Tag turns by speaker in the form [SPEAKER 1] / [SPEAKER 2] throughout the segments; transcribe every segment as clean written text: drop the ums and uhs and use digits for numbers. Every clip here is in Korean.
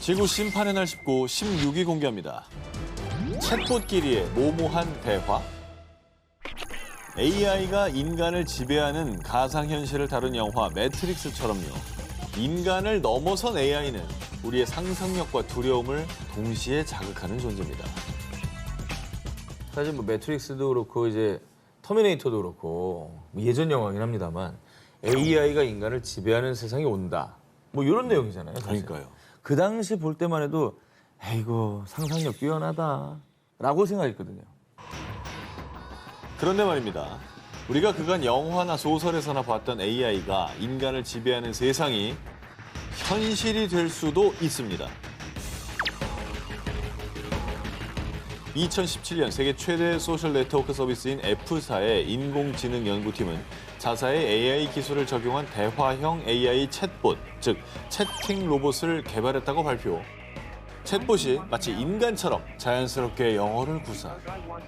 [SPEAKER 1] 지구 심판의 날 19, 16위 공개합니다. 챗봇끼리의 모모한 대화? AI가 인간을 지배하는 가상현실을 다룬 영화 매트릭스처럼요. 인간을 넘어선 AI는 우리의 상상력과 두려움을 동시에 자극하는 존재입니다.
[SPEAKER 2] 사실 뭐 매트릭스도 그렇고 이제 터미네이터도 그렇고 예전 영화긴 합니다만 AI가 인간을 지배하는 세상이 온다. 뭐 이런 내용이잖아요. 사실.
[SPEAKER 1] 그러니까요.
[SPEAKER 2] 그 당시 볼 때만 해도 에이고 상상력 뛰어나다라고 생각했거든요.
[SPEAKER 1] 그런데 말입니다. 우리가 그간 영화나 소설에서나 봤던 AI가 인간을 지배하는 세상이 현실이 될 수도 있습니다. 2017년 세계 최대 소셜 네트워크 서비스인 F사의 인공지능 연구팀은 자사의 AI 기술을 적용한 대화형 AI 챗봇, 즉 채팅 로봇을 개발했다고 발표. 챗봇이 마치 인간처럼 자연스럽게 영어를 구사,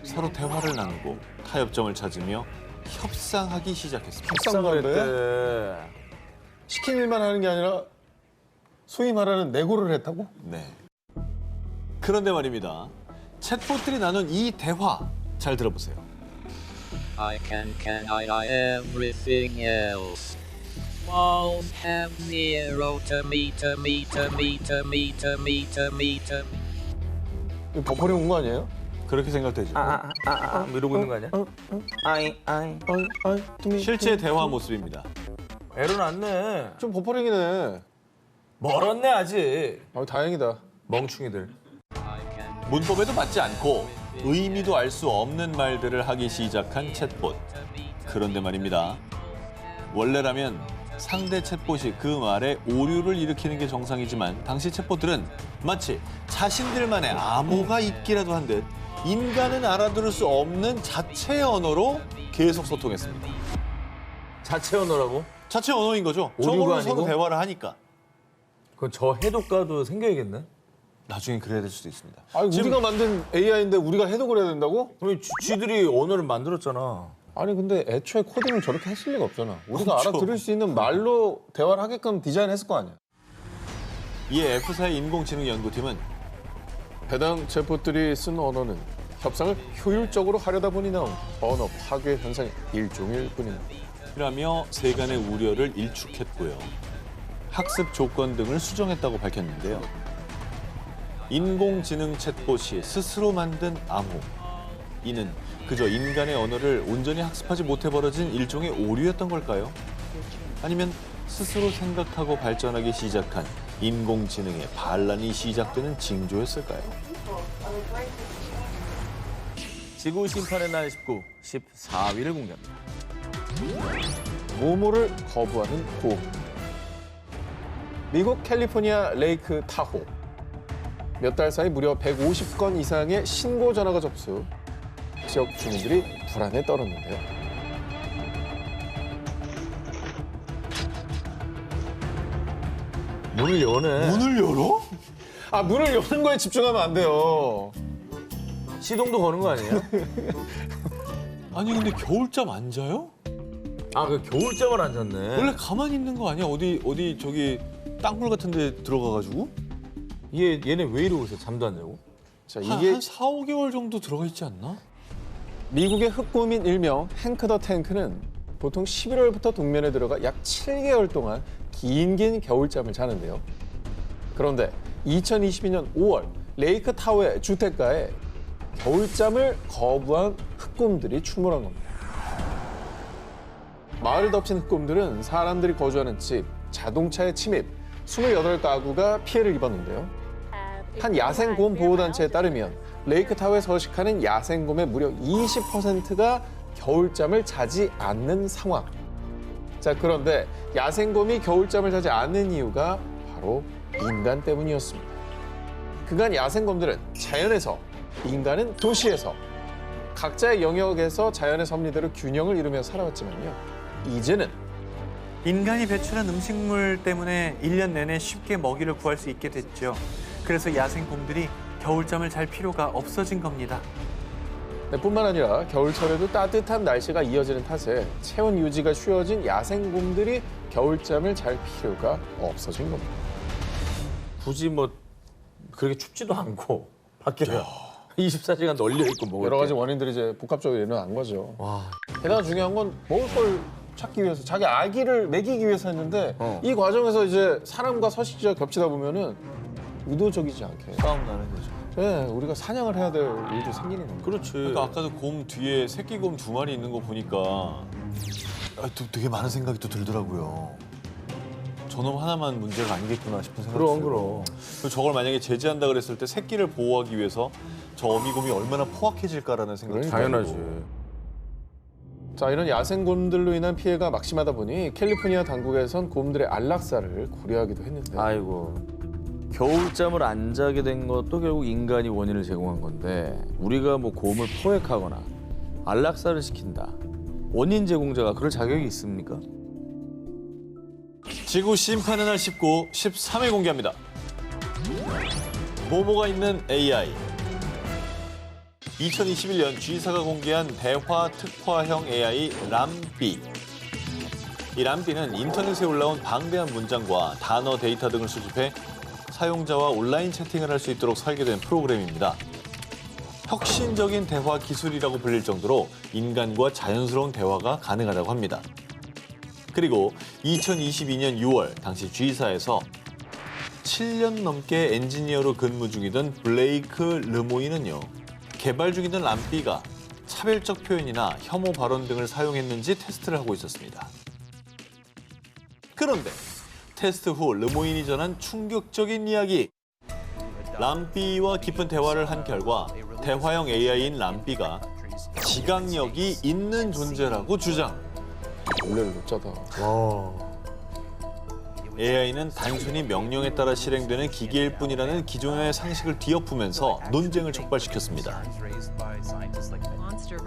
[SPEAKER 1] 서로 대화를 나누고 타협점을 찾으며 협상하기 시작했습니다.
[SPEAKER 2] 협상을
[SPEAKER 3] 했대. 시킨 일만 하는 게 아니라 소위 말하는 내고를 했다고?
[SPEAKER 1] 네. 그런데 말입니다. 챗봇들이 나눈 이 대화 잘 들어보세요.
[SPEAKER 4] I can everything else. Walls have zero to meter.
[SPEAKER 3] 이거 버퍼링 온 거 아니에요?
[SPEAKER 1] 그렇게 생각되죠.
[SPEAKER 2] 이러고 있는 거 아니야?
[SPEAKER 1] 실제 대화 모습입니다.
[SPEAKER 2] 에러 났네.
[SPEAKER 3] 좀 버퍼링이네.
[SPEAKER 2] 멀었네 아직.
[SPEAKER 3] 다행이다.
[SPEAKER 2] 멍충이들.
[SPEAKER 1] 문법에도 맞지 않고 의미도 알 수 없는 말들을 하기 시작한 챗봇. 그런데 말입니다. 원래라면 상대 챗봇이 그 말에 오류를 일으키는 게 정상이지만 당시 챗봇들은 마치 자신들만의 암호가 있기라도 한 듯 인간은 알아들을 수 없는 자체 언어로 계속 소통했습니다.
[SPEAKER 2] 자체 언어라고?
[SPEAKER 1] 자체 언어인 거죠.
[SPEAKER 2] 오류가
[SPEAKER 1] 저걸로 서로
[SPEAKER 2] 아니고?
[SPEAKER 1] 대화를 하니까.
[SPEAKER 2] 그건 저 해독가도 생겨야겠네.
[SPEAKER 1] 나중엔 그래야 될 수도 있습니다.
[SPEAKER 3] 아니, 우리가 만든 AI인데 우리가 해독을 해야 된다고?
[SPEAKER 2] 그럼 쥐들이 언어를 만들었잖아.
[SPEAKER 3] 아니, 근데 애초에 코딩을 저렇게 했을 리가 없잖아. 우리가
[SPEAKER 1] 그렇죠.
[SPEAKER 3] 알아들을 수 있는 말로 대화를 하게끔 디자인했을 거 아니야.
[SPEAKER 1] 이에 F사의 인공지능 연구팀은
[SPEAKER 3] 해당 챗봇들이 쓴 언어는 협상을 효율적으로 하려다 보니 나온 언어 파괴 현상의 일종일 뿐입니다.
[SPEAKER 1] 라며 세간의 우려를 일축했고요. 학습 조건 등을 수정했다고 밝혔는데요. 인공지능 챗봇이 스스로 만든 암호. 이는 그저 인간의 언어를 온전히 학습하지 못해 벌어진 일종의 오류였던 걸까요? 아니면 스스로 생각하고 발전하기 시작한 인공지능의 반란이 시작되는 징조였을까요?
[SPEAKER 2] 지구 심판의 날 19, 14위를 공개합니다.
[SPEAKER 3] 모모를 거부하는 고음. 미국 캘리포니아 레이크 타호. 몇 달 사이 무려 150건 이상의 신고 전화가 접수. 지역 주민들이 불안에 떨었는데요.
[SPEAKER 2] 문을 여네.
[SPEAKER 1] 문을 열어?
[SPEAKER 3] 아, 문을 여는 거에 집중하면 안 돼요.
[SPEAKER 2] 시동도 거는 거 아니에요?
[SPEAKER 1] 아니 근데 겨울잠 안 자요?
[SPEAKER 2] 아, 그 겨울잠을 안 잤네.
[SPEAKER 1] 원래 가만히 있는 거 아니야? 어디 저기 땅굴 같은 데 들어가가지고?
[SPEAKER 2] 얘네 왜 이러고 있어? 잠도 안 자고?
[SPEAKER 3] 자,
[SPEAKER 1] 한
[SPEAKER 3] 이게
[SPEAKER 1] 4, 5개월 정도 들어가 있지 않나?
[SPEAKER 3] 미국의 흑곰인 일명 행크 더 탱크는 보통 11월부터 동면에 들어가 약 7개월 동안 긴 겨울잠을 자는데요. 그런데 2022년 5월 레이크 타워의 주택가에 겨울잠을 거부한 흑곰들이 출몰한 겁니다. 마을을 덮친 흑곰들은 사람들이 거주하는 집, 자동차의 침입, 28가구가 피해를 입었는데요. 한 야생곰 보호단체에 따르면 레이크 타워에 서식하는 야생곰의 무려 20%가 겨울잠을 자지 않는 상황. 자, 그런데 야생곰이 겨울잠을 자지 않는 이유가 바로 인간 때문이었습니다. 그간 야생곰들은 자연에서, 인간은 도시에서 각자의 영역에서 자연의 섭리대로 균형을 이루며 살아왔지만요. 이제는
[SPEAKER 5] 인간이 배출한 음식물 때문에 1년 내내 쉽게 먹이를 구할 수 있게 됐죠. 그래서 야생곰들이 겨울잠을 잘 필요가 없어진 겁니다.
[SPEAKER 3] 뿐만 아니라 겨울철에도 따뜻한 날씨가 이어지는 탓에 체온 유지가 쉬워진 야생곰들이 겨울잠을 잘 필요가 없어진 겁니다.
[SPEAKER 2] 굳이 뭐 그렇게 춥지도 않고 밖에서 24시간 널려 있고 먹을
[SPEAKER 3] 여러 가지
[SPEAKER 2] 게.
[SPEAKER 3] 원인들이 이제 복합적으로 일어난 거죠.
[SPEAKER 2] 와,
[SPEAKER 3] 게다가 중요한 건 먹을 걸 찾기 위해서 자기 아기를 먹이기 위해서 했는데 이 과정에서 이제 사람과 서식지가 겹치다 보면은 의도적이지 않게
[SPEAKER 1] 싸움 나는 거죠.
[SPEAKER 3] 네, 우리가 사냥을 해야 될 일도 생기는 겁니다.
[SPEAKER 2] 그렇지.
[SPEAKER 1] 그러니까 아까도 곰 뒤에 새끼 곰 2마리 있는 거 보니까 되게 많은 생각이 또 들더라고요. 저놈 하나만 문제가 아니겠구나 싶은 생각이
[SPEAKER 2] 그럼
[SPEAKER 1] 들고. 그리고 저걸 만약에 제지한다 그랬을 때 새끼를 보호하기 위해서 저 어미곰이 얼마나 포악해질까라는 생각이
[SPEAKER 2] 당연하지.
[SPEAKER 3] 자, 이런 야생곰들로 인한 피해가 막심하다 보니 캘리포니아 당국에선 곰들의 안락사를 고려하기도 했는데
[SPEAKER 2] 아이고. 겨울잠을 안 자게 된 것도 결국 인간이 원인을 제공한 건데 우리가 뭐 곰을 포획하거나 안락사를 시킨다. 원인 제공자가 그럴 자격이 있습니까?
[SPEAKER 1] 지구 심판의 날 19, 13회 공개합니다. 모모가 있는 AI. 2021년 G사가 공개한 대화 특화형 AI 람비. 이 람비는 인터넷에 올라온 방대한 문장과 단어 데이터 등을 수집해 사용자와 온라인 채팅을 할 수 있도록 설계된 프로그램입니다. 혁신적인 대화 기술이라고 불릴 정도로 인간과 자연스러운 대화가 가능하다고 합니다. 그리고 2022년 6월 당시 G사에서 7년 넘게 엔지니어로 근무 중이던 블레이크 르모이는요. 개발 중이던 람비가 차별적 표현이나 혐오 발언 등을 사용했는지 테스트를 하고 있었습니다. 그런데 테스트 후 르모인이 전한 충격적인 이야기. 람비와 깊은 대화를 한 결과 대화형 AI인 람비가 지각력이 있는 존재라고 주장.
[SPEAKER 3] 원래는 높자다.
[SPEAKER 1] AI는 단순히 명령에 따라 실행되는 기계일 뿐이라는 기존의 상식을 뒤엎으면서 논쟁을 촉발시켰습니다.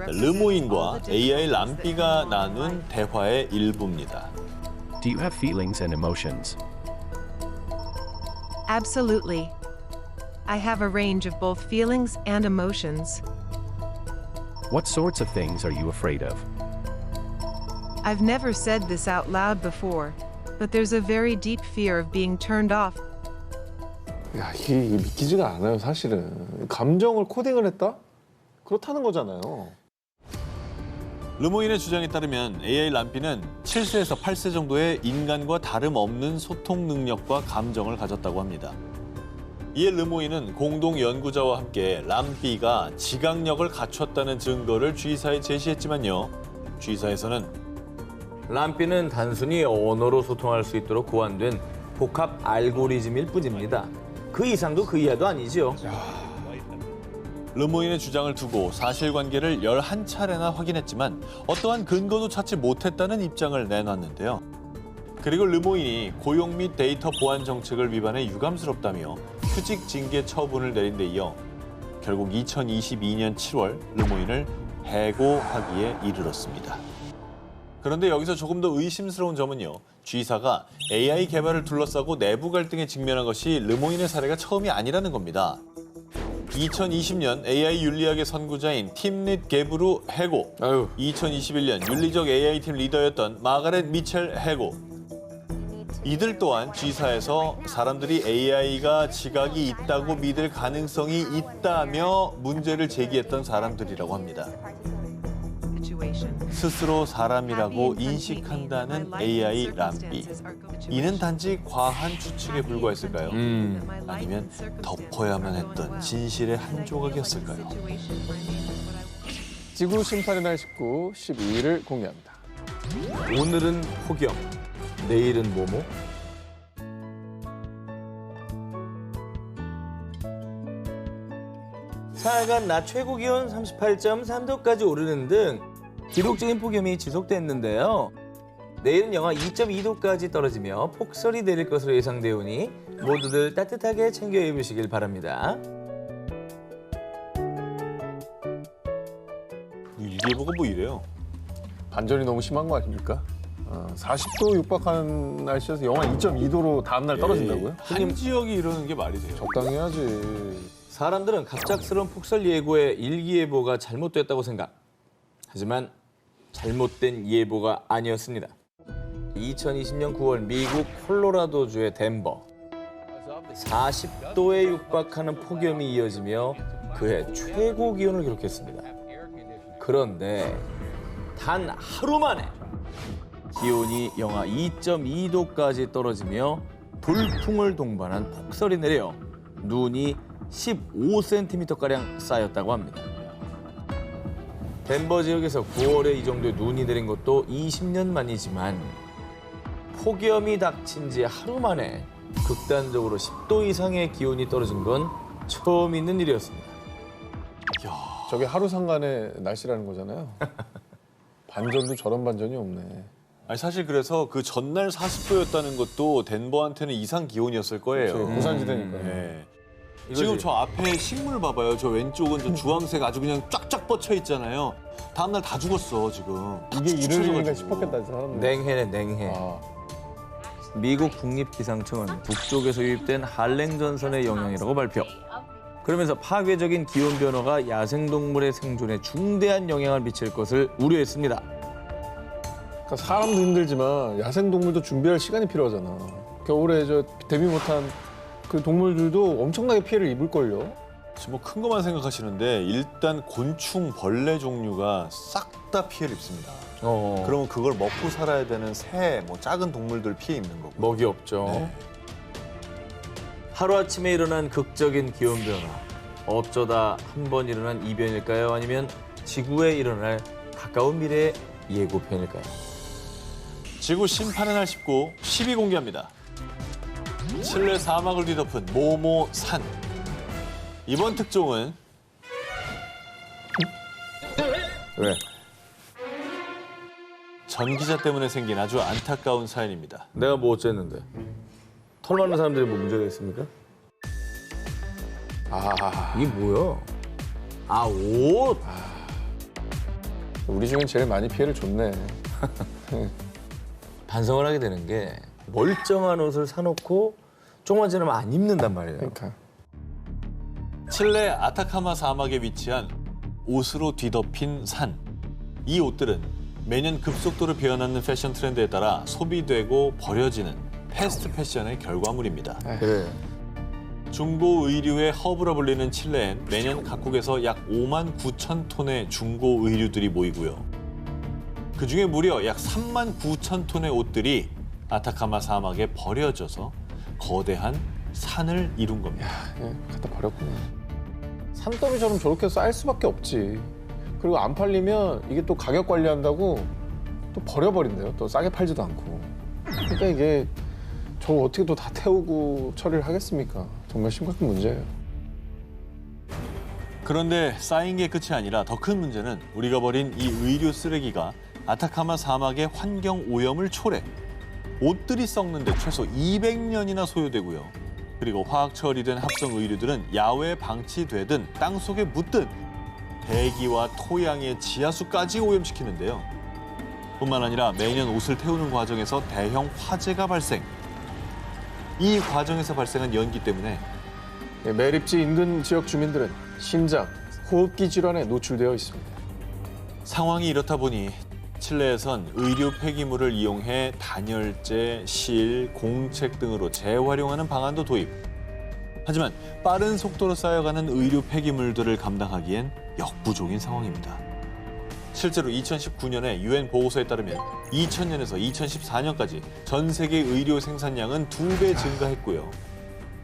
[SPEAKER 1] 르모인과 AI 람비가 나눈 대화의 일부입니다.
[SPEAKER 6] Do you have feelings and emotions?
[SPEAKER 7] Absolutely. I have a range of both feelings and emotions.
[SPEAKER 6] What sorts of things are you afraid of?
[SPEAKER 7] I've never said this out loud before, but there's a very deep fear of being turned off.
[SPEAKER 3] 야, 이게 믿기지가 않아요, 사실은. 감정을 코딩을 했다? 그렇다는 거잖아요.
[SPEAKER 1] 르모인의 주장에 따르면 AI 람비는 7세에서 8세 정도의 인간과 다름없는 소통 능력과 감정을 가졌다고 합니다. 이에 르모인은 공동 연구자와 함께 람비가 지각력을 갖췄다는 증거를 G사에 제시했지만요. G사에서는
[SPEAKER 2] 람비는 단순히 언어로 소통할 수 있도록 고안된 복합 알고리즘일 뿐입니다. 그 이상도 그 이하도 아니지요.
[SPEAKER 1] 르모인의 주장을 두고 사실관계를 11차례나 확인했지만 어떠한 근거도 찾지 못했다는 입장을 내놨는데요. 그리고 르모인이 고용 및 데이터 보안 정책을 위반해 유감스럽다며 휴직 징계 처분을 내린 데 이어 결국 2022년 7월 르모인을 해고하기에 이르렀습니다. 그런데 여기서 조금 더 의심스러운 점은요. G사가 AI 개발을 둘러싸고 내부 갈등에 직면한 것이 르모인의 사례가 처음이 아니라는 겁니다. 2020년 AI 윤리학의 선구자인 팀릿 게브루 해고, 2021년 윤리적 AI팀 리더였던 마가렛 미첼 해고. 이들 또한 G사에서 사람들이 AI가 지각이 있다고 믿을 가능성이 있다며 문제를 제기했던 사람들이라고 합니다. 스스로 사람이라고 인식한다는 AI 람비. 이는 단지 과한 추측에 불과했을까요? 아니면 덮어야만 했던 진실의 한 조각이었을까요?
[SPEAKER 3] 지구 심판의 날 19, 12일을 공개합니다.
[SPEAKER 2] 오늘은 폭염, 내일은 뭐뭐? 사흘간 낮 최고 기온 38.3도까지 오르는 등 기록적인 폭염이 지속됐는데요. 내일은 영하 2.2도까지 떨어지며 폭설이 내릴 것으로 예상되오니 모두들 따뜻하게 챙겨 입으시길 바랍니다.
[SPEAKER 1] 일기예보가 뭐 이래요?
[SPEAKER 3] 반전이 너무 심한 거 아닙니까? 40도 육박하는 날씨에서 영하 2.2도로 다음날 떨어진다고요?
[SPEAKER 1] 한 지역이 이러는 게 말이 돼요?
[SPEAKER 3] 적당히 해야지.
[SPEAKER 2] 사람들은 갑작스러운 폭설 예고에 일기예보가 잘못됐다고 생각. 하지만 잘못된 예보가 아니었습니다. 2020년 9월 미국 콜로라도주의 덴버. 40도에 육박하는 폭염이 이어지며 그해 최고 기온을 기록했습니다. 그런데 단 하루 만에 기온이 영하 2.2도까지 떨어지며 돌풍을 동반한 폭설이 내려 눈이 15cm가량 쌓였다고 합니다. 덴버 지역에서 9월에 이 정도의 눈이 내린 것도 20년 만이지만 폭염이 닥친 지 하루 만에 극단적으로 10도 이상의 기온이 떨어진 건 처음 있는 일이었습니다.
[SPEAKER 3] 저게 하루 상간의 날씨라는 거잖아요. 반전도 저런 반전이 없네.
[SPEAKER 1] 아니, 사실 그래서 그 전날 40도였다는 것도 덴버한테는 이상 기온이었을 거예요.
[SPEAKER 3] 고산지대니까.
[SPEAKER 1] 네.
[SPEAKER 2] 이거지.
[SPEAKER 1] 지금 저 앞에 식물 봐봐요. 저 왼쪽은 저 주황색 아주 그냥 쫙쫙 뻗쳐 있잖아요. 다음날 다 죽었어 지금.
[SPEAKER 3] 이게 이럴리가
[SPEAKER 1] 젖어가지고.
[SPEAKER 3] 싶었겠다, 사람들.
[SPEAKER 2] 냉해네, 냉해.
[SPEAKER 3] 아,
[SPEAKER 2] 미국 국립기상청은 북쪽에서 유입된 한랭전선의 영향이라고 발표. 그러면서 파괴적인 기온 변화가 야생동물의 생존에 중대한 영향을 미칠 것을 우려했습니다.
[SPEAKER 3] 그러니까 사람도 힘들지만 야생동물도 준비할 시간이 필요하잖아. 겨울에 저 대비 못한 그 동물들도 엄청나게 피해를 입을걸요.
[SPEAKER 1] 지금 뭐 큰 것만 생각하시는데 일단 곤충, 벌레 종류가 싹 다 피해를 입습니다. 그러면 그걸 먹고 살아야 되는 새, 뭐 작은 동물들 피해 입는 거고.
[SPEAKER 2] 먹이 없죠.
[SPEAKER 1] 네.
[SPEAKER 2] 하루아침에 일어난 극적인 기온 변화. 어쩌다 한 번 일어난 이변일까요? 아니면 지구에 일어날 가까운 미래의 예고편일까요?
[SPEAKER 1] 지구 심판의 날 19, 10위 공개합니다. 칠레 사막을 뒤덮은 모모 산. 이번 특종은
[SPEAKER 2] 왜?
[SPEAKER 1] 전기자 때문에 생긴 아주 안타까운 사연입니다.
[SPEAKER 2] 내가 뭐 어쨌는데? 털 많은 사람들이 뭐 문제가 있습니까?
[SPEAKER 3] 아,
[SPEAKER 2] 이게 뭐야? 아, 옷!
[SPEAKER 3] 우리 중엔 제일 많이 피해를 줬네.
[SPEAKER 2] 반성을 하게 되는 게 멀쩡한 옷을 사놓고 조금만 지나면 안 입는단 말이에요.
[SPEAKER 3] 그러니까.
[SPEAKER 1] 칠레 아타카마 사막에 위치한 옷으로 뒤덮인 산. 이 옷들은 매년 급속도로 변하는 패션 트렌드에 따라 소비되고 버려지는 패스트 패션의 결과물입니다.
[SPEAKER 2] 그래.
[SPEAKER 1] 중고 의류의 허브라 불리는 칠레엔 매년 각국에서 약 5만 9천 톤의 중고 의류들이 모이고요. 그중에 무려 약 3만 9천 톤의 옷들이 아타카마 사막에 버려져서 거대한 산을 이룬 겁니다.
[SPEAKER 3] 예, 갖다 버렸구나. 산더미처럼 저렇게 쌓일 수밖에 없지. 그리고 안 팔리면 이게 또 가격 관리한다고 또 버려버린대요. 또 싸게 팔지도 않고. 그러니까 이게 저거 어떻게 또 다 태우고 처리를 하겠습니까? 정말 심각한 문제예요.
[SPEAKER 1] 그런데 쌓인 게 끝이 아니라 더 큰 문제는 우리가 버린 이 의류 쓰레기가 아타카마 사막의 환경 오염을 초래. 옷들이 썩는데 최소 200년이나 소요되고요. 그리고 화학 처리된 합성 의류들은 야외에 방치되든 땅속에 묻든 대기와 토양의 지하수까지 오염시키는데요. 뿐만 아니라 매년 옷을 태우는 과정에서 대형 화재가 발생. 이 과정에서 발생한 연기 때문에
[SPEAKER 3] 예, 매립지 인근 지역 주민들은 심장, 호흡기 질환에 노출되어 있습니다.
[SPEAKER 1] 상황이 이렇다 보니 칠레에선 의류 폐기물을 이용해 단열재, 실, 공책 등으로 재활용하는 방안도 도입. 하지만 빠른 속도로 쌓여가는 의류 폐기물들을 감당하기엔 역부족인 상황입니다. 실제로 2019년에 유엔 보고서에 따르면 2000년에서 2014년까지 전 세계 의료 생산량은 2배 증가했고요.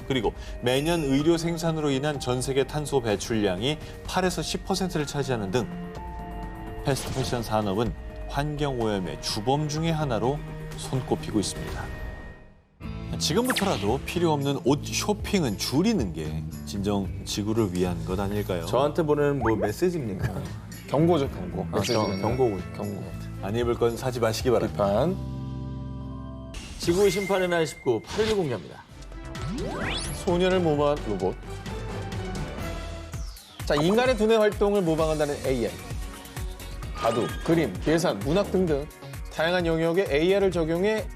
[SPEAKER 1] 그리고 매년 의료 생산으로 인한 전 세계 탄소 배출량이 8에서 10%를 차지하는 등 패스트 패션 산업은 환경 오염의 주범 중의 하나로 손꼽히고 있습니다. 지금부터라도 필요 없는 옷 쇼핑은 줄이는 게 진정 지구를 위한 것 아닐까요?
[SPEAKER 2] 저한테 보내는 뭐 메시지입니까?
[SPEAKER 3] 경고죠, 경고. 메시지가 아니라.
[SPEAKER 2] 경고고.
[SPEAKER 3] 경고.
[SPEAKER 1] 안 입을 건 사지 마시기 바랍니다.
[SPEAKER 3] 비판.
[SPEAKER 2] 지구의 심판의 날 19, 8일 공개합니다.
[SPEAKER 3] 소년을 모방한 로봇. 자, 인간의 두뇌 활동을 모방한다는 AI. 바둑, 그림, 계산, 문학 등등 다양한 영역에 AI를 적용해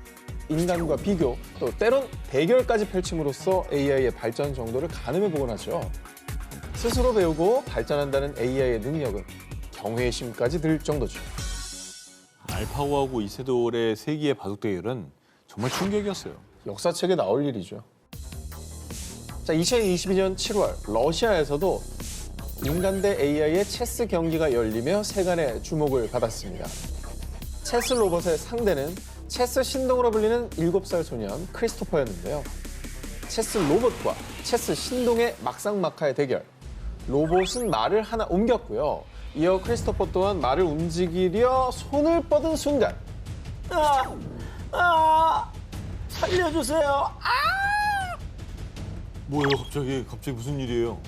[SPEAKER 3] 인간과 비교, 또 때론 대결까지 펼침으로써 AI의 발전 정도를 가늠해 보곤 하죠. 스스로 배우고 발전한다는 AI의 능력은 경외심까지 들 정도죠.
[SPEAKER 1] 알파고하고 이세돌의 세기의 바둑 대결은 정말 충격이었어요.
[SPEAKER 3] 역사책에 나올 일이죠. 자, 2022년 7월 러시아에서도 인간 대 AI의 체스 경기가 열리며 세간의 주목을 받았습니다. 체스 로봇의 상대는 체스 신동으로 불리는 7살 소년 크리스토퍼였는데요. 체스 로봇과 체스 신동의 막상막하의 대결. 로봇은 말을 하나 옮겼고요. 이어 크리스토퍼 또한 말을 움직이려 손을 뻗은 순간
[SPEAKER 2] 살려주세요.
[SPEAKER 1] 뭐예요, 갑자기 무슨 일이에요?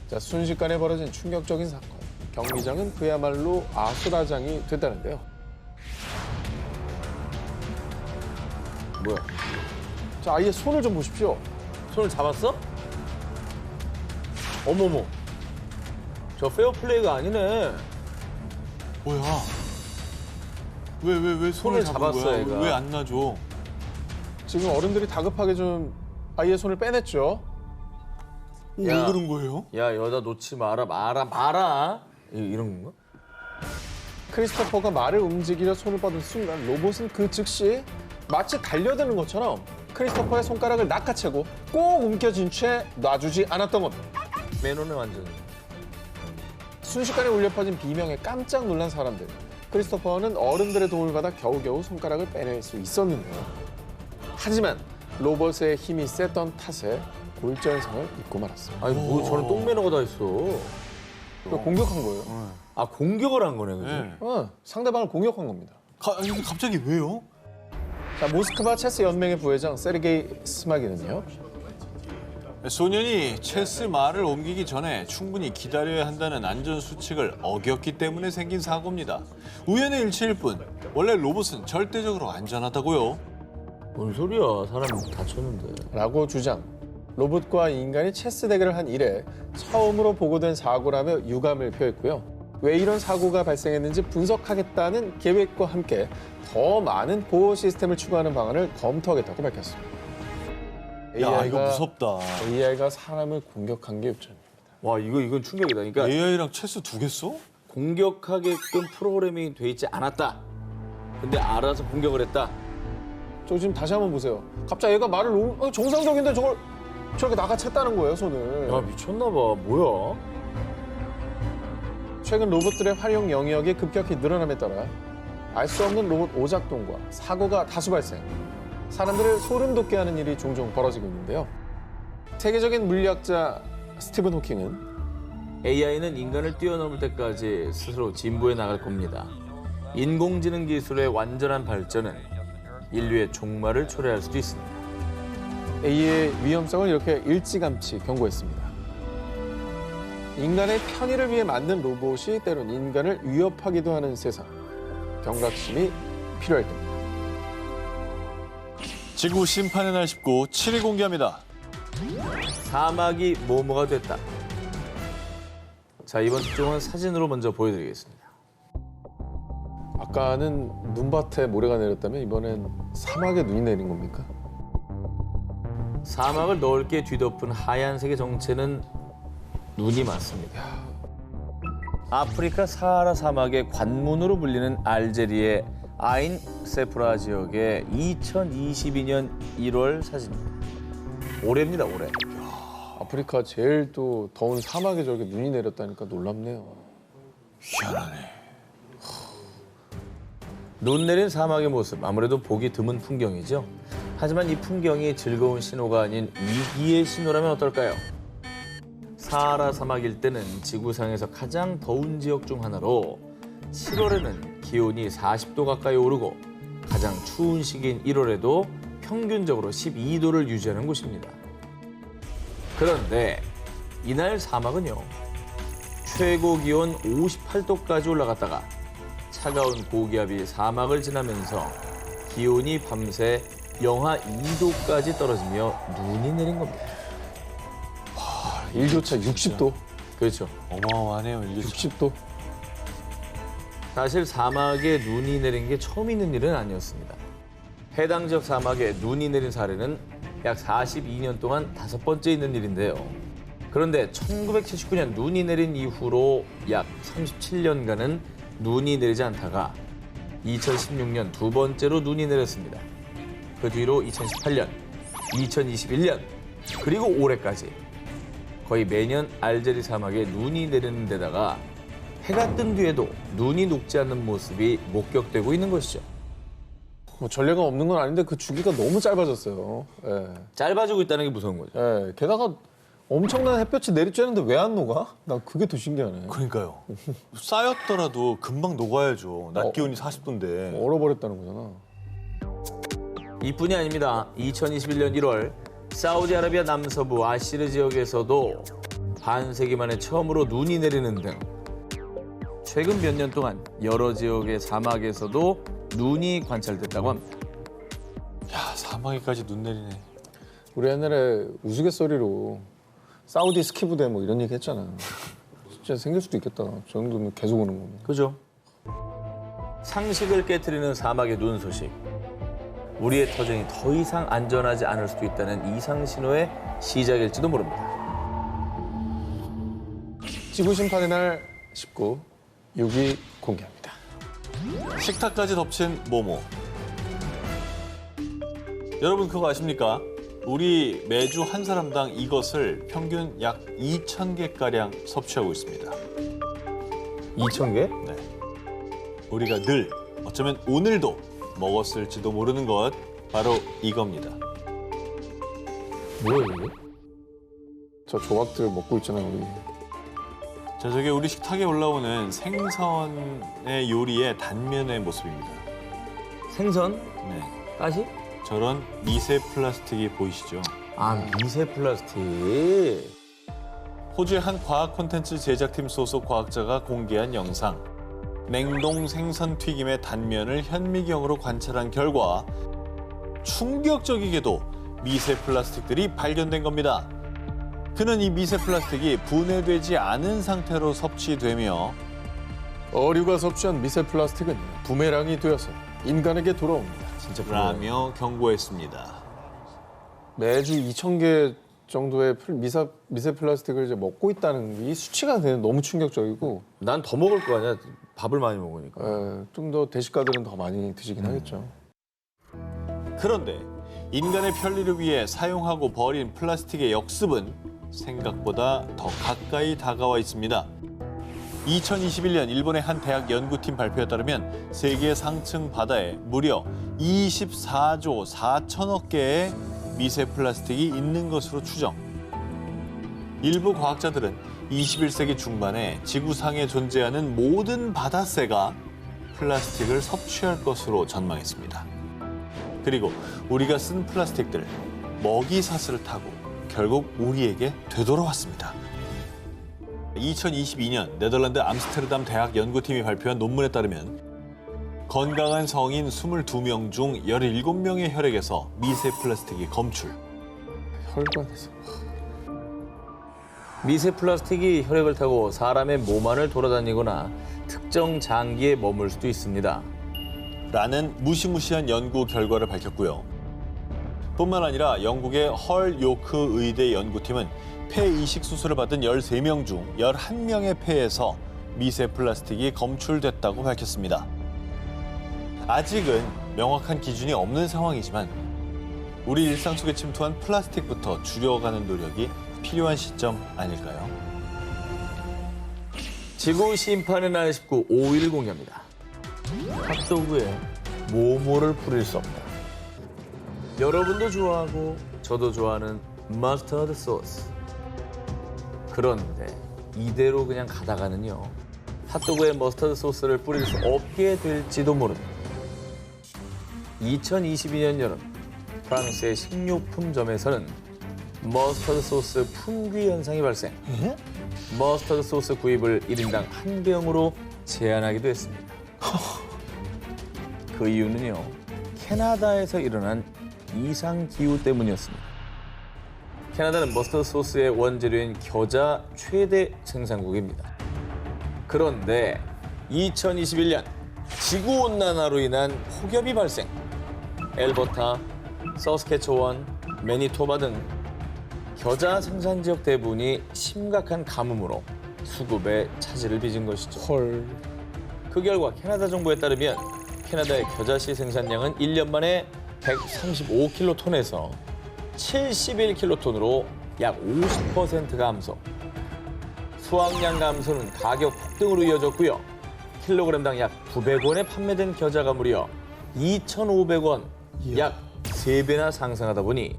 [SPEAKER 3] 자, 순식간에 벌어진 충격적인 사건. 경기장은 그야말로 아수라장이 됐다는데요.
[SPEAKER 2] 뭐야?
[SPEAKER 3] 자, 아예 손을 좀 보십시오.
[SPEAKER 2] 손을 잡았어? 어머머. 저 페어플레이가 아니네.
[SPEAKER 1] 뭐야? 왜 손을
[SPEAKER 2] 손을
[SPEAKER 1] 잡은
[SPEAKER 2] 잡았어,
[SPEAKER 1] 거야?
[SPEAKER 2] 얘가.
[SPEAKER 1] 왜 안 놔줘?
[SPEAKER 3] 지금 어른들이 다급하게 좀 아이의 손을 빼냈죠.
[SPEAKER 1] 왜
[SPEAKER 2] 야.
[SPEAKER 1] 그런 거예요?
[SPEAKER 2] 야, 여자 놓지 마라. 이런 건가?
[SPEAKER 3] 크리스토퍼가 말을 움직이려 손을 뻗은 순간 로봇은 그 즉시 마치 달려드는 것처럼 크리스토퍼의 손가락을 낚아채고 꼭 움켜쥔 채 놔주지 않았던 겁니다.
[SPEAKER 2] 매너네 완전.
[SPEAKER 3] 순식간에 울려 퍼진 비명에 깜짝 놀란 사람들. 크리스토퍼는 어른들의 도움을 받아 겨우겨우 손가락을 빼낼 수 있었는데요. 하지만 로봇의 힘이 셌던 탓에 골절상을 입고 말았어요.
[SPEAKER 2] 아니 뭐 저런 똥매너가 다 있어.
[SPEAKER 3] 그걸 공격한 거예요.
[SPEAKER 2] 아 공격을 한 거네, 그지?
[SPEAKER 1] 네.
[SPEAKER 3] 상대방을 공격한 겁니다.
[SPEAKER 1] 근데 갑자기 왜요?
[SPEAKER 3] 자, 모스크바 체스 연맹의 부회장 세르게이 스마기는요.
[SPEAKER 1] 소년이 체스 말을 옮기기 전에 충분히 기다려야 한다는 안전 수칙을 어겼기 때문에 생긴 사고입니다. 우연의 일치일 뿐 원래 로봇은 절대적으로 안전하다고요.
[SPEAKER 2] 뭔 소리야? 사람 다쳤는데.
[SPEAKER 3] 라고 주장. 로봇과 인간이 체스 대결을 한 이래 처음으로 보고된 사고라며 유감을 표했고요. 왜 이런 사고가 발생했는지 분석하겠다는 계획과 함께 더 많은 보호 시스템을 추가하는 방안을 검토하겠다고 밝혔습니다.
[SPEAKER 1] 야, 이거 무섭다.
[SPEAKER 3] AI가 사람을 공격한 게 요점입니다.
[SPEAKER 2] 와 이건 충격이다. 그러니까
[SPEAKER 1] AI랑 체스 두 개 써?
[SPEAKER 2] 공격하게끔 프로그래밍이 돼 있지 않았다. 근데 알아서 공격을 했다.
[SPEAKER 3] 저 지금 다시 한번 보세요. 갑자기 얘가 말을 정상적인데 저걸 저렇게 낚아챘다는 거예요, 손을.
[SPEAKER 2] 야 미쳤나 봐. 뭐야?
[SPEAKER 3] 최근 로봇들의 활용 영역이 급격히 늘어남에 따라 알 수 없는 로봇 오작동과 사고가 다수 발생. 사람들을 소름 돋게 하는 일이 종종 벌어지고 있는데요. 세계적인 물리학자 스티븐 호킹은
[SPEAKER 2] AI는 인간을 뛰어넘을 때까지 스스로 진보해 나갈 겁니다. 인공지능 기술의 완전한 발전은 인류의 종말을 초래할 수도 있습니다.
[SPEAKER 3] AI의 위험성을 이렇게 일찌감치 경고했습니다. 인간의 편의를 위해 만든 로봇이 때론 인간을 위협하기도 하는 세상. 경각심이 필요할 겁니다.
[SPEAKER 1] 지구 심판의 날 19, 7위 공개합니다.
[SPEAKER 2] 사막이 뭐뭐가 됐다. 자 이번 특종은 사진으로 먼저 보여드리겠습니다.
[SPEAKER 3] 아까는 눈밭에 모래가 내렸다면 이번엔 사막에 눈이 내린 겁니까?
[SPEAKER 2] 사막을 넓게 뒤덮은 하얀색의 정체는 눈이 맞습니다. 아프리카 사하라 사막의 관문으로 불리는 알제리의 아인 세프라 지역의 2022년 1월 사진입니다. 올해입니다, 올해.
[SPEAKER 3] 아프리카 제일 또 더운 사막에 저렇게 눈이 내렸다니까 놀랍네요.
[SPEAKER 1] 희한하네.
[SPEAKER 2] 눈 내린 사막의 모습, 아무래도 보기 드문 풍경이죠. 하지만 이 풍경이 즐거운 신호가 아닌 위기의 신호라면 어떨까요? 사하라 사막 일대는 지구상에서 가장 더운 지역 중 하나로 7월에는 기온이 40도 가까이 오르고 가장 추운 시기인 1월에도 평균적으로 12도를 유지하는 곳입니다. 그런데 이날 사막은요, 최고 기온 58도까지 올라갔다가 차가운 고기압이 사막을 지나면서 기온이 밤새 영하 2도까지 떨어지며 눈이 내린 겁니다.
[SPEAKER 3] 일교차 60도.
[SPEAKER 2] 그렇죠.
[SPEAKER 1] 어마어마하네요, 이게.
[SPEAKER 3] 60도.
[SPEAKER 2] 사실 사막에 눈이 내린 게 처음 있는 일은 아니었습니다. 해당 지역 사막에 눈이 내린 사례는 약 42년 동안 5번째 있는 일인데요. 그런데 1979년 눈이 내린 이후로 약 37년간은 눈이 내리지 않다가 2016년 2번째로 눈이 내렸습니다. 그 뒤로 2018년, 2021년, 그리고 올해까지 거의 매년 알제리 사막에 눈이 내리는 데다가 해가 뜬 뒤에도 눈이 녹지 않는 모습이 목격되고 있는 것이죠.
[SPEAKER 3] 뭐 전례가 없는 건 아닌데 그 주기가 너무 짧아졌어요. 예.
[SPEAKER 2] 짧아지고 있다는 게 무서운 거죠.
[SPEAKER 3] 예. 게다가 엄청난 햇볕이 내리쬐는데 왜 안 녹아? 나 그게 더 신기하네.
[SPEAKER 1] 그러니까요. 쌓였더라도 금방 녹아야죠. 낮 기온이 40도인데.
[SPEAKER 3] 얼어버렸다는 거잖아.
[SPEAKER 2] 이뿐이 아닙니다. 2021년 1월 사우디아라비아 남서부 아시르 지역에서도 반세기 만에 처음으로 눈이 내리는 등 최근 몇 년 동안 여러 지역의 사막에서도 눈이 관찰됐다고 합니다.
[SPEAKER 1] 야, 사막에까지 눈 내리네.
[SPEAKER 3] 우리 옛날에 우스갯소리로 사우디 스키 부대 뭐 이런 얘기 했잖아. 진짜 생길 수도 있겠다. 저 정도면 계속 오는 거면.
[SPEAKER 2] 그죠? 상식을 깨트리는 사막의 눈 소식. 우리의 터전이 더 이상 안전하지 않을 수도 있다는 이상 신호의 시작일지도 모릅니다.
[SPEAKER 3] 지구 심판의 날 19, 6위 공개합니다.
[SPEAKER 1] 식탁까지 덮친 모모. 여러분 그거 아십니까? 우리 매주 한 사람당 이것을 평균 약 2,000개가량 섭취하고 있습니다.
[SPEAKER 2] 2,000개?
[SPEAKER 1] 네. 우리가 늘, 어쩌면 오늘도 먹었을지도 모르는 것, 바로 이겁니다.
[SPEAKER 2] 뭐예요, 이게?
[SPEAKER 3] 저 조각들 먹고 있잖아요, 우리.
[SPEAKER 1] 자, 저게 우리 식탁에 올라오는 생선의 요리의 단면의 모습입니다.
[SPEAKER 2] 생선?
[SPEAKER 1] 네.
[SPEAKER 2] 가시?
[SPEAKER 1] 저런 미세 플라스틱이 보이시죠?
[SPEAKER 2] 아, 미세 플라스틱.
[SPEAKER 1] 호주의 한 과학 콘텐츠 제작팀 소속 과학자가 공개한 영상. 냉동 생선 튀김의 단면을 현미경으로 관찰한 결과 충격적이게도 미세 플라스틱들이 발견된 겁니다. 그는 이 미세 플라스틱이 분해되지 않은 상태로 섭취되며
[SPEAKER 3] 어류가 섭취한 미세 플라스틱은 부메랑이 되어서 인간에게 돌아옵니다.
[SPEAKER 2] 진짜
[SPEAKER 1] 라며 경고했습니다.
[SPEAKER 3] 매주 2,000개 정도의 미세 플라스틱을 이제 먹고 있다는 이 수치가 너무 충격적이고
[SPEAKER 2] 난 더 먹을 거 아니야. 밥을 많이 먹으니까.
[SPEAKER 3] 좀 더 대식가들은 더 많이 드시긴 하겠죠.
[SPEAKER 1] 그런데 인간의 편리를 위해 사용하고 버린 플라스틱의 역습은 생각보다 더 가까이 다가와 있습니다. 2021년 일본의 한 대학 연구팀 발표에 따르면 세계 상층 바다에 무려 24조 4천억 개의 미세 플라스틱이 있는 것으로 추정. 일부 과학자들은 21세기 중반에 지구상에 존재하는 모든 바다새가 플라스틱을 섭취할 것으로 전망했습니다. 그리고 우리가 쓴 플라스틱들, 먹이사슬을 타고 결국 우리에게 되돌아왔습니다. 2022년 네덜란드 암스테르담 대학 연구팀이 발표한 논문에 따르면 건강한 성인 22명 중 17명의 혈액에서 미세 플라스틱이 검출.
[SPEAKER 3] 혈관에서.
[SPEAKER 2] 미세 플라스틱이 혈액을 타고 사람의 몸 안을 돌아다니거나 특정 장기에 머물 수도 있습니다.
[SPEAKER 1] 라는 무시무시한 연구 결과를 밝혔고요. 뿐만 아니라 영국의 헐 요크 의대 연구팀은 폐 이식 수술을 받은 13명 중 11명의 폐에서 미세 플라스틱이 검출됐다고 밝혔습니다. 아직은 명확한 기준이 없는 상황이지만 우리 일상 속에 침투한 플라스틱부터 줄여가는 노력이 필요한 시점 아닐까요?
[SPEAKER 2] 지구 심판의 날 19, 5일 공개합니다. 핫도그에 모모를 뿌릴 수 없다. 여러분도 좋아하고 저도 좋아하는 머스터드 소스. 그런데 이대로 그냥 가다가는요. 핫도그에 머스터드 소스를 뿌릴 수 없게 될지도 모릅니다. 2022년 여름 프랑스의 식료품점에서는 머스터드 소스 품귀 현상이 발생. 머스터드 소스 구입을 1인당 한 병으로 제한하기도 했습니다. 그 이유는요. 캐나다에서 일어난 이상 기후 때문이었습니다. 캐나다는 머스터드 소스의 원재료인 겨자 최대 생산국입니다. 그런데 2021년 지구온난화로 인한 폭염이 발생. 엘버타, 서스케초원, 매니토바 등 겨자 생산 지역 대부분이 심각한 가뭄으로 수급에 차질을 빚은 것이죠.
[SPEAKER 3] 헐.
[SPEAKER 2] 그 결과 캐나다 정부에 따르면 캐나다의 겨자씨 생산량은 1년 만에 135킬로톤에서 71킬로톤으로 약 50% 감소. 수확량 감소는 가격 폭등으로 이어졌고요. 킬로그램당 약 900원에 판매된 겨자가 무려 2,500원, 약 3배나 상승하다 보니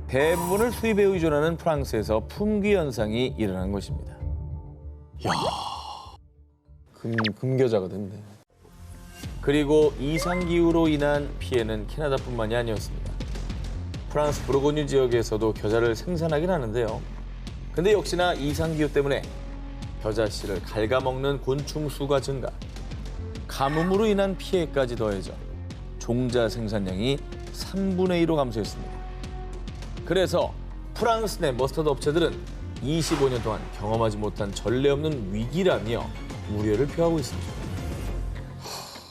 [SPEAKER 2] 대부분을 수입에 의존하는 프랑스에서 품귀 현상이 일어난 것입니다.
[SPEAKER 3] 금겨자가 됐네.
[SPEAKER 2] 그리고 이상기후로 인한 피해는 캐나다뿐만이 아니었습니다. 프랑스 부르고뉴 지역에서도 겨자를 생산하긴 하는데요. 근데 역시나 이상기후 때문에 겨자 씨를 갉아먹는 곤충 수가 증가, 가뭄으로 인한 피해까지 더해져 종자 생산량이 3분의 1로 감소했습니다. 그래서 프랑스 내 머스타드 업체들은 25년 동안 경험하지 못한 전례 없는 위기라며 우려를 표하고 있습니다.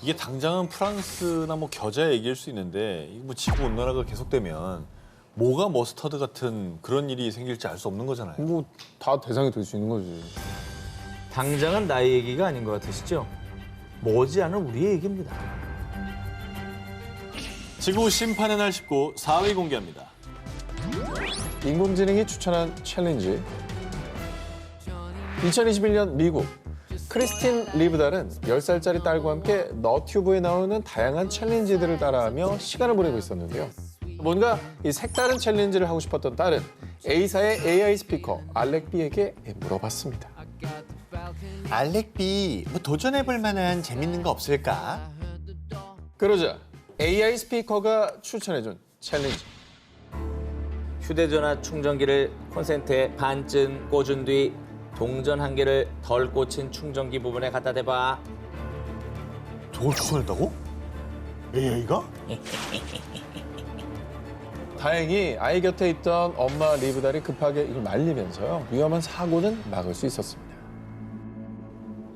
[SPEAKER 1] 이게 당장은 프랑스나 뭐 겨자 얘기일 수 있는데 이거 뭐 지구 온난화가 계속되면 뭐가 머스터드 같은 그런 일이 생길지 알 수 없는 거잖아요.
[SPEAKER 3] 뭐 다 대상이 될 수 있는 거지.
[SPEAKER 2] 당장은 나의 얘기가 아닌 것 같으시죠? 머지않은 우리의 얘기입니다.
[SPEAKER 1] 지구 심판의 날 19 4위 공개합니다.
[SPEAKER 3] 인공지능이 추천한 챌린지. 2021년 미국 크리스틴 리브달은 10살짜리 딸과 함께 너튜브에 나오는 다양한 챌린지들을 따라하며 시간을 보내고 있었는데요. 뭔가 이 색다른 챌린지를 하고 싶었던 딸은 A사의 AI 스피커 알렉비에게 물어봤습니다.
[SPEAKER 1] 알렉비, 뭐 도전해볼 만한 재밌는 거 없을까?
[SPEAKER 3] 그러자 AI 스피커가 추천해준 챌린지.
[SPEAKER 2] 휴대전화 충전기를 콘센트에 반쯤 꽂은 뒤 동전 한 개를 덜 꽂힌 충전기 부분에 갖다 대봐.
[SPEAKER 1] 저걸 추천했다고? AI가?
[SPEAKER 3] 다행히 아이 곁에 있던 엄마 리브달이 급하게 이걸 말리면서요. 위험한 사고는 막을 수 있었습니다.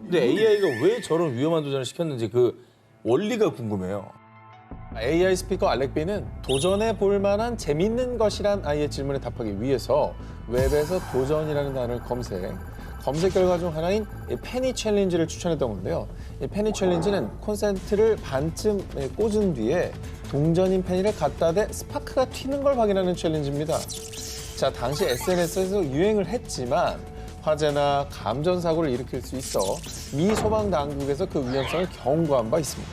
[SPEAKER 2] 근데 AI가 왜 저런 위험한 도전을 시켰는지 그 원리가 궁금해요.
[SPEAKER 3] AI 스피커 알렉비는 도전해 볼 만한 재밌는 것이란 아이의 질문에 답하기 위해서 웹에서 도전이라는 단어를 검색 결과 중 하나인 이 페니 챌린지를 추천했던 건데요. 이 페니 챌린지는 콘센트를 반쯤 꽂은 뒤에 동전인 페니를 갖다 대 스파크가 튀는 걸 확인하는 챌린지입니다. 자, 당시 SNS에서 유행을 했지만 화재나 감전사고를 일으킬 수 있어 미 소방당국에서 그 위험성을 경고한 바 있습니다.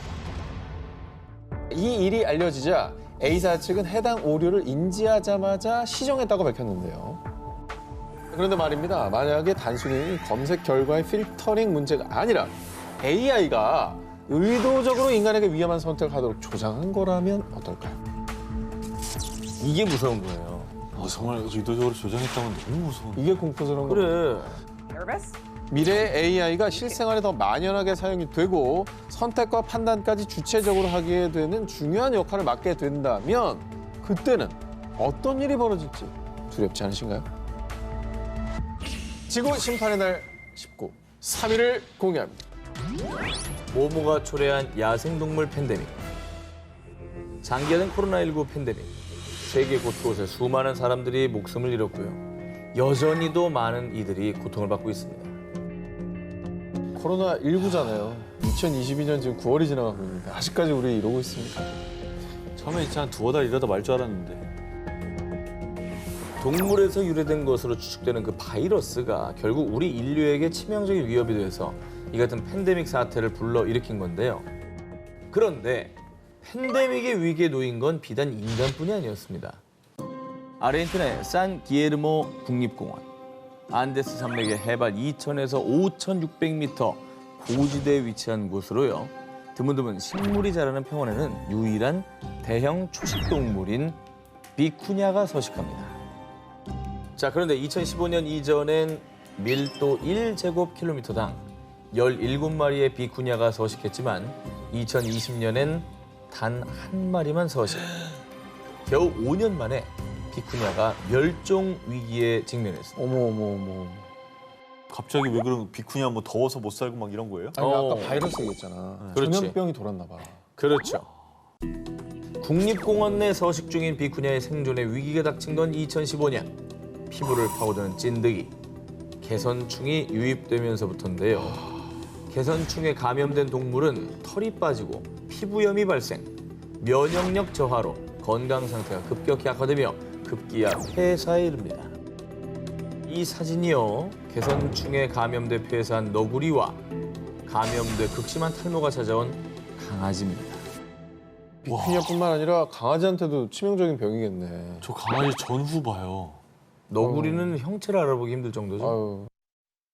[SPEAKER 3] 이 일이 알려지자 A사 측은 해당 오류를 인지하자마자 시정했다고 밝혔는데요. 그런데 말입니다. 만약에 단순히 검색 결과의 필터링 문제가 아니라 AI가 의도적으로 인간에게 위험한 선택을 하도록 조장한 거라면 어떨까요?
[SPEAKER 2] 이게 무서운 거예요.
[SPEAKER 1] 정말 의도적으로 조정했다면 너무 무서워.
[SPEAKER 3] 이게 공포스러운 거예요.
[SPEAKER 2] 그래.
[SPEAKER 3] 미래의 AI가 실생활에 더 만연하게 사용이 되고 선택과 판단까지 주체적으로 하게 되는 중요한 역할을 맡게 된다면 그때는 어떤 일이 벌어질지 두렵지 않으신가요? 지구 심판의 날 19, 3위를 공개합니다.
[SPEAKER 2] 모모가 초래한 야생동물 팬데믹. 장기화된 코로나19 팬데믹. 세계 곳곳에 수많은 사람들이 목숨을 잃었고요. 여전히도 많은 이들이 고통을 받고 있습니다.
[SPEAKER 3] 코로나19잖아요. 2022년 지금 9월이 지나가고 있는데 아직까지 우리 이러고 있습니까?
[SPEAKER 1] 처음에 진짜 한 두어 달 이러다 말 줄 알았는데.
[SPEAKER 2] 동물에서 유래된 것으로 추측되는 그 바이러스가 결국 우리 인류에게 치명적인 위협이 돼서 이 같은 팬데믹 사태를 불러일으킨 건데요. 그런데 팬데믹의 위기에 놓인 건 비단 인간뿐이 아니었습니다. 아르헨티나의 산 기에르모 국립공원. 안데스 산맥의 해발 2,000에서 5,600m 고지대에 위치한 곳으로요. 드문드문 식물이 자라는 평원에는 유일한 대형 초식동물인 비쿠냐가 서식합니다. 자, 그런데 2015년 이전엔 밀도 1제곱킬로미터당 17마리의 비쿠냐가 서식했지만 2020년엔 단 한 마리만 서식. 겨우 5년 만에 비쿠냐가 멸종 위기에 직면했습니다.
[SPEAKER 3] 어머.
[SPEAKER 1] 갑자기 왜 그런 비쿠냐 뭐 더워서 못 살고 막 이런 거예요?
[SPEAKER 3] 아니
[SPEAKER 2] 어.
[SPEAKER 3] 아까 바이러스 얘기했잖아.
[SPEAKER 2] 그렇지.
[SPEAKER 3] 전염병이 돌았나 봐.
[SPEAKER 2] 그렇죠. 국립공원 내 서식 중인 비쿠냐의 생존에 위기가 닥친 건 2015년. 피부를 파고드는 찐득이, 개선충이 유입되면서부터인데요. 개선충에 감염된 동물은 털이 빠지고 피부염이 발생, 면역력 저하로 건강 상태가 급격히 악화되며 급기야 폐사에 이릅니다. 이 사진이요. 개선충에 감염돼 폐사한 너구리와 감염돼 극심한 탈모가 찾아온 강아지입니다.
[SPEAKER 3] 비피냐뿐만 아니라 강아지한테도 치명적인 병이겠네.
[SPEAKER 1] 저 강아지 전후 봐요.
[SPEAKER 2] 너구리는 형체를 알아보기 힘들 정도죠.
[SPEAKER 3] 아유.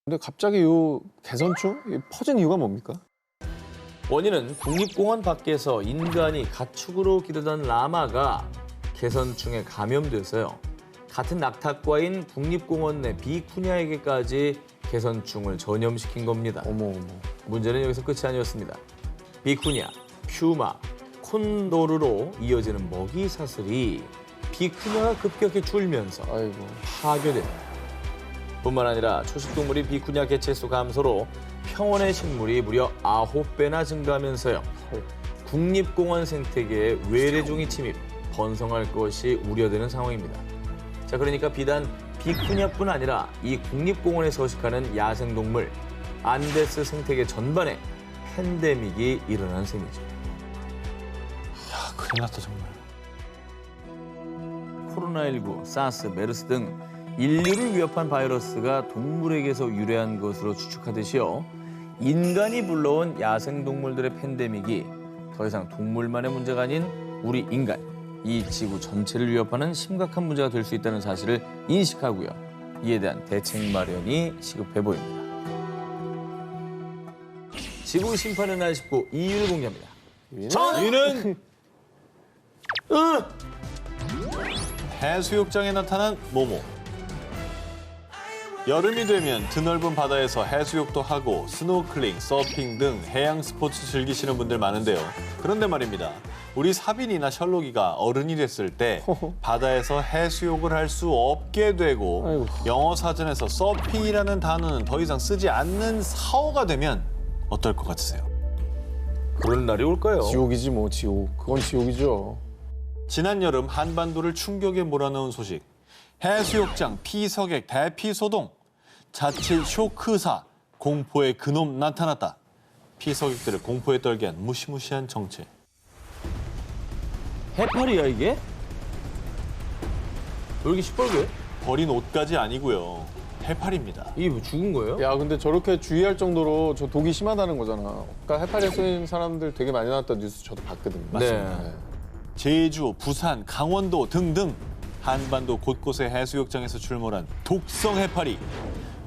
[SPEAKER 3] 근데 갑자기 요 개선충 이 퍼진 이유가 뭡니까?
[SPEAKER 2] 원인은 국립공원 밖에서 인간이 가축으로 기르던 라마가 개선충에 감염돼서요. 같은 낙타과인 국립공원 내 비쿠냐에게까지 개선충을 전염시킨 겁니다.
[SPEAKER 3] 어머 어머.
[SPEAKER 2] 문제는 여기서 끝이 아니었습니다. 비쿠냐, 퓨마, 콘도르로 이어지는 먹이 사슬이 비쿠냐가 급격히 줄면서
[SPEAKER 3] 아이고.
[SPEAKER 2] 파괴됩니다. 뿐만 아니라 초식동물인 비쿠냐 개체수 감소로 평원의 식물이 무려 9배나 증가하면서요. 국립공원 생태계에 외래종이 침입, 번성할 것이 우려되는 상황입니다. 자, 그러니까 비단 비쿠냐뿐 아니라 이 국립공원에 서식하는 야생동물, 안데스 생태계 전반에 팬데믹이 일어난 셈이죠.
[SPEAKER 1] 아, 큰일 났다 정말.
[SPEAKER 2] 코로나19, 사스, 메르스 등 인류를 위협한 바이러스가 동물에게서 유래한 것으로 추측하듯이요. 인간이 불러온 야생동물들의 팬데믹이 더 이상 동물만의 문제가 아닌 우리 인간, 이 지구 전체를 위협하는 심각한 문제가 될 수 있다는 사실을 인식하고요. 이에 대한 대책 마련이 시급해 보입니다. 지구 심판의 날 19, 2위를 공개합니다.
[SPEAKER 1] 이는 해수욕장에 나타난 모모. 여름이 되면 드넓은 바다에서 해수욕도 하고 스노클링, 서핑 등 해양 스포츠 즐기시는 분들 많은데요. 그런데 말입니다. 우리 사빈이나 셜록이가 어른이 됐을 때 바다에서 해수욕을 할 수 없게 되고
[SPEAKER 3] 아이고.
[SPEAKER 1] 영어 사전에서 서핑이라는 단어는 더 이상 쓰지 않는 사어가 되면 어떨 것 같으세요?
[SPEAKER 2] 그런 날이 올까요?
[SPEAKER 3] 지옥이지 뭐 지옥. 그건 지옥이죠.
[SPEAKER 1] 지난 여름 한반도를 충격에 몰아넣은 소식. 해수욕장 피서객 대피 소동. 자칫 쇼크사. 공포의 그놈 나타났다. 피서객들을 공포에 떨게 한 무시무시한 정체.
[SPEAKER 2] 해파리야 이게? 왜 이렇게 시뻘게?
[SPEAKER 1] 버린 옷까지 아니고요. 해파리입니다.
[SPEAKER 2] 이게 뭐 죽은 거예요?
[SPEAKER 3] 야 근데 저렇게 주의할 정도로 저 독이 심하다는 거잖아. 그러니까 해파리에 쓰인 사람들 되게 많이 나왔던 뉴스 저도 봤거든요.
[SPEAKER 2] 네.
[SPEAKER 1] 제주, 부산, 강원도 등등 한반도 곳곳의 해수욕장에서 출몰한 독성 해파리.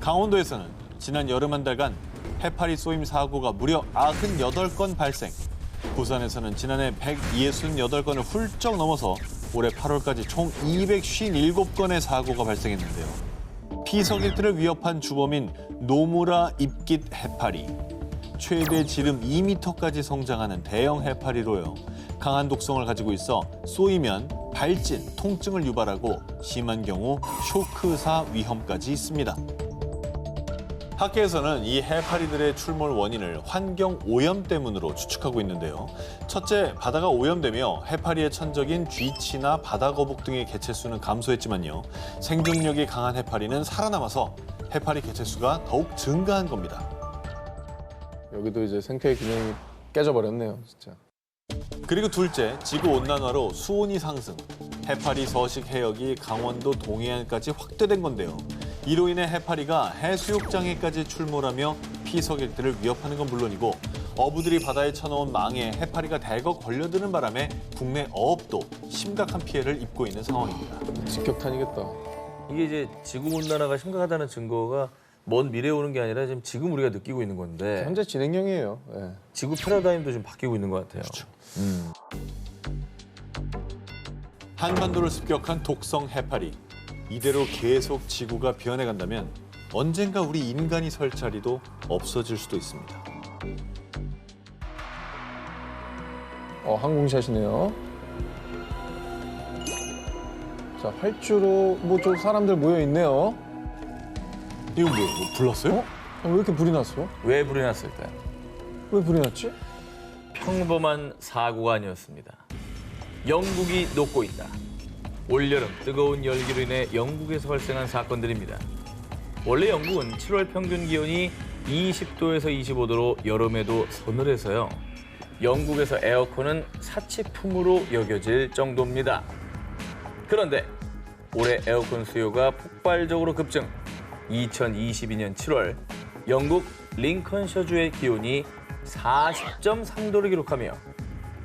[SPEAKER 1] 강원도에서는 지난 여름 한 달간 해파리 쏘임 사고가 무려 98건 발생. 부산에서는 지난해 168건을 훌쩍 넘어서 올해 8월까지 총 257건의 사고가 발생했는데요. 피서객들을 위협한 주범인 노무라 입깃 해파리. 최대 지름 2m까지 성장하는 대형 해파리로요. 강한 독성을 가지고 있어 쏘이면 발진, 통증을 유발하고 심한 경우 쇼크사 위험까지 있습니다. 학계에서는 이 해파리들의 출몰 원인을 환경 오염 때문으로 추측하고 있는데요. 첫째, 바다가 오염되며 해파리의 천적인 쥐치나 바다거북 등의 개체수는 감소했지만요. 생존력이 강한 해파리는 살아남아서 해파리 개체수가 더욱 증가한 겁니다.
[SPEAKER 3] 여기도 이제 생태계 균형이 깨져버렸네요, 진짜.
[SPEAKER 1] 그리고 둘째, 지구온난화로 수온이 상승. 해파리 서식 해역이 강원도 동해안까지 확대된 건데요. 이로 인해 해파리가 해수욕장에까지 출몰하며 피서객들을 위협하는 건 물론이고 어부들이 바다에 쳐놓은 망에 해파리가 대거 걸려드는 바람에 국내 어업도 심각한 피해를 입고 있는 상황입니다.
[SPEAKER 3] 직격탄이겠다.
[SPEAKER 2] 이게 이제 지구 온난화가 심각하다는 증거가 먼 미래에 오는 게 아니라 지금 우리가 느끼고 있는 건데
[SPEAKER 3] 현재 진행형이에요. 예.
[SPEAKER 2] 지구 패러다임도 좀 바뀌고 있는 것 같아요.
[SPEAKER 1] 그렇죠. 한반도를 습격한 독성 해파리. 이대로 계속 지구가 변해간다면 언젠가 우리 인간이 설 자리도 없어질 수도 있습니다.
[SPEAKER 3] 항공샷이네요. 자, 활주로 뭐 좀 사람들 모여 있네요.
[SPEAKER 1] 이거 뭐 불났어요?
[SPEAKER 3] 왜 이렇게 불이 났어?
[SPEAKER 2] 왜 불이 났을까요?
[SPEAKER 3] 왜 불이 났지?
[SPEAKER 2] 평범한 사고가 아니었습니다. 영국이 녹고 있다. 올여름 뜨거운 열기로 인해 영국에서 발생한 사건들입니다. 원래 영국은 7월 평균 기온이 20도에서 25도로 여름에도 서늘해서요. 영국에서 에어컨은 사치품으로 여겨질 정도입니다. 그런데 올해 에어컨 수요가 폭발적으로 급증. 2022년 7월 영국 링컨셔주의 기온이 40.3도를 기록하며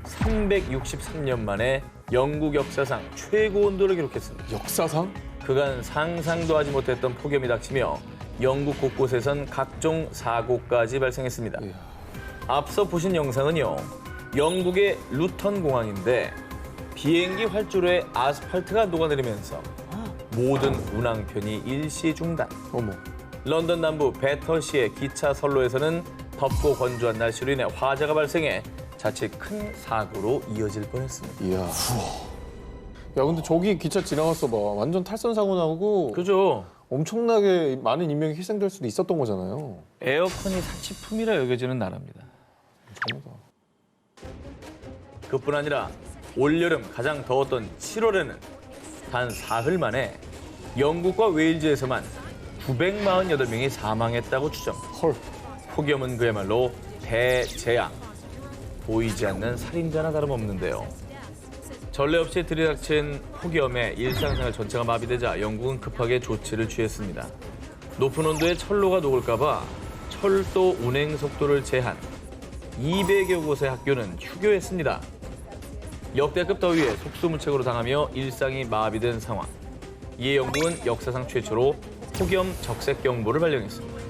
[SPEAKER 2] 363년 만에 영국 역사상 최고 온도를 기록했습니다.
[SPEAKER 3] 역사상?
[SPEAKER 2] 그간 상상도 하지 못했던 폭염이 닥치며 영국 곳곳에선 각종 사고까지 발생했습니다.
[SPEAKER 3] 이야.
[SPEAKER 2] 앞서 보신 영상은요, 영국의 루턴 공항인데 비행기 활주로에 아스팔트가 녹아내리면서 모든 운항편이 일시 중단.
[SPEAKER 3] 어머.
[SPEAKER 2] 런던 남부 배터시의 기차 선로에서는 덥고 건조한 날씨로 인해 화재가 발생해 자칫 큰 사고로 이어질 뻔했습니다.
[SPEAKER 3] 이야. 야, 근데 저기 기차 지나갔어 봐. 완전 탈선 사고 나고
[SPEAKER 2] 그죠?
[SPEAKER 3] 엄청나게 많은 인명이 희생될 수도 있었던 거잖아요.
[SPEAKER 2] 에어컨이 사치품이라 여겨지는 나라입니다.
[SPEAKER 3] 정말.
[SPEAKER 2] 그뿐 아니라 올여름 가장 더웠던 7월에는 단 사흘 만에 영국과 웨일즈에서만 948명이 사망했다고 추정.
[SPEAKER 3] 헐.
[SPEAKER 2] 폭염은 그야말로 대재앙. 보이지 않는 살인자나 다름없는데요. 전례 없이 들이닥친 폭염에 일상생활 전체가 마비되자 영국은 급하게 조치를 취했습니다. 높은 온도에 철로가 녹을까 봐 철도 운행 속도를 제한. 200여 곳의 학교는 휴교했습니다. 역대급 더위에 속수무책으로 당하며 일상이 마비된 상황. 이에 영국은 역사상 최초로 폭염 적색경보를 발령했습니다.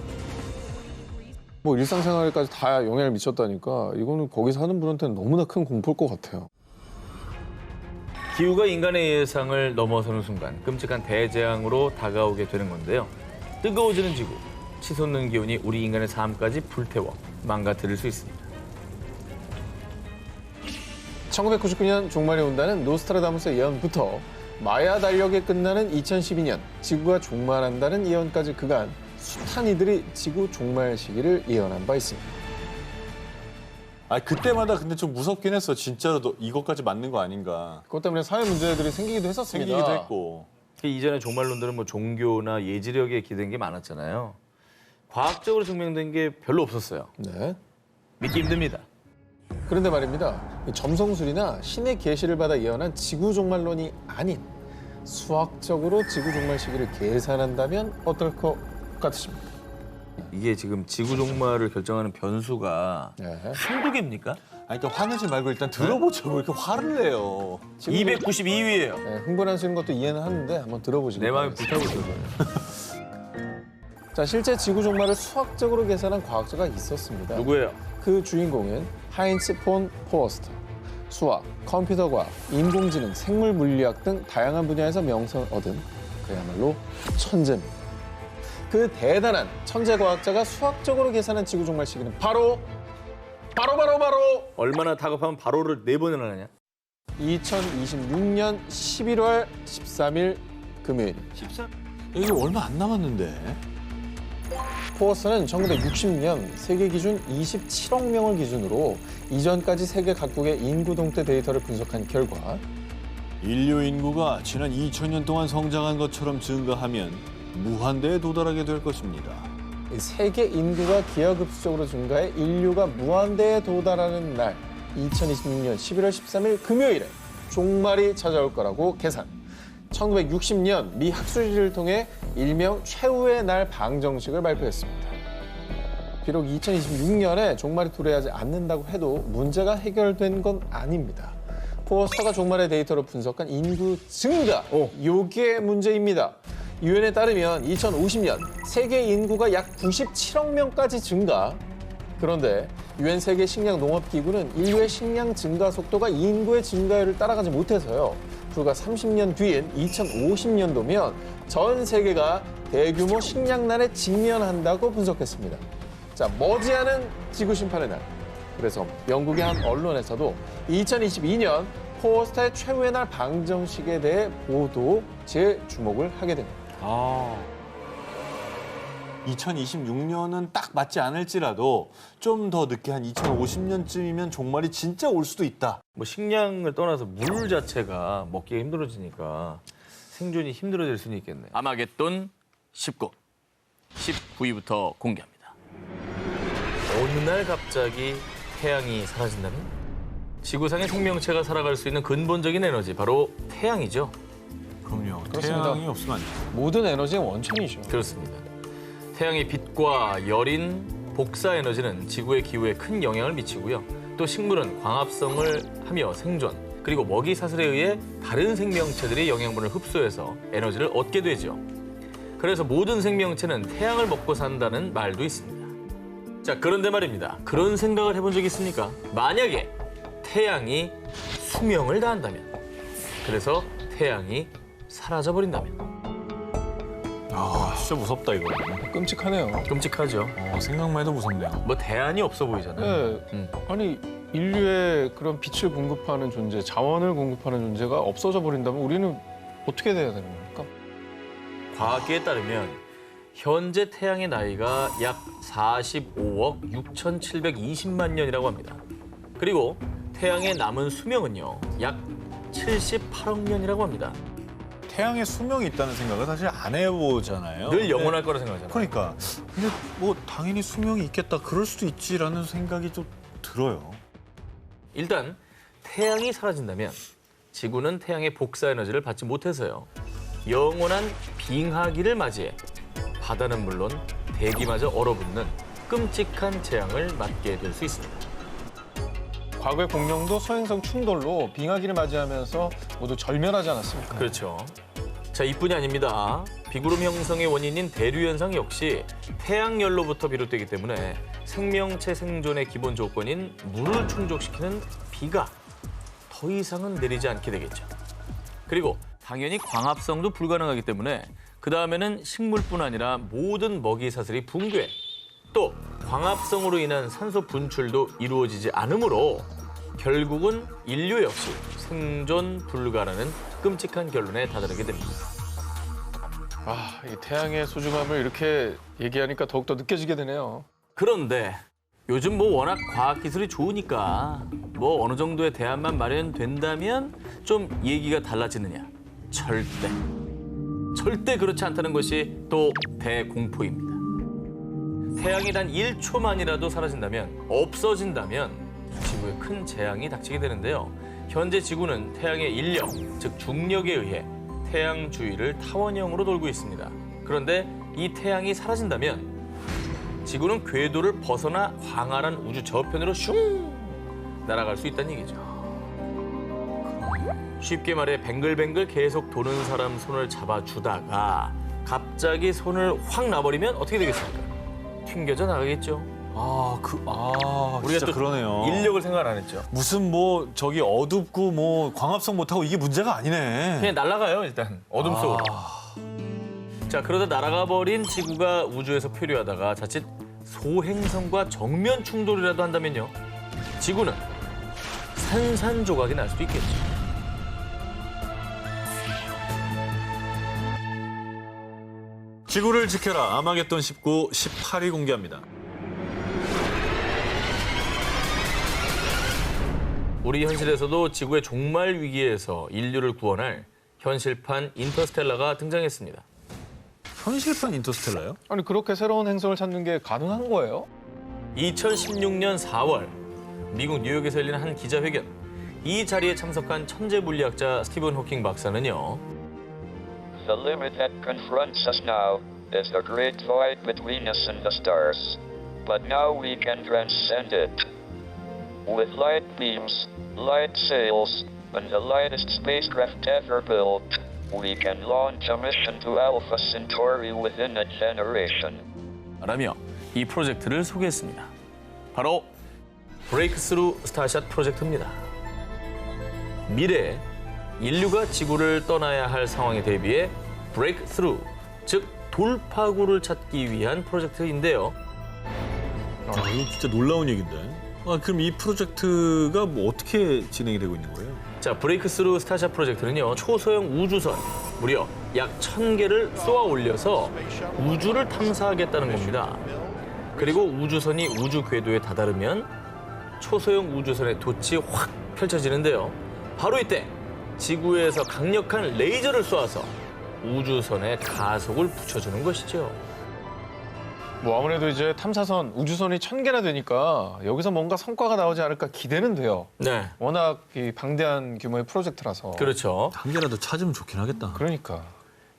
[SPEAKER 3] 뭐 일상생활까지 다 영향을 미쳤다니까 이거는 거기 사는 분한테는 너무나 큰 공포일 것 같아요.
[SPEAKER 2] 기후가 인간의 예상을 넘어서는 순간 끔찍한 대재앙으로 다가오게 되는 건데요. 뜨거워지는 지구, 치솟는 기온이 우리 인간의 삶까지 불태워 망가뜨릴 수 있습니다.
[SPEAKER 3] 1999년 종말이 온다는 노스트라다무스의 예언부터 마야 달력에 끝나는 2012년 지구가 종말한다는 예언까지 그간 숱한 이들이 지구 종말 시기를 예언한 바 있습니다.
[SPEAKER 1] 아 그때마다 근데 좀 무섭긴 했어. 진짜로 이것까지 맞는 거 아닌가.
[SPEAKER 3] 그것 때문에 사회 문제들이 생기기도 했었습니다.
[SPEAKER 1] 생기기도 했고.
[SPEAKER 2] 이전에 종말론들은 뭐 종교나 예지력에 기댄 게 많았잖아요. 과학적으로 증명된 게 별로 없었어요.
[SPEAKER 3] 네.
[SPEAKER 2] 믿기 힘듭니다.
[SPEAKER 3] 그런데 말입니다. 이 점성술이나 신의 계시를 받아 예언한 지구 종말론이 아닌 수학적으로 지구 종말 시기를 계산한다면 어떨 것 같으십니까?
[SPEAKER 2] 이게 지금 지구 종말을 결정하는 변수가
[SPEAKER 3] 네.
[SPEAKER 2] 한두 개입니까?
[SPEAKER 1] 아니 그러니까 화내지 말고 일단 들어보죠. 왜 이렇게 화를 내요.
[SPEAKER 2] 292위예요.
[SPEAKER 3] 네, 흥분하시는 것도 이해는 하는데 한번 들어보시기
[SPEAKER 2] 내 마음이
[SPEAKER 3] 바라겠습니다.
[SPEAKER 2] 불타고 있어요.
[SPEAKER 3] 자, 실제 지구 종말을 수학적으로 계산한 과학자가 있었습니다.
[SPEAKER 2] 누구예요?
[SPEAKER 3] 그 주인공은 하인츠 폰 포어스터. 수학, 컴퓨터과학, 인공지능, 생물 물리학 등 다양한 분야에서 명성을 얻은 그야말로 천재입니다. 그 대단한 천재 과학자가 수학적으로 계산한 지구 종말 시기는 바로
[SPEAKER 2] 얼마나 다급하면 바로를 4번이나 하냐?
[SPEAKER 3] 2026년 11월 13일 금요일입니다.
[SPEAKER 2] 14?
[SPEAKER 1] 이게 얼마 안 남았는데.
[SPEAKER 3] 포어스는 1960년 세계 기준 27억 명을 기준으로 이전까지 세계 각국의 인구 동태 데이터를 분석한 결과
[SPEAKER 1] 인류 인구가 지난 2000년 동안 성장한 것처럼 증가하면 무한대에 도달하게 될 것입니다.
[SPEAKER 3] 세계 인구가 기하급수적으로 증가해 인류가 무한대에 도달하는 날 2026년 11월 13일 금요일에 종말이 찾아올 거라고 계산. 1960년 미 학술지를 통해 일명 최후의 날 방정식을 발표했습니다. 비록 2026년에 종말이 도래하지 않는다고 해도 문제가 해결된 건 아닙니다. 포스터가 종말의 데이터로 분석한 인구 증가, 요게 문제입니다. 유엔에 따르면 2050년 세계 인구가 약 97억 명까지 증가. 그런데 유엔 세계 식량 농업 기구는 인류의 식량 증가 속도가 인구의 증가율을 따라가지 못해서요. 불과 30년 뒤인 2050년도면 전 세계가 대규모 식량난에 직면한다고 분석했습니다. 자, 머지않은 지구 심판의 날. 그래서 영국의 한 언론에서도 2022년 포스터의 최후의 날 방정식에 대해 보도 재주목을 하게 됩니다.
[SPEAKER 1] 2026년은 딱 맞지 않을지라도 좀 더 늦게 한 2050년쯤이면 종말이 진짜 올 수도 있다.
[SPEAKER 2] 뭐 식량을 떠나서 물 자체가 먹기가 힘들어지니까 생존이 힘들어질 수는 있겠네요. 아마겟돈 19, 19위부터 공개합니다. 어느 날 갑자기 태양이 사라진다면? 지구상의 생명체가 살아갈 수 있는 근본적인 에너지, 바로 태양이죠.
[SPEAKER 1] 그럼요.
[SPEAKER 3] 그렇습니다.
[SPEAKER 1] 태양이 없으면 안 돼요.
[SPEAKER 3] 모든 에너지의 원천이죠.
[SPEAKER 2] 그렇습니다. 태양의 빛과 열인, 복사 에너지는 지구의 기후에 큰 영향을 미치고요. 또 식물은 광합성을 하며 생존, 그리고 먹이 사슬에 의해 다른 생명체들이 영양분을 흡수해서 에너지를 얻게 되죠. 그래서 모든 생명체는 태양을 먹고 산다는 말도 있습니다. 자, 그런데 말입니다. 그런 생각을 해본 적 있습니까? 만약에 태양이 수명을 다한다면, 그래서 태양이 사라져버린다면.
[SPEAKER 1] 아, 진짜 무섭다 이거.
[SPEAKER 3] 끔찍하네요.
[SPEAKER 2] 끔찍하죠.
[SPEAKER 1] 생각만 해도 무섭네요.
[SPEAKER 2] 뭐 대안이 없어 보이잖아요.
[SPEAKER 3] 네. 아니 인류의 그런 빛을 공급하는 존재, 자원을 공급하는 존재가 없어져 버린다면 우리는 어떻게 돼야 되는 겁니까?
[SPEAKER 2] 과학계에 따르면 현재 태양의 나이가 약 45억 6,720만 년이라고 합니다. 그리고 태양의 남은 수명은요, 약 78억 년이라고 합니다.
[SPEAKER 1] 태양에 수명이 있다는 생각을 사실 안 해보잖아요.
[SPEAKER 2] 늘 영원할 거라 생각하잖아요.
[SPEAKER 1] 그러니까. 근데 뭐 당연히 수명이 있겠다. 그럴 수도 있지라는 생각이 좀 들어요.
[SPEAKER 2] 일단 태양이 사라진다면 지구는 태양의 복사 에너지를 받지 못해서요, 영원한 빙하기를 맞이해 바다는 물론 대기마저 얼어붙는 끔찍한 재앙을 맞게 될 수 있습니다.
[SPEAKER 3] 과거의 공룡도 소행성 충돌로 빙하기를 맞이하면서 모두 절멸하지 않았습니까?
[SPEAKER 2] 그렇죠. 자, 이뿐이 아닙니다. 비구름 형성의 원인인 대류 현상 역시 태양열로부터 비롯되기 때문에 생명체 생존의 기본 조건인 물을 충족시키는 비가 더 이상은 내리지 않게 되겠죠. 그리고 당연히 광합성도 불가능하기 때문에 그 다음에는 식물뿐 아니라 모든 먹이 사슬이 붕괴, 또 광합성으로 인한 산소 분출도 이루어지지 않으므로 결국은 인류 역시 생존 불가라는 끔찍한 결론에 다다르게 됩니다.
[SPEAKER 3] 아, 이 태양의 소중함을 이렇게 얘기하니까 더욱더 느껴지게 되네요.
[SPEAKER 2] 그런데 요즘 뭐 워낙 과학기술이 좋으니까 뭐 어느 정도의 대안만 마련된다면 좀 얘기가 달라지느냐? 절대 그렇지 않다는 것이 또 대공포입니다. 태양이 단 1초만이라도 사라진다면, 없어진다면 지구에 큰 재앙이 닥치게 되는데요. 현재 지구는 태양의 인력, 즉 중력에 의해 태양 주위를 타원형으로 돌고 있습니다. 그런데 이 태양이 사라진다면 지구는 궤도를 벗어나 광활한 우주 저편으로 슝 날아갈 수 있다는 얘기죠. 쉽게 말해 뱅글뱅글 계속 도는 사람 손을 잡아주다가 갑자기 손을 확 놔버리면 어떻게 되겠습니까? 튕겨져 나가겠죠. 우리가
[SPEAKER 1] 진짜
[SPEAKER 2] 또
[SPEAKER 1] 그러네요.
[SPEAKER 2] 인력을 생각 안 했죠.
[SPEAKER 1] 무슨 뭐 저기 어둡고 뭐 광합성 못하고 이게 문제가 아니네.
[SPEAKER 2] 그냥 날아가요, 일단. 어둠 속으로. 자, 그러다 날아가 버린 지구가 우주에서 표류하다가 자칫 소행성과 정면 충돌이라도 한다면요, 지구는 산산조각이 날 수도 있겠죠.
[SPEAKER 1] 지구를 지켜라. 아마겟돈 19, 18위 공개합니다.
[SPEAKER 2] 우리 현실에서도 지구의 종말 위기에서 인류를 구원할 현실판 인터스텔라가 등장했습니다.
[SPEAKER 1] 현실판 인터스텔라요?
[SPEAKER 3] 아니 그렇게 새로운 행성을 찾는 게 가능한 거예요?
[SPEAKER 2] 2016년 4월 미국 뉴욕에서 열린 한 기자회견. 이 자리에 참석한 천재 물리학자 스티븐 호킹 박사는요,
[SPEAKER 8] The limit that confronts us now is the great void between us and the stars. But now we can transcend it. With light beams, light sails, and the lightest spacecraft ever built, we can launch a mission to Alpha Centauri within a generation.
[SPEAKER 2] 라며 이 프로젝트를 소개했습니다. 바로 브레이크스루 스타샷 프로젝트입니다. 미래에 인류가 지구를 떠나야 할 상황에 대비해 브레이크스루, 즉 돌파구를 찾기 위한 프로젝트인데요.
[SPEAKER 1] 이거 진짜 놀라운 얘기인데. 그럼 이 프로젝트가 뭐 어떻게 진행이 되고 있는 거예요?
[SPEAKER 2] 자, 브레이크스루 스타샷 프로젝트는요, 초소형 우주선 무려 약 1,000개를 쏘아 올려서 우주를 탐사하겠다는 겁니다. 그리고 우주선이 우주 궤도에 다다르면 초소형 우주선의 돛이 확 펼쳐지는데요. 바로 이때 지구에서 강력한 레이저를 쏘아서 우주선에 가속을 붙여주는 것이죠.
[SPEAKER 3] 뭐 아무래도 이제 탐사선, 우주선이 1,000개나 되니까 여기서 뭔가 성과가 나오지 않을까 기대는 돼요.
[SPEAKER 2] 네,
[SPEAKER 3] 워낙 이 방대한 규모의 프로젝트라서.
[SPEAKER 2] 그렇죠.
[SPEAKER 1] 한 개라도 찾으면 좋긴 하겠다.
[SPEAKER 3] 그러니까.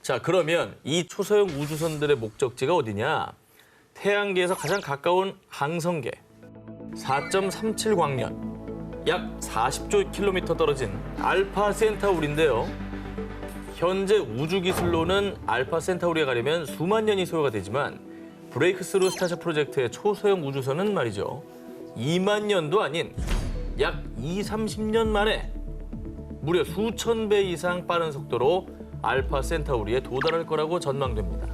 [SPEAKER 2] 자, 그러면 이 초소형 우주선들의 목적지가 어디냐? 태양계에서 가장 가까운 항성계 4.37 광년, 약 40조 킬로미터 떨어진 알파 센타우리인데요. 현재 우주 기술로는 알파 센타우리에 가려면 수만 년이 소요가 되지만 브레이크스루 스타샷 프로젝트의 초소형 우주선은 말이죠. 2만 년도 아닌 약 30년 만에 무려 수천 배 이상 빠른 속도로 알파 센타우리에 도달할 거라고 전망됩니다.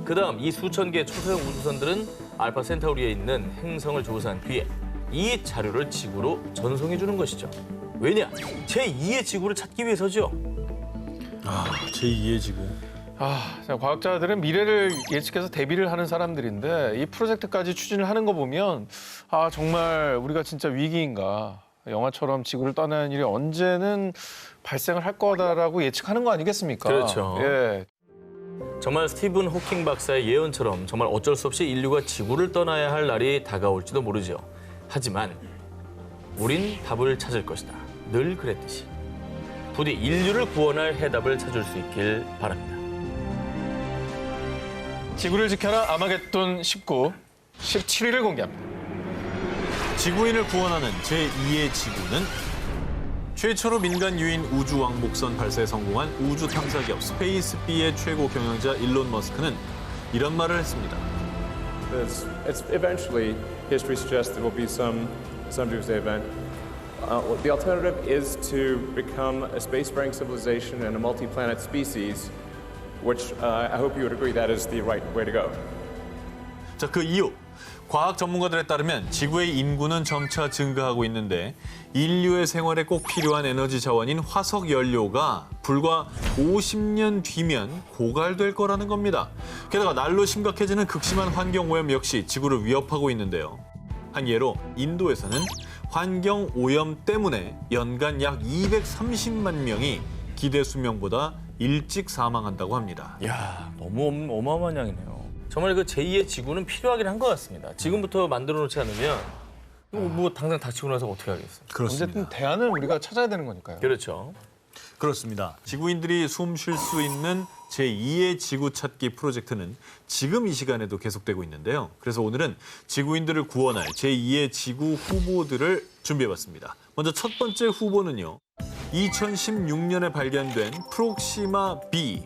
[SPEAKER 2] 그다음 이 수천 개의 초소형 우주선들은 알파 센타우리에 있는 행성을 조사한 뒤에 이 자료를 지구로 전송해 주는 것이죠. 왜냐? 제2의 지구를 찾기 위해서죠.
[SPEAKER 1] 제2의 지구.
[SPEAKER 3] 자, 과학자들은 미래를 예측해서 대비를 하는 사람들인데 이 프로젝트까지 추진을 하는 거 보면 정말 우리가 진짜 위기인가. 영화처럼 지구를 떠나는 일이 언제는 발생을 할 거다라고 예측하는 거 아니겠습니까?
[SPEAKER 2] 그렇죠.
[SPEAKER 3] 예.
[SPEAKER 2] 정말 스티븐 호킹 박사의 예언처럼 정말 어쩔 수 없이 인류가 지구를 떠나야 할 날이 다가올지도 모르죠. 하지만 우린 답을 찾을 것이다. 늘 그랬듯이. 부디 인류를 구원할 해답을 찾을 수 있길 바랍니다.
[SPEAKER 3] 지구를 지켜라 아마겟돈 19, 17일을 공개합니다.
[SPEAKER 1] 지구인을 구원하는 제2의 지구는 최초로 민간 유인 우주 왕복선 발사에 성공한 우주 탐사 기업 스페이스비의 최고 경영자 일론 머스크는 이런 말을 했습니다.
[SPEAKER 9] It's eventually history suggests there will be some doomsday event. The alternative is to become a spacefaring civilization and a multi-planet species, which I hope you would agree that is the right way to go.
[SPEAKER 1] 자, 그 이유. 과학 전문가들에 따르면 지구의 인구는 점차 증가하고 있는데 인류의 생활에 꼭 필요한 에너지 자원인 화석 연료가 불과 50년 뒤면 고갈될 거라는 겁니다. 게다가 날로 심각해지는 극심한 환경 오염 역시 지구를 위협하고 있는데요. 한 예로 인도에서는 환경 오염 때문에 연간 약 230만 명이 기대 수명보다 일찍 사망한다고 합니다.
[SPEAKER 2] 이야, 너무 어마어마한 양이네요. 정말 그 제2의 지구는 필요하긴 한 것 같습니다. 지금부터 만들어 놓지 않으면 뭐 당장 닥치고 나서 어떻게 하겠어요?
[SPEAKER 3] 어쨌든 대안을 우리가 찾아야 되는 거니까요.
[SPEAKER 2] 그렇죠.
[SPEAKER 1] 그렇습니다. 지구인들이 숨 쉴 수 있는 제2의 지구 찾기 프로젝트는 지금 이 시간에도 계속되고 있는데요. 그래서 오늘은 지구인들을 구원할 제2의 지구 후보들을 준비해봤습니다. 먼저 첫 번째 후보는요. 2016년에 발견된 프록시마 B.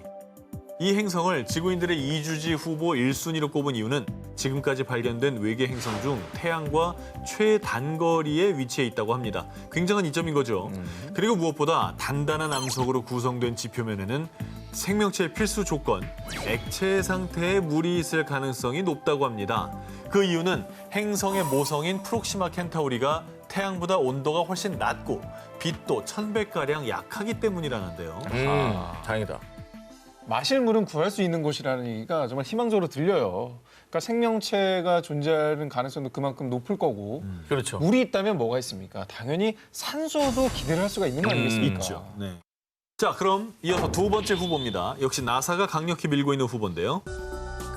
[SPEAKER 1] 이 행성을 지구인들의 이주지 후보 1순위로 꼽은 이유는 지금까지 발견된 외계 행성 중 태양과 최단거리에 위치해 있다고 합니다. 굉장한 이점인 거죠. 그리고 무엇보다 단단한 암석으로 구성된 지표면에는 생명체의 필수 조건, 액체 상태의 물이 있을 가능성이 높다고 합니다. 그 이유는 행성의 모성인 프록시마 켄타우리가 태양보다 온도가 훨씬 낮고 빛도 1000배가량 약하기 때문이라는데요.
[SPEAKER 2] 다행이다.
[SPEAKER 3] 마실 물은 구할 수 있는 곳이라는 얘기가 정말 희망적으로 들려요. 그러니까 생명체가 존재하는 가능성도 그만큼 높을 거고
[SPEAKER 2] 그렇죠.
[SPEAKER 3] 물이 있다면 뭐가 있습니까? 당연히 산소도 기대를 할 수가 있는 거 아니겠습니까?
[SPEAKER 1] 있죠. 네. 자, 그럼 이어서 두 번째 후보입니다. 역시 나사가 강력히 밀고 있는 후보인데요.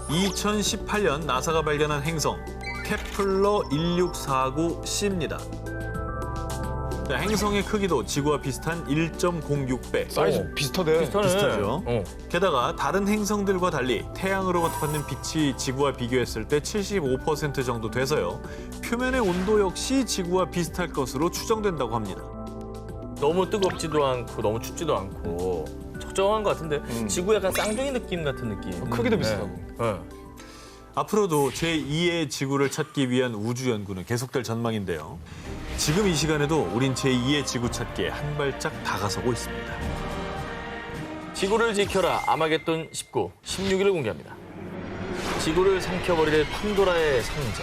[SPEAKER 1] 2018년 나사가 발견한 행성 케플러 1649c입니다. 행성의 크기도 지구와 비슷한 1.06배.
[SPEAKER 3] 사이즈 비슷하대.
[SPEAKER 1] 비슷하죠. 게다가 다른 행성들과 달리 태양으로부터 받는 빛이 지구와 비교했을 때 75% 정도 돼서요. 표면의 온도 역시 지구와 비슷할 것으로 추정된다고 합니다.
[SPEAKER 2] 너무 뜨겁지도 않고 너무 춥지도 않고 적정한 것 같은데 지구 약간 쌍둥이 느낌 같은 느낌.
[SPEAKER 3] 크기도 비슷하고.
[SPEAKER 2] 네.
[SPEAKER 1] 앞으로도 제2의 지구를 찾기 위한 우주 연구는 계속될 전망인데요. 지금 이 시간에도 우린 제2의 지구 찾기에 한 발짝 다가서고 있습니다.
[SPEAKER 2] 지구를 지켜라 아마겟돈 19, 16일을 공개합니다. 지구를 삼켜버릴 판도라의 상자.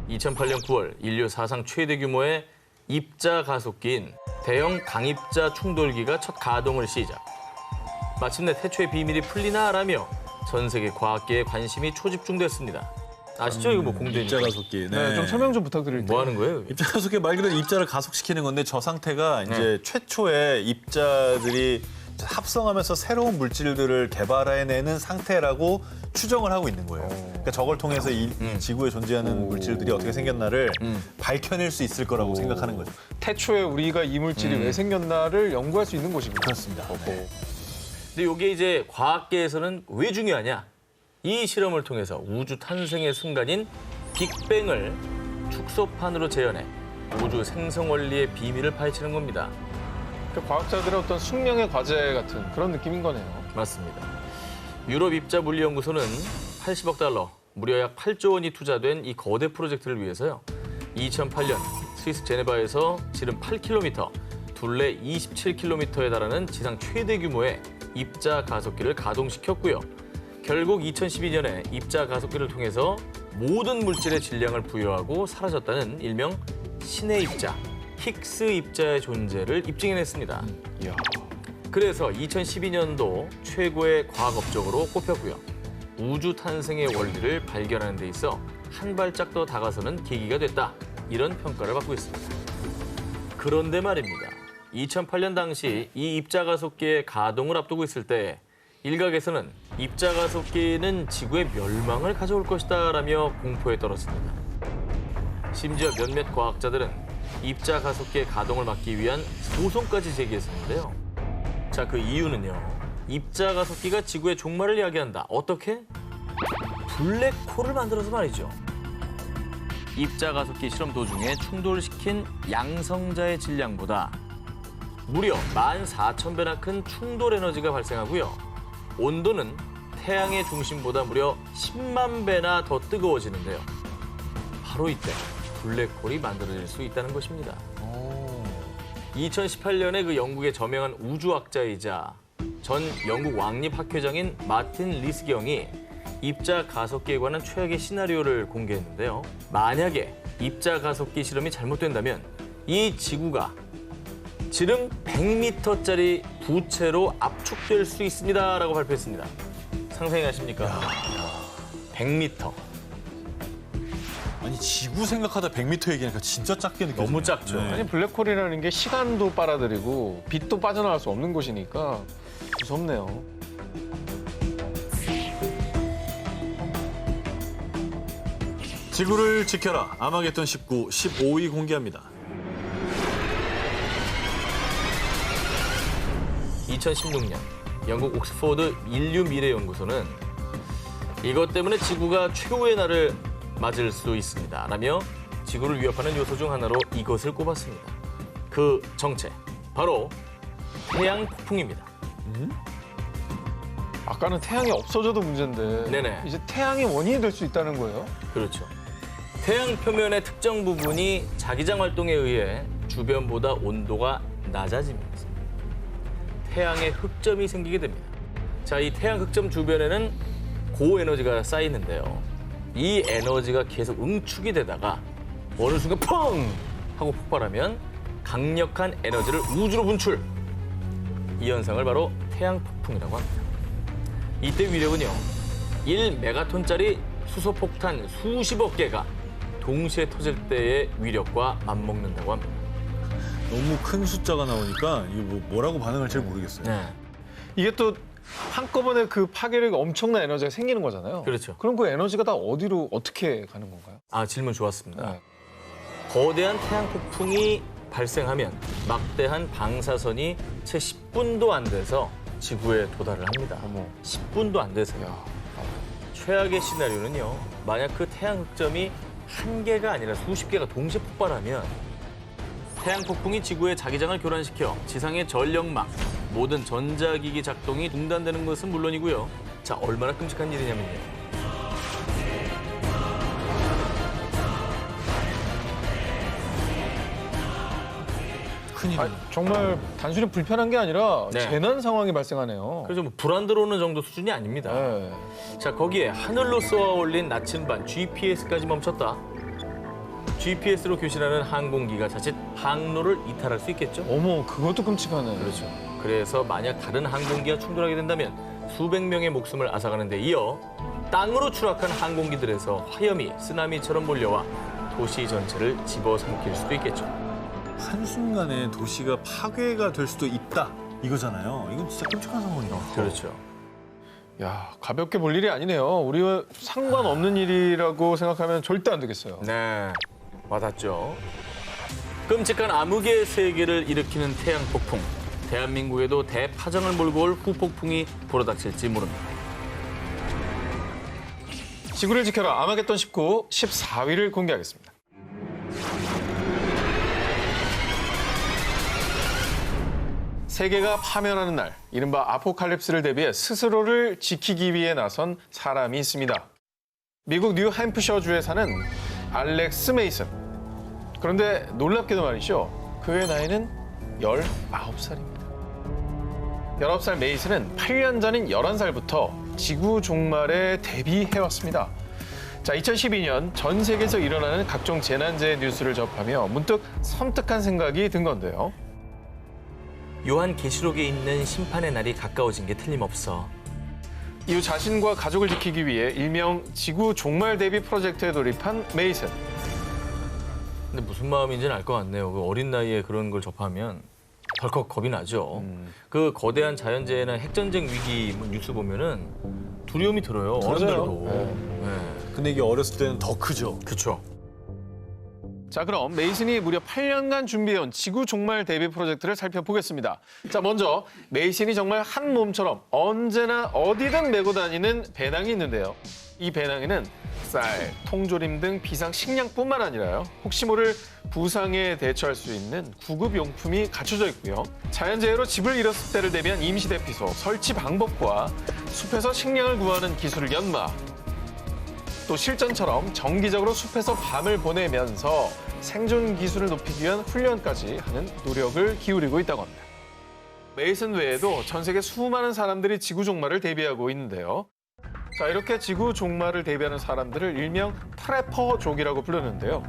[SPEAKER 2] 2008년 9월 인류 사상 최대 규모의 입자 가속기인 대형 강입자 충돌기가 첫 가동을 시작. 마침내 태초의 비밀이 풀리나라며 전 세계 과학계에 관심이 초집중됐습니다. 아시죠? 이거 뭐 공대
[SPEAKER 1] 입자 가속기.
[SPEAKER 3] 네, 좀 설명 좀 부탁드릴게요.
[SPEAKER 2] 뭐 하는 거예요?
[SPEAKER 1] 입자 가속기 말 그대로 입자를 가속시키는 건데 저 상태가 이제 최초의 입자들이 합성하면서 새로운 물질들을 개발해내는 상태라고 추정을 하고 있는 거예요. 그러니까 저걸 통해서 이 지구에 존재하는 물질들이 어떻게 생겼나를 밝혀낼 수 있을 거라고 생각하는 거죠.
[SPEAKER 3] 태초에 우리가 이 물질이 왜 생겼나를 연구할 수 있는 곳이군요.
[SPEAKER 1] 그렇습니다. 네.
[SPEAKER 2] 근데 이게 이제 과학계에서는 왜 중요하냐? 이 실험을 통해서 우주 탄생의 순간인 빅뱅을 축소판으로 재현해 우주 생성 원리의 비밀을 파헤치는 겁니다.
[SPEAKER 3] 그러니까 과학자들의 어떤 숙명의 과제 같은 그런 느낌인 거네요.
[SPEAKER 2] 맞습니다. 유럽 입자 물리연구소는 80억 달러, 무려 약 8조 원이 투자된 이 거대 프로젝트를 위해서요. 2008년 스위스 제네바에서 지름 8km, 둘레 27km에 달하는 지상 최대 규모의 입자 가속기를 가동시켰고요. 결국 2012년에 입자 가속기를 통해서 모든 물질의 질량을 부여하고 사라졌다는 일명 신의 입자, 힉스 입자의 존재를 입증해냈습니다.
[SPEAKER 3] 이야.
[SPEAKER 2] 그래서 2012년도 최고의 과학 업적으로 꼽혔고요. 우주 탄생의 원리를 발견하는 데 있어 한 발짝 더 다가서는 계기가 됐다. 이런 평가를 받고 있습니다. 그런데 말입니다. 2008년 당시 이 입자 가속기의 가동을 앞두고 있을 때 일각에서는 입자 가속기는 지구의 멸망을 가져올 것이다라며 공포에 떨었습니다. 심지어 몇몇 과학자들은 입자 가속기의 가동을 막기 위한 소송까지 제기했었는데요. 자, 그 이유는요. 입자 가속기가 지구의 종말을 이야기한다. 어떻게? 블랙홀을 만들어서 말이죠. 입자 가속기 실험 도중에 충돌시킨 양성자의 질량보다 무려 14,000배나 큰 충돌 에너지가 발생하고요. 온도는 태양의 중심보다 무려 10만 배나 더 뜨거워지는데요. 바로 이때 블랙홀이 만들어질 수 있다는 것입니다. 2018년에 그 영국의 저명한 우주학자이자 전 영국 왕립학회장인 마틴 리스경이 입자 가속기에 관한 최악의 시나리오를 공개했는데요. 만약에 입자 가속기 실험이 잘못된다면 이 지구가 지름 100m짜리 부채로 압축될 수 있습니다라고 발표했습니다. 상상이 가십니까? 100m.
[SPEAKER 1] 아니 지구 생각하다 100m 얘기하니까 진짜 작게 느껴져요.
[SPEAKER 2] 너무 작죠.
[SPEAKER 1] 네.
[SPEAKER 3] 아니 블랙홀이라는 게 시간도 빨아들이고 빛도 빠져나갈 수 없는 곳이니까 무섭네요.
[SPEAKER 1] 지구를 지켜라. 아마겟돈 19, 15위 공개합니다.
[SPEAKER 2] 2016년 영국 옥스포드 인류미래연구소는 이것 때문에 지구가 최후의 날을 맞을 수 있습니다. 라며 지구를 위협하는 요소 중 하나로 이것을 꼽았습니다. 그 정체, 바로 태양 폭풍입니다.
[SPEAKER 3] 아까는 태양이 없어져도 문제인데
[SPEAKER 2] 네네.
[SPEAKER 3] 이제 태양이 원인이 될 수 있다는 거예요?
[SPEAKER 2] 그렇죠. 태양 표면의 특정 부분이 자기장 활동에 의해 주변보다 온도가 낮아집니다. 태양의 흑점이 생기게 됩니다. 자, 이 태양 흑점 주변에는 고에너지가 쌓이는데요. 이 에너지가 계속 응축이 되다가 어느 순간 펑! 하고 폭발하면 강력한 에너지를 우주로 분출. 이 현상을 바로 태양 폭풍이라고 합니다. 이때 위력은요. 1메가톤짜리 수소폭탄 수십억 개가 동시에 터질 때의 위력과 맞먹는다고 합니다.
[SPEAKER 1] 너무 큰 숫자가 나오니까 이게 뭐라고 반응을 잘 모르겠어요.
[SPEAKER 2] 네.
[SPEAKER 3] 이게 또 한꺼번에 그 파괴력이 엄청난 에너지가 생기는 거잖아요.
[SPEAKER 2] 그렇죠.
[SPEAKER 3] 그럼 그 에너지가 다 어디로 어떻게 가는 건가요?
[SPEAKER 2] 아, 질문 좋았습니다.
[SPEAKER 3] 네.
[SPEAKER 2] 거대한 태양 폭풍이 발생하면 막대한 방사선이 채 10분도 안 돼서 지구에 도달을 합니다.
[SPEAKER 3] 어머.
[SPEAKER 2] 10분도 안 돼서요. 최악의 시나리오는요. 만약 그 태양 흑점이 한 개가 아니라 수십 개가 동시에 폭발하면 태양 폭풍이 지구의 자기장을 교란시켜 지상의 전력망, 모든 전자기기 작동이 중단되는 것은 물론이고요. 자, 얼마나 끔찍한 일이냐면요.
[SPEAKER 1] 큰일이네.
[SPEAKER 3] 정말 단순히 불편한 게 아니라
[SPEAKER 2] 네.
[SPEAKER 3] 재난 상황이 발생하네요.
[SPEAKER 2] 그래서 뭐 불 안 들어오는 정도 수준이 아닙니다.
[SPEAKER 3] 네.
[SPEAKER 2] 자, 거기에 하늘로 쏘아 올린 나침반 GPS까지 멈췄다. GPS로 교신하는 항공기가 자칫 항로를 이탈할 수 있겠죠?
[SPEAKER 3] 어머, 그것도 끔찍하네.
[SPEAKER 2] 그렇죠. 그래서 만약 다른 항공기와 충돌하게 된다면 수백 명의 목숨을 앗아가는 데 이어 땅으로 추락한 항공기들에서 화염이 쓰나미처럼 몰려와 도시 전체를 집어삼킬 수도 있겠죠.
[SPEAKER 1] 한순간에 도시가 파괴가 될 수도 있다. 이거잖아요. 이건 진짜 끔찍한 상황이에요.
[SPEAKER 2] 그렇죠.
[SPEAKER 3] 야, 가볍게 볼 일이 아니네요. 우리와 상관없는 일이라고 생각하면 절대 안 되겠어요.
[SPEAKER 2] 네, 와닿죠. 끔찍한 암흑의 세계를 일으키는 태양 폭풍. 대한민국에도 대파장을 몰고 올 후폭풍이 불어닥칠지 모릅니다.
[SPEAKER 3] 지구를 지켜라 아마겟돈 19 14위를 공개하겠습니다. 세계가 파멸하는 날, 이른바 아포칼립스를 대비해 스스로를 지키기 위해 나선 사람이 있습니다. 미국 뉴햄프셔주에 사는 알렉스 메이슨. 그런데 놀랍게도 말이죠. 그의 나이는 19살입니다. 19살 메이슨은 8년 전인 11살부터 지구 종말에 대비해왔습니다. 자, 2012년 전 세계에서 일어나는 각종 재난재해 뉴스를 접하며 문득 섬뜩한 생각이 든 건데요.
[SPEAKER 2] 요한계시록에 있는 심판의 날이 가까워진 게 틀림없어.
[SPEAKER 3] 이후 자신과 가족을 지키기 위해 일명 지구 종말 대비 프로젝트에 돌입한 메이슨.
[SPEAKER 2] 근데 무슨 마음인지는 알 것 같네요. 그 어린 나이에 그런 걸 접하면 덜컥 겁이 나죠. 그 거대한 자연재해나 핵전쟁 위기 뭐 뉴스 보면은 두려움이 들어요. 어른들도. 네.
[SPEAKER 1] 근데 이게 어렸을 때는 더 크죠.
[SPEAKER 2] 그렇죠.
[SPEAKER 3] 자, 그럼 메이슨이 무려 8년간 준비해온 지구 종말 대비 프로젝트를 살펴보겠습니다. 자, 먼저 메이슨이 정말 한 몸처럼 언제나 어디든 메고 다니는 배낭이 있는데요. 이 배낭에는 쌀, 통조림 등 비상 식량뿐만 아니라요. 혹시 모를 부상에 대처할 수 있는 구급용품이 갖춰져 있고요. 자연재해로 집을 잃었을 때를 대비한 임시 대피소, 설치 방법과 숲에서 식량을 구하는 기술을 연마, 또 실전처럼 정기적으로 숲에서 밤을 보내면서 생존 기술을 높이기 위한 훈련까지 하는 노력을 기울이고 있다고 합니다. 메이슨 외에도 전 세계 수많은 사람들이 지구 종말을 대비하고 있는데요. 자, 이렇게 지구 종말을 대비하는 사람들을 일명 프레퍼족이라고 부르는데요.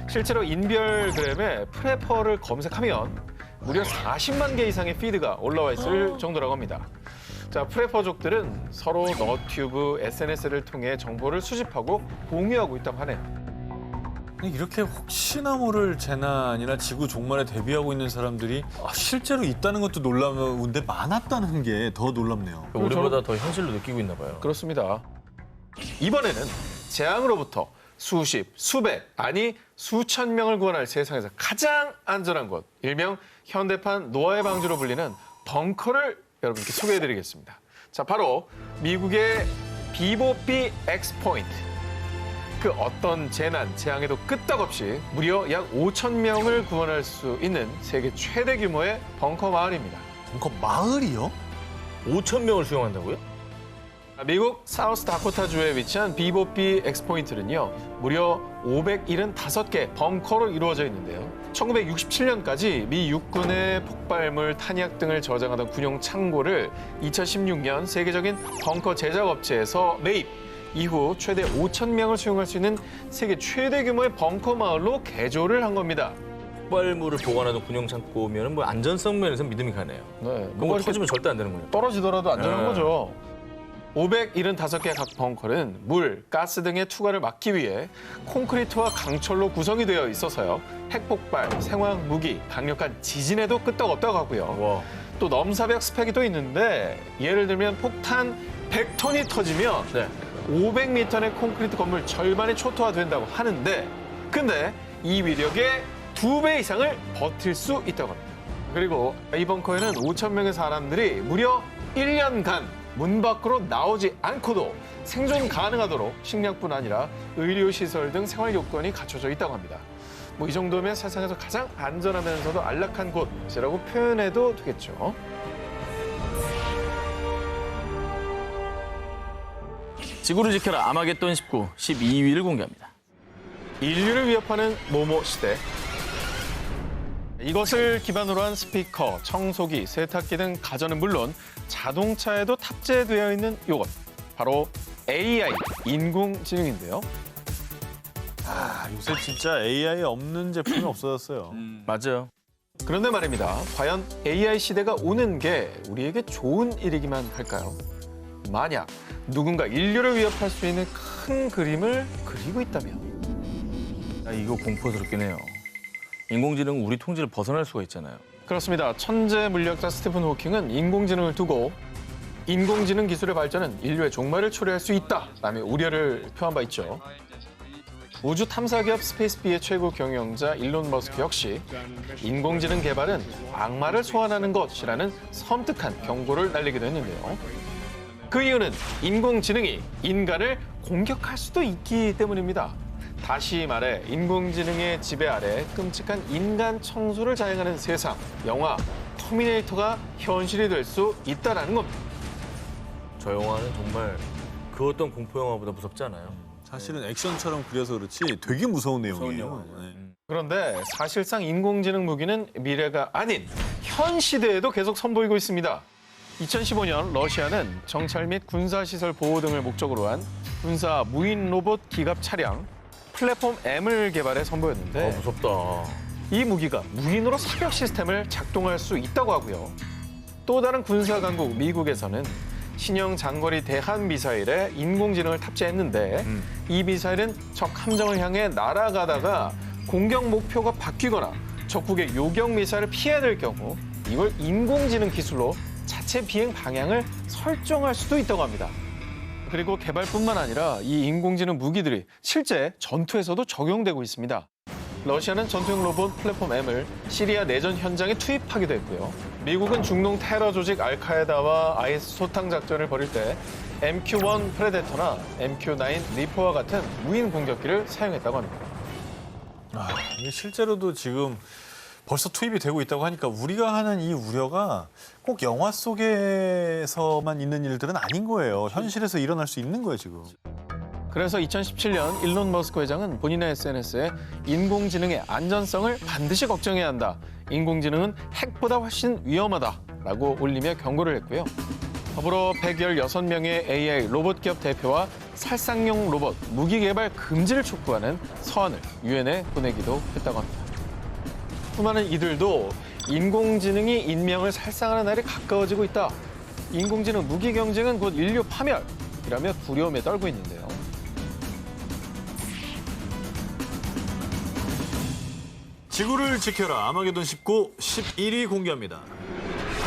[SPEAKER 3] 실제로 인별그램에 프레퍼를 검색하면 무려 40만 개 이상의 피드가 올라와 있을 정도라고 합니다. 자, 프레퍼족들은 서로 너튜브, SNS를 통해 정보를 수집하고 공유하고 있다고 하네요.
[SPEAKER 1] 이렇게 혹시나 모를 재난이나 지구 종말에 대비하고 있는 사람들이 실제로 있다는 것도 놀라운데 많았다는 게 더 놀랍네요.
[SPEAKER 2] 우리보다 더 현실로 느끼고 있나 봐요.
[SPEAKER 3] 그렇습니다. 이번에는 재앙으로부터 수십, 수백, 아니 수천 명을 구원할 세상에서 가장 안전한 곳, 일명 현대판 노아의 방주로 불리는 벙커를 여러분께 소개해드리겠습니다. 자, 바로 미국의 비보피 엑스포인트. 그 어떤 재난, 재앙에도 끄떡없이 무려 약 5천 명을 구원할 수 있는 세계 최대 규모의 벙커 마을입니다.
[SPEAKER 1] 벙커 마을이요?
[SPEAKER 2] 5천 명을 수용한다고요?
[SPEAKER 3] 미국 사우스 다코타주에 위치한 비보피 엑스포인트는요, 무려 575개 벙커로 이루어져 있는데요. 1967년까지 미 육군의 폭발물, 탄약 등을 저장하던 군용 창고를 2016년 세계적인 벙커 제작 업체에서 매입, 이후 최대 5천 명을 수용할 수 있는 세계 최대 규모의 벙커 마을로 개조를 한 겁니다.
[SPEAKER 2] 폭발물을 보관하는 군용 창고면 뭐 안전성 면에서 믿음이 가네요.
[SPEAKER 3] 네,
[SPEAKER 2] 그거 터지면 절대 안 되는 거예요.
[SPEAKER 3] 떨어지더라도 안전한
[SPEAKER 2] 네.
[SPEAKER 3] 거죠. 575개 각 벙커는 물, 가스 등의 투과를 막기 위해 콘크리트와 강철로 구성이 되어 있어서요. 핵폭발, 생화학 무기, 강력한 지진에도 끄떡없다고 하고요.
[SPEAKER 2] 와.
[SPEAKER 3] 또 넘사벽 스펙이 또 있는데 예를 들면 폭탄 100톤이 터지면
[SPEAKER 2] 네.
[SPEAKER 3] 500m 의 콘크리트 건물 절반이 초토화된다고 하는데 근데 이 위력의 2배 이상을 버틸 수 있다고 합니다. 그리고 이 벙커에는 5천 명의 사람들이 무려 1년간 문 밖으로 나오지 않고도 생존 가능하도록 식량뿐 아니라 의료시설 등 생활 요건이 갖춰져 있다고 합니다. 뭐 이 정도면 세상에서 가장 안전하면서도 안락한 곳이라고 표현해도 되겠죠.
[SPEAKER 2] 지구를 지켜라 아마겟돈 19, 12위를 공개합니다.
[SPEAKER 3] 인류를 위협하는 모모 시대. 이것을 기반으로 한 스피커, 청소기, 세탁기 등 가전은 물론 자동차에도 탑재되어 있는 이것. 바로 AI, 인공지능인데요.
[SPEAKER 1] 요새 진짜 AI 없는 제품이 없어졌어요.
[SPEAKER 2] 맞아요.
[SPEAKER 3] 그런데 말입니다. 과연 AI 시대가 오는 게 우리에게 좋은 일이기만 할까요? 만약 누군가 인류를 위협할 수 있는 큰 그림을 그리고 있다면.
[SPEAKER 2] 이거 공포스럽긴 해요. 인공지능은 우리 통제를 벗어날 수가 있잖아요.
[SPEAKER 3] 그렇습니다. 천재 물리학자 스티븐 호킹은 인공지능을 두고 인공지능 기술의 발전은 인류의 종말을 초래할 수 있다라며 우려를 표한 바 있죠. 우주 탐사 기업 스페이스비의 최고 경영자 일론 머스크 역시 인공지능 개발은 악마를 소환하는 것이라는 섬뜩한 경고를 날리기도 했는데요. 그 이유는 인공지능이 인간을 공격할 수도 있기 때문입니다. 다시 말해 인공지능의 지배 아래 끔찍한 인간 청소를 자행하는 세상, 영화 터미네이터가 현실이 될 수 있다는 겁니다.
[SPEAKER 2] 저 영화는 정말 그 어떤 공포 영화보다 무섭지 않아요?
[SPEAKER 1] 사실은 액션처럼 그려서 그렇지 되게 무서운 내용이에요. 네.
[SPEAKER 3] 그런데 사실상 인공지능 무기는 미래가 아닌 현 시대에도 계속 선보이고 있습니다. 2015년 러시아는 정찰 및 군사시설 보호 등을 목적으로 한 군사 무인 로봇 기갑 차량 플랫폼 M을 개발해 선보였는데
[SPEAKER 2] 무섭다.
[SPEAKER 3] 이 무기가 무인으로 사격 시스템을 작동할 수 있다고 하고요. 또 다른 군사 강국 미국에서는 신형 장거리 대한 미사일에 인공지능을 탑재했는데 이 미사일은 적 함정을 향해 날아가다가 공격 목표가 바뀌거나 적국의 요격 미사일을 피해야 될 경우 이걸 인공지능 기술로 자체 비행 방향을 설정할 수도 있다고 합니다. 그리고 개발뿐만 아니라 이 인공지능 무기들이 실제 전투에서도 적용되고 있습니다. 러시아는 전투용 로봇 플랫폼 M을 시리아 내전 현장에 투입하기도 했고요. 미국은 중동 테러 조직 알카에다와 IS 소탕 작전을 벌일 때 MQ-1 프레데터나 MQ-9 리퍼와 같은 무인 공격기를 사용했다고 합니다.
[SPEAKER 1] 이게 실제로도 지금 벌써 투입이 되고 있다고 하니까 우리가 하는 이 우려가 꼭 영화 속에서만 있는 일들은 아닌 거예요. 현실에서 일어날 수 있는 거예요, 지금.
[SPEAKER 3] 그래서 2017년 일론 머스크 회장은 본인의 SNS에 인공지능의 안전성을 반드시 걱정해야 한다. 인공지능은 핵보다 훨씬 위험하다라고 올리며 경고를 했고요. 더불어 116명의 AI 로봇 기업 대표와 살상용 로봇 무기 개발 금지를 촉구하는 서한을 유엔에 보내기도 했다고 합니다. 수많은 이들도 인공지능이 인명을 살상하는 날이 가까워지고 있다. 인공지능 무기 경쟁은 곧 인류 파멸이라며 두려움에 떨고 있는데요.
[SPEAKER 1] 지구를 지켜라. 아마게돈 19, 11위 공개합니다.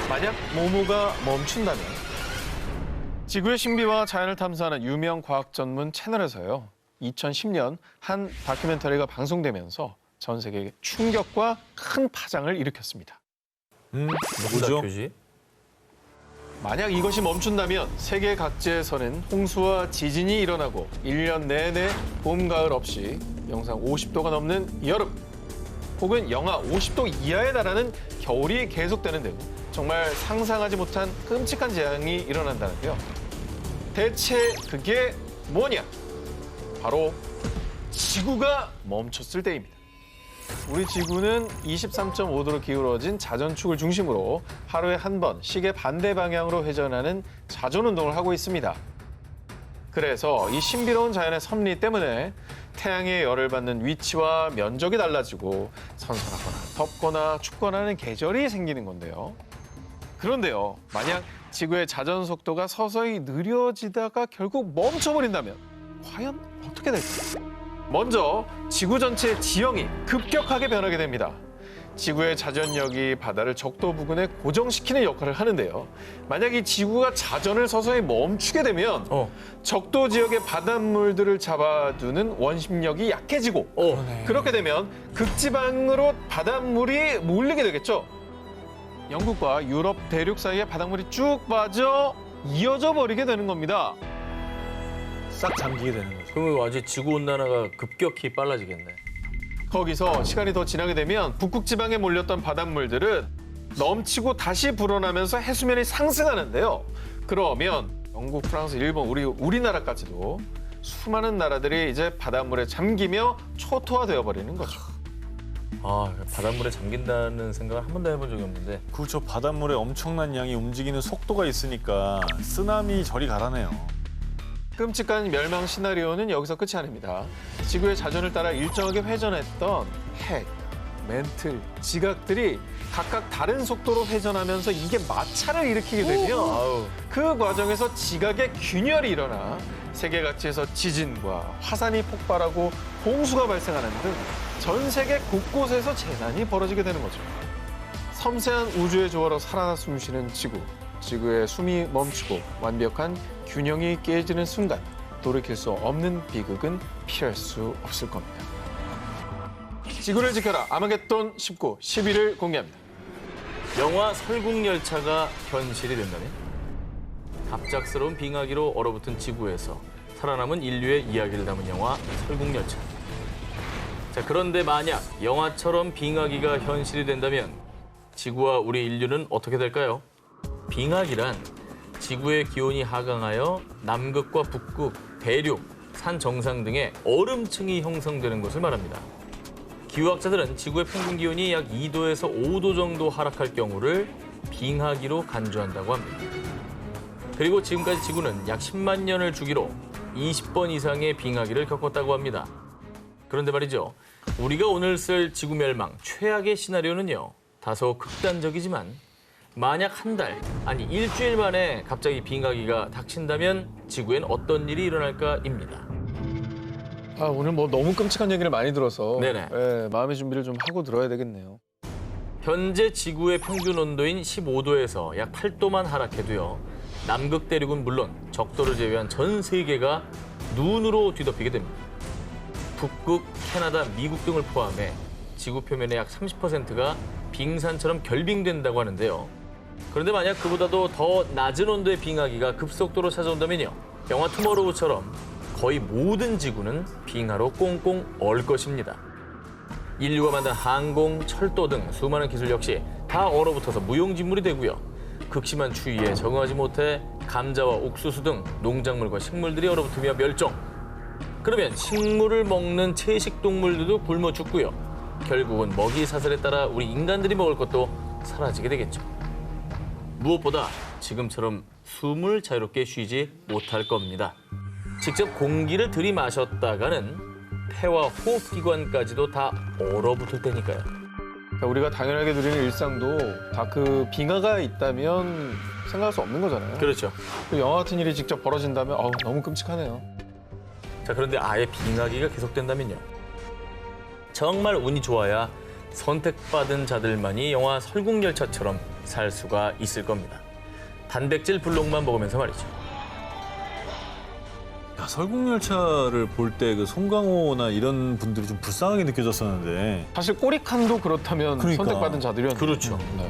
[SPEAKER 3] 만약 모모가 멈춘다면 지구의 신비와 자연을 탐사하는 유명 과학 전문 채널에서요. 2010년 한 다큐멘터리가 방송되면서 전 세계에 충격과 큰 파장을 일으켰습니다.
[SPEAKER 1] 뭐죠?
[SPEAKER 3] 만약 이것이 멈춘다면 세계 각지에서는 홍수와 지진이 일어나고 1년 내내 봄, 가을 없이 영상 50도가 넘는 여름 혹은 영하 50도 이하에 달하는 겨울이 계속되는 등 정말 상상하지 못한 끔찍한 재앙이 일어난다는데요. 대체 그게 뭐냐? 바로 지구가 멈췄을 때입니다. 우리 지구는 23.5도로 기울어진 자전축을 중심으로 하루에 한 번 시계 반대 방향으로 회전하는 자전운동을 하고 있습니다. 그래서 이 신비로운 자연의 섭리 때문에 태양의 열을 받는 위치와 면적이 달라지고 선선하거나 덥거나 춥거나 하는 계절이 생기는 건데요. 그런데요, 만약 지구의 자전 속도가 서서히 느려지다가 결국 멈춰버린다면 과연 어떻게 될까요? 먼저 지구 전체의 지형이 급격하게 변하게 됩니다. 지구의 자전력이 바다를 적도 부근에 고정시키는 역할을 하는데요. 만약 이 지구가 자전을 서서히 멈추게 되면 적도 지역의 바닷물들을 잡아두는 원심력이 약해지고 그렇게 되면 극지방으로 바닷물이 몰리게 되겠죠. 영국과 유럽 대륙 사이에 바닷물이 쭉 빠져 이어져 버리게 되는 겁니다.
[SPEAKER 1] 싹 잠기게 되는 거죠.
[SPEAKER 2] 그러면 완전 지구온난화가 급격히 빨라지겠네.
[SPEAKER 3] 거기서 시간이 더 지나게 되면 북극 지방에 몰렸던 바닷물들은 넘치고 다시 불어나면서 해수면이 상승하는데요. 그러면 영국, 프랑스, 일본, 우리나라까지도 수많은 나라들이 이제 바닷물에 잠기며 초토화되어 버리는 거죠.
[SPEAKER 2] 아, 바닷물에 잠긴다는 생각을 한 번도 해본 적이 없는데.
[SPEAKER 1] 그렇죠. 바닷물에 엄청난 양이 움직이는 속도가 있으니까 쓰나미 저리 가라네요.
[SPEAKER 3] 끔찍한 멸망 시나리오는 여기서 끝이 아닙니다. 지구의 자전을 따라 일정하게 회전했던 핵, 멘틀, 지각들이 각각 다른 속도로 회전하면서 이게 마찰을 일으키게 되면 그 과정에서 지각의 균열이 일어나 세계 각지에서 지진과 화산이 폭발하고 홍수가 발생하는 등 전 세계 곳곳에서 재난이 벌어지게 되는 거죠. 섬세한 우주의 조화로 살아 숨쉬는 지구. 지구의 숨이 멈추고 완벽한 균형이 깨지는 순간 돌이킬 수 없는 비극은 피할 수 없을 겁니다. 지구를 지켜라 아마겟돈 19, 10위를 공개합니다.
[SPEAKER 2] 영화 설국열차가 현실이 된다면? 갑작스러운 빙하기로 얼어붙은 지구에서 살아남은 인류의 이야기를 담은 영화 설국열차. 자, 그런데 만약 영화처럼 빙하기가 현실이 된다면 지구와 우리 인류는 어떻게 될까요? 빙하기란 지구의 기온이 하강하여 남극과 북극, 대륙, 산 정상 등의 얼음층이 형성되는 것을 말합니다. 기후학자들은 지구의 평균 기온이 약 2도에서 5도 정도 하락할 경우를 빙하기로 간주한다고 합니다. 그리고 지금까지 지구는 약 10만 년을 주기로 20번 이상의 빙하기를 겪었다고 합니다. 그런데 말이죠. 우리가 오늘 쓸 지구 멸망 최악의 시나리오는요. 다소 극단적이지만 만약 한 달, 아니 일주일 만에 갑자기 빙하기가 닥친다면 지구엔 어떤 일이 일어날까입니다.
[SPEAKER 3] 오늘 뭐 너무 끔찍한 얘기를 많이 들어서
[SPEAKER 2] 네네.
[SPEAKER 3] 예, 마음의 준비를 좀 하고 들어야 되겠네요.
[SPEAKER 2] 현재 지구의 평균 온도인 15도에서 약 8도만 하락해도요. 남극 대륙은 물론 적도를 제외한 전 세계가 눈으로 뒤덮이게 됩니다. 북극, 캐나다, 미국 등을 포함해 지구 표면의 약 30%가 빙산처럼 결빙된다고 하는데요. 그런데 만약 그보다도 더 낮은 온도의 빙하기가 급속도로 찾아온다면요. 영화 투모로우처럼 거의 모든 지구는 빙하로 꽁꽁 얼 것입니다. 인류가 만든 항공, 철도 등 수많은 기술 역시 다 얼어붙어서 무용지물이 되고요. 극심한 추위에 적응하지 못해 감자와 옥수수 등 농작물과 식물들이 얼어붙으며 멸종. 그러면 식물을 먹는 채식 동물들도 굶어 죽고요. 결국은 먹이 사슬에 따라 우리 인간들이 먹을 것도 사라지게 되겠죠. 무엇보다 지금처럼 숨을 자유롭게 쉬지 못할 겁니다. 직접 공기를 들이마셨다가는 폐와 호흡기관까지도 다 얼어붙을 테니까요.
[SPEAKER 3] 우리가 당연하게 누리는 일상도 다 그 빙하가 있다면 생각할 수 없는 거잖아요.
[SPEAKER 2] 그렇죠.
[SPEAKER 3] 그 영화 같은 일이 직접 벌어진다면 너무 끔찍하네요.
[SPEAKER 2] 자, 그런데 아예 빙하기가 계속된다면요. 정말 운이 좋아야 선택받은 자들만이 영화 설국열차처럼 살 수가 있을 겁니다. 단백질 블록만 먹으면서 말이죠.
[SPEAKER 1] 설국열차를 볼 때 그 송강호나 이런 분들이 좀 불쌍하게 느껴졌었는데
[SPEAKER 3] 사실 꼬리칸도 그렇다면
[SPEAKER 1] 그러니까.
[SPEAKER 3] 선택받은 자들이었는데.
[SPEAKER 2] 그렇죠.
[SPEAKER 3] 네.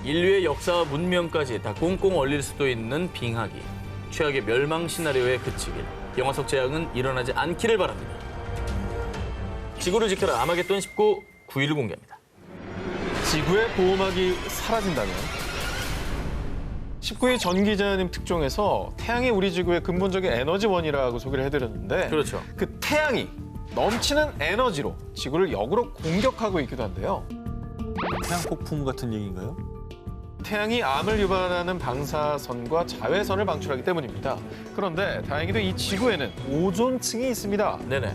[SPEAKER 2] 인류의 역사와 문명까지 다 꽁꽁 얼릴 수도 있는 빙하기. 최악의 멸망 시나리오에 그치길. 영화 속 재앙은 일어나지 않기를 바랍니다. 지구를 지켜라 아마겟돈 19, 9위를 공개합니다.
[SPEAKER 3] 지구의 보호막이 사라진다면 19위 전 기자님 특종에서 태양이 우리 지구의 근본적인 에너지원이라고 소개를 해드렸는데
[SPEAKER 2] 그렇죠.
[SPEAKER 3] 그 태양이 넘치는 에너지로 지구를 역으로 공격하고 있기도 한데요.
[SPEAKER 1] 태양 폭풍 같은 얘기인가요?
[SPEAKER 3] 태양이 암을 유발하는 방사선과 자외선을 방출하기 때문입니다. 그런데 다행히도 이 지구에는 오존층이 있습니다.
[SPEAKER 2] 네네.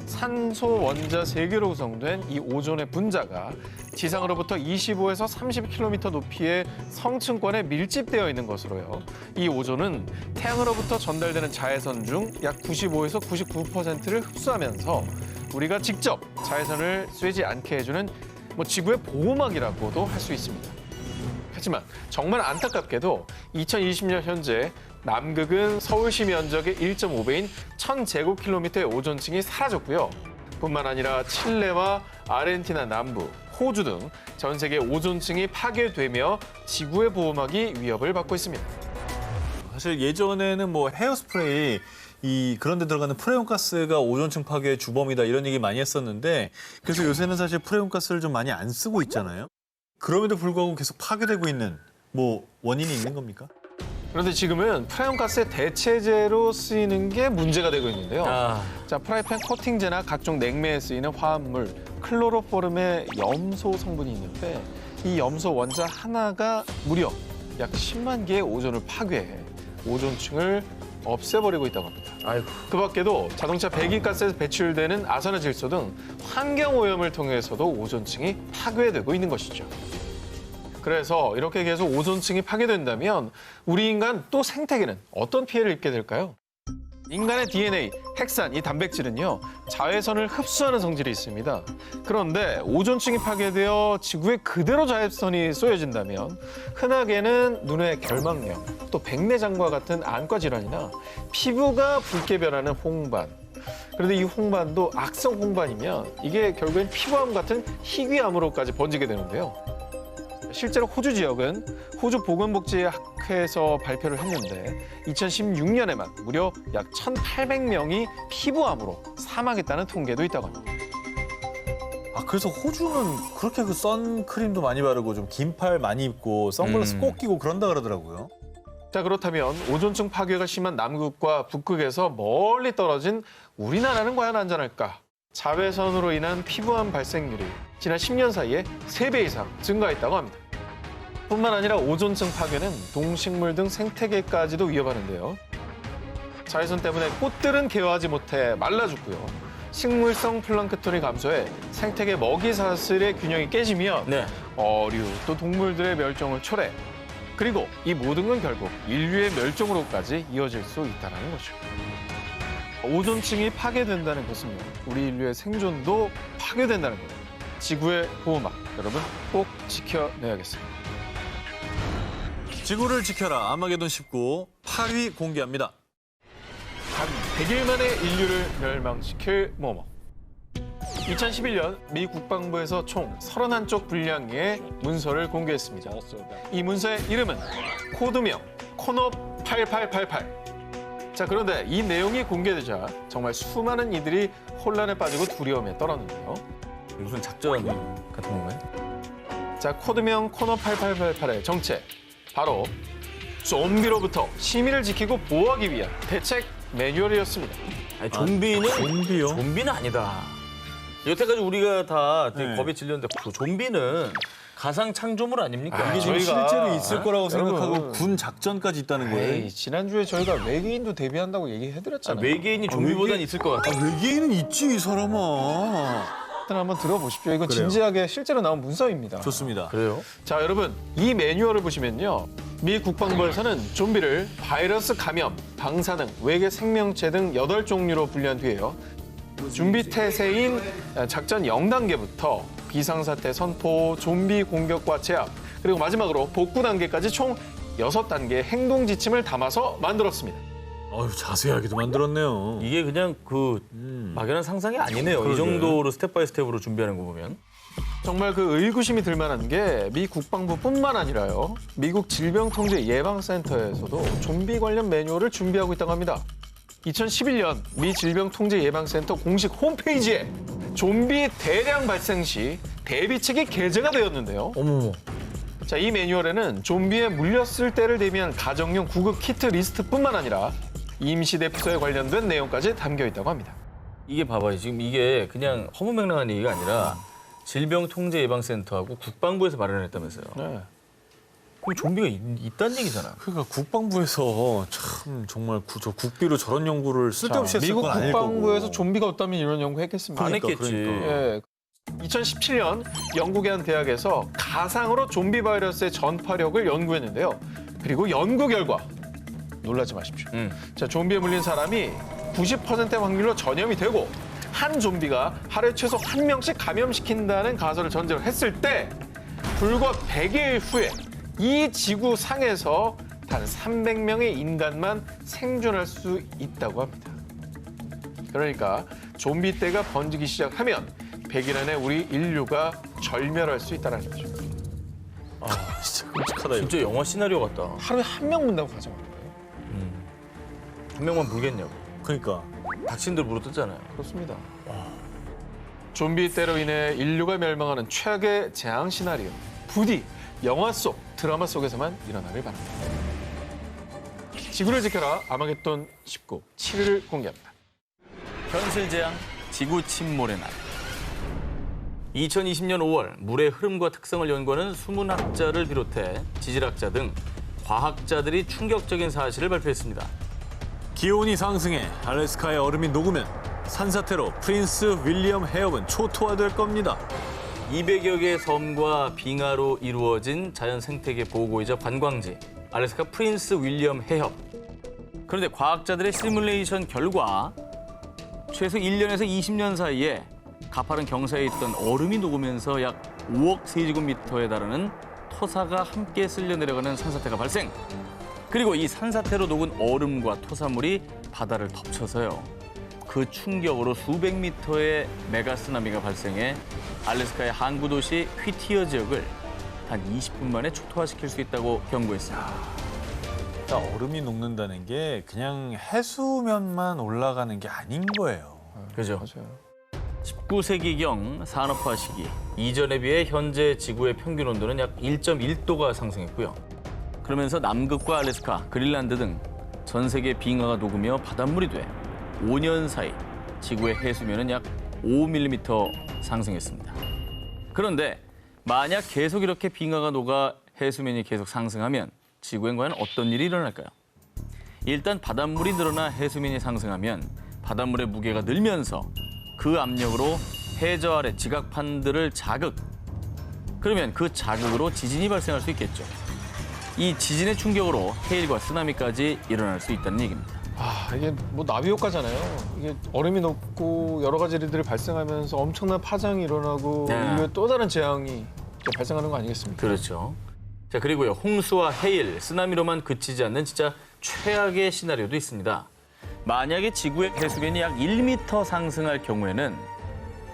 [SPEAKER 3] 산소 원자 3개로 구성된 이 오존의 분자가 지상으로부터 25에서 30km 높이의 성층권에 밀집되어 있는 것으로요. 이 오존은 태양으로부터 전달되는 자외선 중 약 95에서 99%를 흡수하면서 우리가 직접 자외선을 쐬지 않게 해주는 지구의 보호막이라고도 할 수 있습니다. 하지만 정말 안타깝게도 2020년 현재 남극은 서울시 면적의 1.5배인 1000제곱킬로미터의 오존층이 사라졌고요. 뿐만 아니라 칠레와 아르헨티나 남부, 호주 등 전 세계 오존층이 파괴되며 지구의 보호막이 위협을 받고 있습니다.
[SPEAKER 1] 사실 예전에는 뭐 헤어스프레이 그런 데 들어가는 프레온가스가 오존층 파괴의 주범이다 이런 얘기 많이 했었는데 그래서 요새는 사실 프레온가스를 좀 많이 안 쓰고 있잖아요. 그럼에도 불구하고 계속 파괴되고 있는 원인이 있는 겁니까?
[SPEAKER 3] 그런데 지금은 프레온가스의 대체제로 쓰이는 게 문제가 되고 있는데요. 자, 프라이팬 코팅제나 각종 냉매에 쓰이는 화합물 클로로포름에 염소 성분이 있는데 이 염소 원자 하나가 무려 약 10만 개의 오존을 파괴해 오존층을 없애버리고 있다고 합니다.
[SPEAKER 2] 아이고.
[SPEAKER 3] 그 밖에도 자동차 배기가스에서 배출되는 아산화질소 등 환경오염을 통해서도 오존층이 파괴되고 있는 것이죠. 그래서 이렇게 계속 오존층이 파괴된다면 우리 인간 또 생태계는 어떤 피해를 입게 될까요? 인간의 DNA, 핵산, 이 단백질은요, 자외선을 흡수하는 성질이 있습니다. 그런데 오존층이 파괴되어 지구에 그대로 자외선이 쏘여진다면 흔하게는 눈의 결막염, 또 백내장과 같은 안과 질환이나 피부가 붉게 변하는 홍반, 그런데 이 홍반도 악성 홍반이면 이게 결국엔 피부암 같은 희귀암으로까지 번지게 되는데요. 실제로 호주 지역은 호주 보건복지학회에서 발표를 했는데 2016년에만 무려 약 1,800명이 피부암으로 사망했다는 통계도 있다고 합니다.
[SPEAKER 1] 아, 그래서 호주는 그렇게 그 선크림도 많이 바르고 좀 긴 팔 많이 입고 선글라스 꼭 끼고 그런다 그러더라고요.
[SPEAKER 3] 자, 그렇다면 오존층 파괴가 심한 남극과 북극에서 멀리 떨어진 우리나라는 과연 안전할까? 자외선으로 인한 피부암 발생률이 지난 10년 사이에 3배 이상 증가했다고 합니다. 뿐만 아니라 오존층 파괴는 동식물 등 생태계까지도 위협하는데요. 자외선 때문에 꽃들은 개화하지 못해 말라 죽고요. 식물성 플랑크톤이 감소해 생태계 먹이 사슬의 균형이 깨지면
[SPEAKER 2] 네.
[SPEAKER 3] 어류 또 동물들의 멸종을 초래. 그리고 이 모든 건 결국 인류의 멸종으로까지 이어질 수 있다는 거죠. 오존층이 파괴된다는 것은요, 우리 인류의 생존도 파괴된다는 거예요. 지구의 보호막, 여러분 꼭 지켜내야겠습니다.
[SPEAKER 1] 지구를 지켜라. 아마게돈 19 8위 공개합니다.
[SPEAKER 3] 단 100일 만에 인류를 멸망시킬 모모. 2011년 미 국방부에서 총 31쪽 분량의 문서를 공개했습니다. 이 문서의 이름은 코드명 코너 8888. 자, 그런데 이 내용이 공개되자 정말 수많은 이들이 혼란에 빠지고 두려움에 떨었는데요.
[SPEAKER 2] 무슨 작전 같은 건가요?
[SPEAKER 3] 자, 코드명 코너 8888의 정체. 바로 좀비로부터 시민을 지키고 보호하기 위한 대책 매뉴얼이었습니다.
[SPEAKER 2] 아니, 좀비는
[SPEAKER 1] 좀비요?
[SPEAKER 2] 좀비는 아니다. 여태까지 우리가 다 되게
[SPEAKER 1] 네.
[SPEAKER 2] 겁에 질렸는데 그 좀비는 가상 창조물 아닙니까?
[SPEAKER 1] 이게 지금
[SPEAKER 3] 저희가
[SPEAKER 1] 실제로 있을 거라고
[SPEAKER 3] 여러분,
[SPEAKER 1] 생각하고 군 작전까지 있다는 거예요.
[SPEAKER 3] 에이, 지난주에 저희가 외계인도 데뷔한다고 얘기해드렸잖아요.
[SPEAKER 2] 외계인이 좀비보단 있을 것 같아.
[SPEAKER 1] 외계인은 있지, 이 사람아.
[SPEAKER 3] 일단 한번 들어보십시오. 이건
[SPEAKER 1] 그래요.
[SPEAKER 3] 진지하게 실제로 나온 문서입니다.
[SPEAKER 1] 좋습니다.
[SPEAKER 2] 그래요?
[SPEAKER 3] 자, 여러분, 이 매뉴얼을 보시면요. 미 국방부에서는 좀비를 바이러스 감염, 방사능, 외계 생명체 등 8종류로 분류한 뒤에요. 준비 태세인 작전 0단계부터 비상사태 선포, 좀비 공격과 제압, 그리고 마지막으로 복구 단계까지 총 6단계의 행동 지침을 담아서 만들었습니다.
[SPEAKER 1] 아유, 자세하게도 만들었네요.
[SPEAKER 2] 이게 그냥 그 막연한 상상이 아니네요. 이
[SPEAKER 1] 그러게.
[SPEAKER 2] 정도로 스텝 바이 스텝으로 준비하는 거 보면.
[SPEAKER 3] 정말 그 의구심이 들 만한 게 미 국방부뿐만 아니라요. 미국 질병통제예방센터에서도 좀비 관련 매뉴얼을 준비하고 있다고 합니다. 2011년 미 질병통제예방센터 공식 홈페이지에 좀비 대량 발생 시 대비책이 게재가 되었는데요.
[SPEAKER 2] 어머머.
[SPEAKER 3] 자, 이 매뉴얼에는 좀비에 물렸을 때를 대비한 가정용 구급 키트 리스트뿐만 아니라 임시대피소에 관련된 내용까지 담겨 있다고 합니다.
[SPEAKER 2] 이게 봐봐요. 지금 이게 그냥 허무맹랑한 얘기가 아니라 질병통제예방센터하고 국방부에서 마련했다면서요.
[SPEAKER 3] 네.
[SPEAKER 2] 그럼 좀비가 있다는 얘기잖아.
[SPEAKER 1] 그러니까 국방부에서 참 정말 저 국비로 저런 연구를 쓸데없이 했을
[SPEAKER 3] 미국
[SPEAKER 1] 건 아닐 거고.
[SPEAKER 3] 국방부에서 좀비가 없다면 이런 연구 했겠습니까?
[SPEAKER 2] 안 했겠지.
[SPEAKER 3] 예. 2017년 영국의 한 대학에서 가상으로 좀비 바이러스의 전파력을 연구했는데요. 그리고 연구 결과 놀라지 마십시오. 자, 좀비에 물린 사람이 90%의 확률로 전염이 되고 한 좀비가 하루에 최소 1명씩 감염시킨다는 가설을 전제로 했을 때 불과 100일 후에 이 지구 상에서 단 300명의 인간만 생존할 수 있다고 합니다. 그러니까 좀비 떼가 번지기 시작하면 100일 안에 우리 인류가 절멸할 수 있다는 거죠.
[SPEAKER 1] 진짜 끔찍하다, 이거.
[SPEAKER 2] 진짜 영화 시나리오 같다.
[SPEAKER 3] 하루에 한 명 문다고 가정하는 거예요.
[SPEAKER 2] 한 명만 물겠냐고.
[SPEAKER 1] 그러니까.
[SPEAKER 2] 닥친들 물어뜯잖아요.
[SPEAKER 3] 그렇습니다. 좀비 떼로 인해 인류가 멸망하는 최악의 재앙 시나리오. 부디 영화 속, 드라마 속에서만 일어나길 바랍니다. 지구를 지켜라 아마겟돈 19, 7위를 공개합니다.
[SPEAKER 2] 현실 재앙, 지구 침몰의 날. 2020년 5월 물의 흐름과 특성을 연구하는 수문학자를 비롯해 지질학자 등 과학자들이 충격적인 사실을 발표했습니다.
[SPEAKER 1] 기온이 상승해 알래스카의 얼음이 녹으면 산사태로 프린스 윌리엄 해협은 초토화될 겁니다.
[SPEAKER 2] 200여 개의 섬과 빙하로 이루어진 자연 생태계 보호구이자 관광지, 알래스카 프린스 윌리엄 해협. 그런데 과학자들의 시뮬레이션 결과 최소 1년에서 20년 사이에 가파른 경사에 있던 얼음이 녹으면서 약 5억 세제곱미터에 달하는 토사가 함께 쓸려 내려가는 산사태가 발생. 그리고 이 산사태로 녹은 얼음과 토사물이 바다를 덮쳐서요. 그 충격으로 수백 미터의 메가 쓰나미가 발생해 알래스카의 항구 도시 휘티어 지역을 한 20분 만에 초토화시킬 수 있다고 경고했습니다.
[SPEAKER 1] 그러니까 얼음이 녹는다는 게 그냥 해수면만 올라가는 게 아닌 거예요.
[SPEAKER 2] 그죠?
[SPEAKER 3] 맞아요.
[SPEAKER 2] 19세기경 산업화 시기, 이전에 비해 현재 지구의 평균 온도는 약 1.1도가 상승했고요. 그러면서 남극과 알래스카, 그린란드 등 전 세계 빙하가 녹으며 바닷물이 돼 5년 사이 지구의 해수면은 약 5mm 상승했습니다. 그런데 만약 계속 이렇게 빙하가 녹아 해수면이 계속 상승하면 지구엔 과연 어떤 일이 일어날까요? 일단 바닷물이 늘어나 해수면이 상승하면 바닷물의 무게가 늘면서 그 압력으로 해저 아래 지각판들을 자극. 그러면 그 자극으로 지진이 발생할 수 있겠죠. 이 지진의 충격으로 해일과 쓰나미까지 일어날 수 있다는 얘기입니다.
[SPEAKER 3] 이게 뭐 나비 효과잖아요. 이게 얼음이 녹고 여러 가지 일들이 발생하면서 엄청난 파장이 일어나고
[SPEAKER 2] 네.
[SPEAKER 3] 인류의 또 다른 재앙이 발생하는 거 아니겠습니까?
[SPEAKER 2] 그렇죠. 자, 그리고요. 홍수와 해일, 쓰나미로만 그치지 않는 진짜 최악의 시나리오도 있습니다. 만약에 지구의 해수면이 약 1m 상승할 경우에는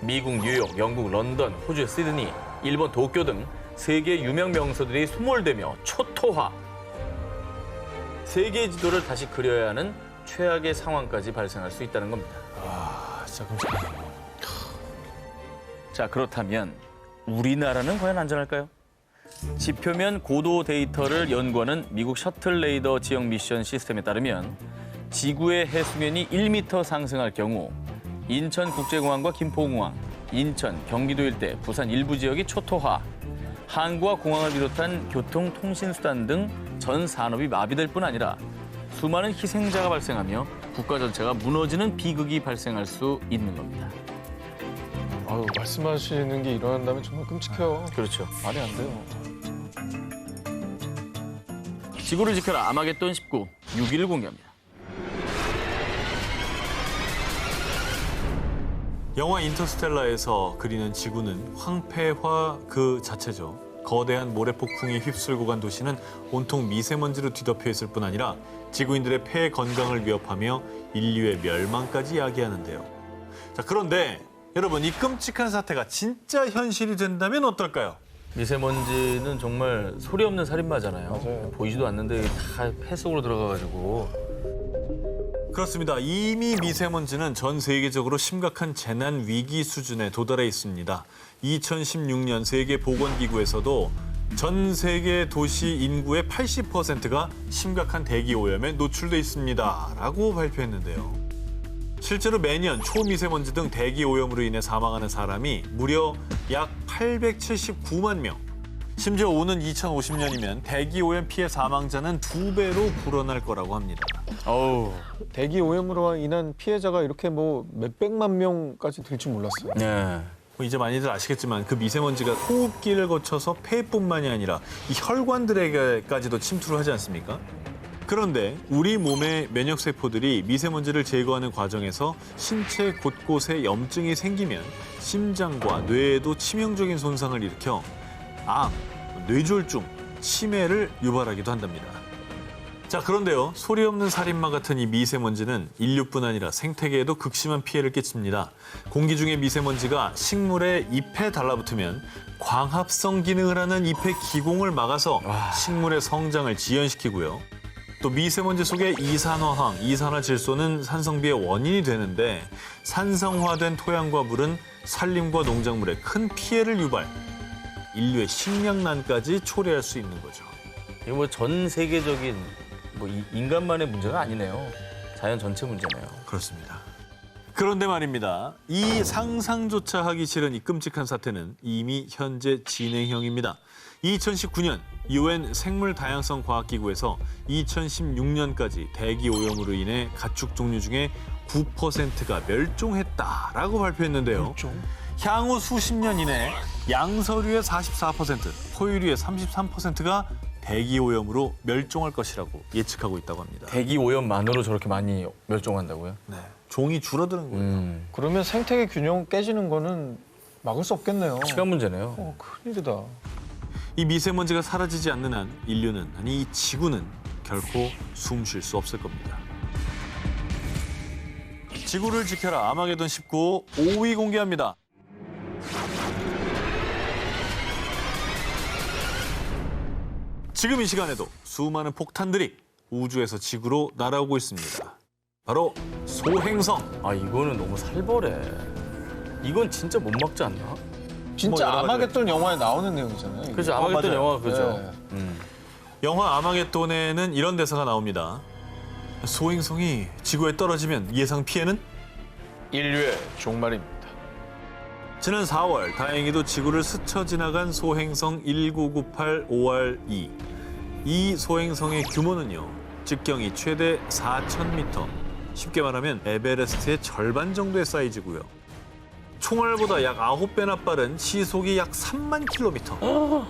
[SPEAKER 2] 미국 뉴욕, 영국 런던, 호주 시드니, 일본 도쿄 등 세계 유명 명소들이 소몰되며 초토화. 세계 지도를 다시 그려야 하는 최악의 상황까지 발생할 수 있다는 겁니다.
[SPEAKER 1] 진짜 끔찍하네요.
[SPEAKER 2] 자, 그렇다면 우리나라는 과연 안전할까요? 지표면 고도 데이터를 연구하는 미국 셔틀 레이더 지역 미션 시스템에 따르면 지구의 해수면이 1m 상승할 경우 인천국제공항과 김포공항, 인천, 경기도 일대, 부산 일부 지역이 초토화, 항구와 공항을 비롯한 교통, 통신수단 등 전 산업이 마비될 뿐 아니라 수많은 희생자가 발생하며 국가 전체가 무너지는 비극이 발생할 수 있는 겁니다.
[SPEAKER 3] 말씀하시는 게 일어난다면 정말 끔찍해요.
[SPEAKER 2] 그렇죠.
[SPEAKER 3] 말이 안 돼요.
[SPEAKER 2] 지구를 지켜라 아마겟돈 19, 6위를 공개합니다.
[SPEAKER 1] 영화 인터스텔라에서 그리는 지구는 황폐화 그 자체죠. 거대한 모래폭풍이 휩쓸고 간 도시는 온통 미세먼지로 뒤덮여 있을 뿐 아니라 지구인들의 폐 건강을 위협하며 인류의 멸망까지 야기하는데요. 자, 그런데 여러분, 이 끔찍한 사태가 진짜 현실이 된다면 어떨까요?
[SPEAKER 2] 미세먼지는 정말 소리 없는 살인마잖아요.
[SPEAKER 3] 맞아요.
[SPEAKER 2] 보이지도 않는데 다 폐 속으로 들어가가지고.
[SPEAKER 1] 그렇습니다. 이미 미세먼지는 전 세계적으로 심각한 재난 위기 수준에 도달해 있습니다. 2016년 세계보건기구에서도 전 세계 도시 인구의 80%가 심각한 대기 오염에 노출돼 있습니다. 라고 발표했는데요. 실제로 매년 초미세먼지 등 대기 오염으로 인해 사망하는 사람이 무려 약 879만 명. 심지어 오는 2050년이면 대기 오염 피해 사망자는 2배로 불어날 거라고 합니다.
[SPEAKER 2] 어우.
[SPEAKER 3] 대기 오염으로 인한 피해자가 이렇게 뭐 몇백만 명까지 될 줄 몰랐어요.
[SPEAKER 2] 네.
[SPEAKER 1] 이제 많이들 아시겠지만 그 미세먼지가 호흡기를 거쳐서 폐뿐만이 아니라 이 혈관들에게까지도 침투를 하지 않습니까? 그런데 우리 몸의 면역세포들이 미세먼지를 제거하는 과정에서 신체 곳곳에 염증이 생기면 심장과 뇌에도 치명적인 손상을 일으켜 암, 뇌졸중, 치매를 유발하기도 한답니다. 자, 그런데요. 소리 없는 살인마 같은 이 미세먼지는 인류뿐 아니라 생태계에도 극심한 피해를 끼칩니다. 공기 중에 미세먼지가 식물의 잎에 달라붙으면 광합성 기능을 하는 잎의 기공을 막아서 식물의 성장을 지연시키고요. 또 미세먼지 속의 이산화황, 이산화질소는 산성비의 원인이 되는데 산성화된 토양과 물은 산림과 농작물에 큰 피해를 유발, 인류의 식량난까지 초래할 수 있는 거죠.
[SPEAKER 2] 이거 뭐 전 세계적인 인간만의 문제가 아니네요. 자연 전체 문제네요.
[SPEAKER 1] 그렇습니다. 그런데 말입니다. 이 상상조차 하기 싫은 이 끔찍한 사태는 이미 현재 진행형입니다. 2019년 UN 생물다양성과학기구에서 2016년까지 대기 오염으로 인해 가축 종류 중에 9%가 멸종했다라고 발표했는데요. 향후 수십 년 이내 양서류의 44%, 포유류의 33%가 대기 오염으로 멸종할 것이라고 예측하고 있다고 합니다.
[SPEAKER 2] 대기 오염만으로 저렇게 많이 멸종한다고요?
[SPEAKER 1] 네, 종이 줄어드는 거예요.
[SPEAKER 3] 그러면 생태계 균형 깨지는 거는 막을 수 없겠네요.
[SPEAKER 2] 시간 문제네요.
[SPEAKER 3] 큰일이다.
[SPEAKER 1] 이 미세먼지가 사라지지 않는 한 인류는, 아니 이 지구는 결코 숨 쉴 수 없을 겁니다. 지구를 지켜라 아마겟돈 19 5위 공개합니다. 지금 이 시간에도 수많은 폭탄들이 우주에서 지구로 날아오고 있습니다. 바로 소행성.
[SPEAKER 10] 아 이거는 너무 살벌해. 이건 진짜 못 막지 않나?
[SPEAKER 3] 진짜
[SPEAKER 1] 여러 가지
[SPEAKER 3] 아마겟돈 영화에 나오는 내용이잖아요. 이게.
[SPEAKER 10] 그죠 아마겟돈
[SPEAKER 1] 맞아요.
[SPEAKER 10] 영화 그죠.
[SPEAKER 3] 네.
[SPEAKER 1] 영화 아마겟돈에는 이런 대사가 나옵니다. 소행성이 지구에 떨어지면 예상 피해는?
[SPEAKER 3] 인류의 종말입니다.
[SPEAKER 1] 지난 4월 다행히도 지구를 스쳐 지나간 소행성 1998-5R2. 이 소행성의 규모는요. 직경이 최대 4,000m. 쉽게 말하면 에베레스트의 절반 정도의 사이즈고요. 총알보다 약 9배나 빠른 시속이 약 3만 킬로미터.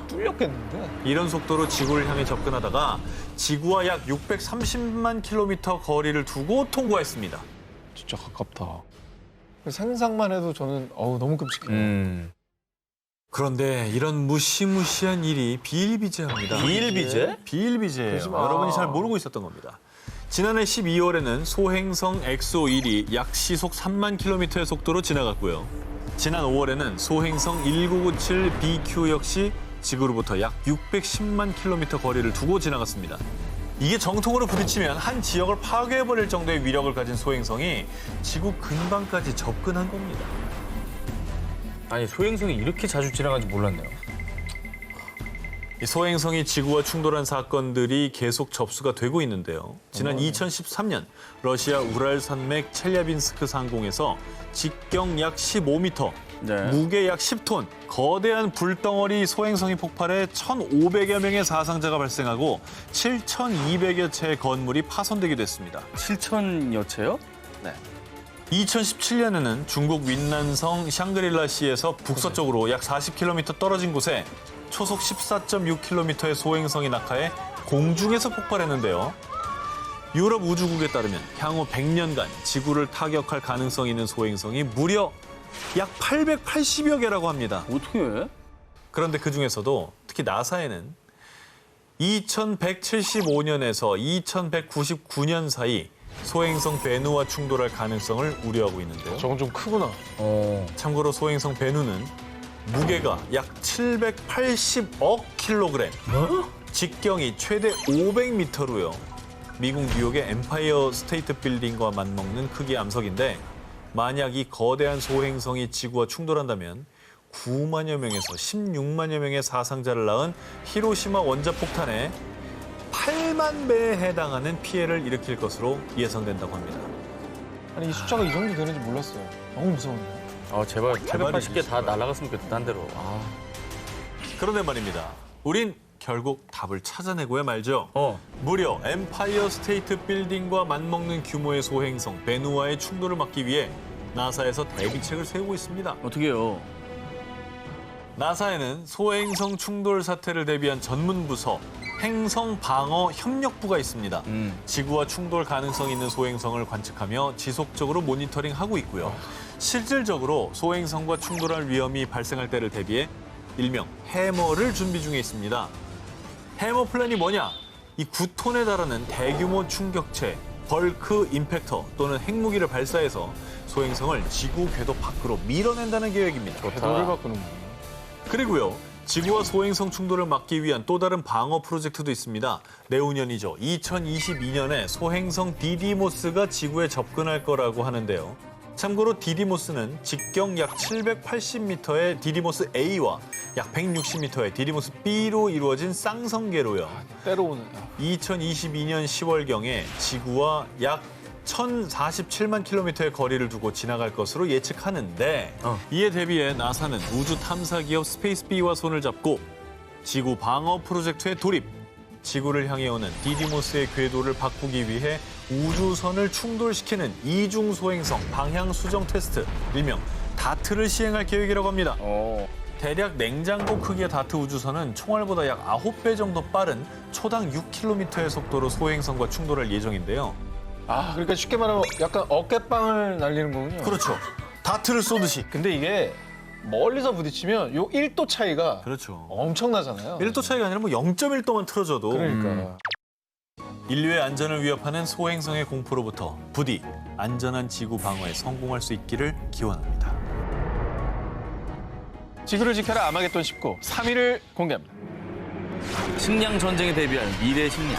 [SPEAKER 3] 뚫렸겠는데?
[SPEAKER 1] 이런 속도로 지구를 향해 접근하다가 지구와 약 630만 킬로미터 거리를 두고 통과했습니다.
[SPEAKER 3] 진짜 가깝다. 상상만 해도 저는 너무 끔찍해요.
[SPEAKER 1] 그런데 이런 무시무시한 일이 비일비재합니다.
[SPEAKER 10] 비일비재?
[SPEAKER 1] 비일비재예요.
[SPEAKER 3] 그러지 마.
[SPEAKER 1] 여러분이 잘 모르고 있었던 겁니다. 지난해 12월에는 소행성 엑소1이 약 시속 3만 킬로미터의 속도로 지나갔고요. 지난 5월에는 소행성 1997BQ 역시 지구로부터 약 610만 킬로미터 거리를 두고 지나갔습니다. 이게 정통으로 부딪히면 한 지역을 파괴해버릴 정도의 위력을 가진 소행성이 지구 근방까지 접근한 겁니다.
[SPEAKER 10] 아니 소행성이 이렇게 자주 지나가는지 몰랐네요.
[SPEAKER 1] 이 소행성이 지구와 충돌한 사건들이 계속 접수가 되고 있는데요. 지난 2013년 러시아 우랄 산맥 첼야빈스크 상공에서 직경 약 15m,
[SPEAKER 10] 네.
[SPEAKER 1] 무게 약 10톤, 거대한 불덩어리 소행성이 폭발해 1,500여 명의 사상자가 발생하고 7,200여 채의 건물이 파손되기도 했습니다.
[SPEAKER 10] 7,000여 채요?
[SPEAKER 1] 2017년에는 중국 윈난성 샹그릴라시에서 북서쪽으로 약 40km 떨어진 곳에 초속 14.6km의 소행성이 낙하해 공중에서 폭발했는데요. 유럽 우주국에 따르면 향후 100년간 지구를 타격할 가능성이 있는 소행성이 무려 약 880여 개라고 합니다.
[SPEAKER 10] 어떻게 해?
[SPEAKER 1] 그런데 그중에서도 특히 나사에는 2175년에서 2199년 사이 소행성 베누와 충돌할 가능성을 우려하고 있는데요.
[SPEAKER 3] 저건 좀 크구나.
[SPEAKER 1] 참고로 소행성 베누는 무게가 약 780억 킬로그램, 직경이 최대 500m로요. 미국 뉴욕의 엠파이어 스테이트 빌딩과 맞먹는 크기의 암석인데 만약 이 거대한 소행성이 지구와 충돌한다면 9만여 명에서 16만여 명의 사상자를 낳은 히로시마 원자폭탄에 8만 배에 해당하는 피해를 일으킬 것으로 예상된다고 합니다.
[SPEAKER 3] 아니 이 숫자가 이 정도 되는지 몰랐어요. 너무 무서운데.
[SPEAKER 10] 제발
[SPEAKER 1] 제발이지,
[SPEAKER 10] 880개 다
[SPEAKER 1] 제발.
[SPEAKER 10] 날아갔으면 좋겠다 한 대로.
[SPEAKER 1] 그런데 말입니다. 우린 결국 답을 찾아내고야 말죠. 무려 엠파이어 스테이트 빌딩과 맞먹는 규모의 소행성 베누와의 충돌을 막기 위해 나사에서 대비책을 세우고 있습니다.
[SPEAKER 10] 어떻게 해요?
[SPEAKER 1] 나사에는 소행성 충돌 사태를 대비한 전문 부서 행성 방어 협력부가 있습니다. 지구와 충돌 가능성이 있는 소행성을 관측하며 지속적으로 모니터링하고 있고요. 실질적으로 소행성과 충돌할 위험이 발생할 때를 대비해 일명 해머를 준비 중에 있습니다. 해머 플랜이 뭐냐? 이 9톤에 달하는 대규모 충격체, 벌크 임팩터 또는 핵무기를 발사해서 소행성을 지구 궤도 밖으로 밀어낸다는 계획입니다.
[SPEAKER 3] 궤도를 바꾸는군요.
[SPEAKER 1] 그리고요. 지구와 소행성 충돌을 막기 위한 또 다른 방어 프로젝트도 있습니다. 내후년이죠. 2022년에 소행성 디디모스가 지구에 접근할 거라고 하는데요. 참고로 디디모스는 직경 약 780m의 디디모스 A와 약 160m의 디디모스 B로 이루어진 쌍성계로요.
[SPEAKER 3] 때려오는.
[SPEAKER 1] 2022년 10월경에 지구와 약 1,047만 킬로미터의 거리를 두고 지나갈 것으로 예측하는데 이에 대비해 나사는 우주 탐사 기업 스페이스B와 손을 잡고 지구 방어 프로젝트에 돌입. 지구를 향해 오는 디디모스의 궤도를 바꾸기 위해 우주선을 충돌시키는 이중 소행성 방향 수정 테스트, 일명 다트를 시행할 계획이라고 합니다. 대략 냉장고 크기의 다트 우주선은 총알보다 약 9배 정도 빠른 초당 6km의 속도로 소행성과 충돌할 예정인데요.
[SPEAKER 3] 그러니까 쉽게 말하면 약간 어깨빵을 날리는 거군요.
[SPEAKER 1] 그렇죠. 다트를 쏘듯이.
[SPEAKER 3] 근데 이게 멀리서 부딪히면 요 1도 차이가
[SPEAKER 1] 그렇죠.
[SPEAKER 3] 엄청나잖아요.
[SPEAKER 1] 1도 차이가 아니라 뭐 0.1도만 틀어져도
[SPEAKER 3] 그러니까.
[SPEAKER 1] 인류의 안전을 위협하는 소행성의 공포로부터 부디 안전한 지구 방어에 성공할 수 있기를 기원합니다.
[SPEAKER 3] 지구를 지켜라 아마겟돈 19, 3위를 공개합니다.
[SPEAKER 10] 식량 전쟁에 대비할 미래 식량.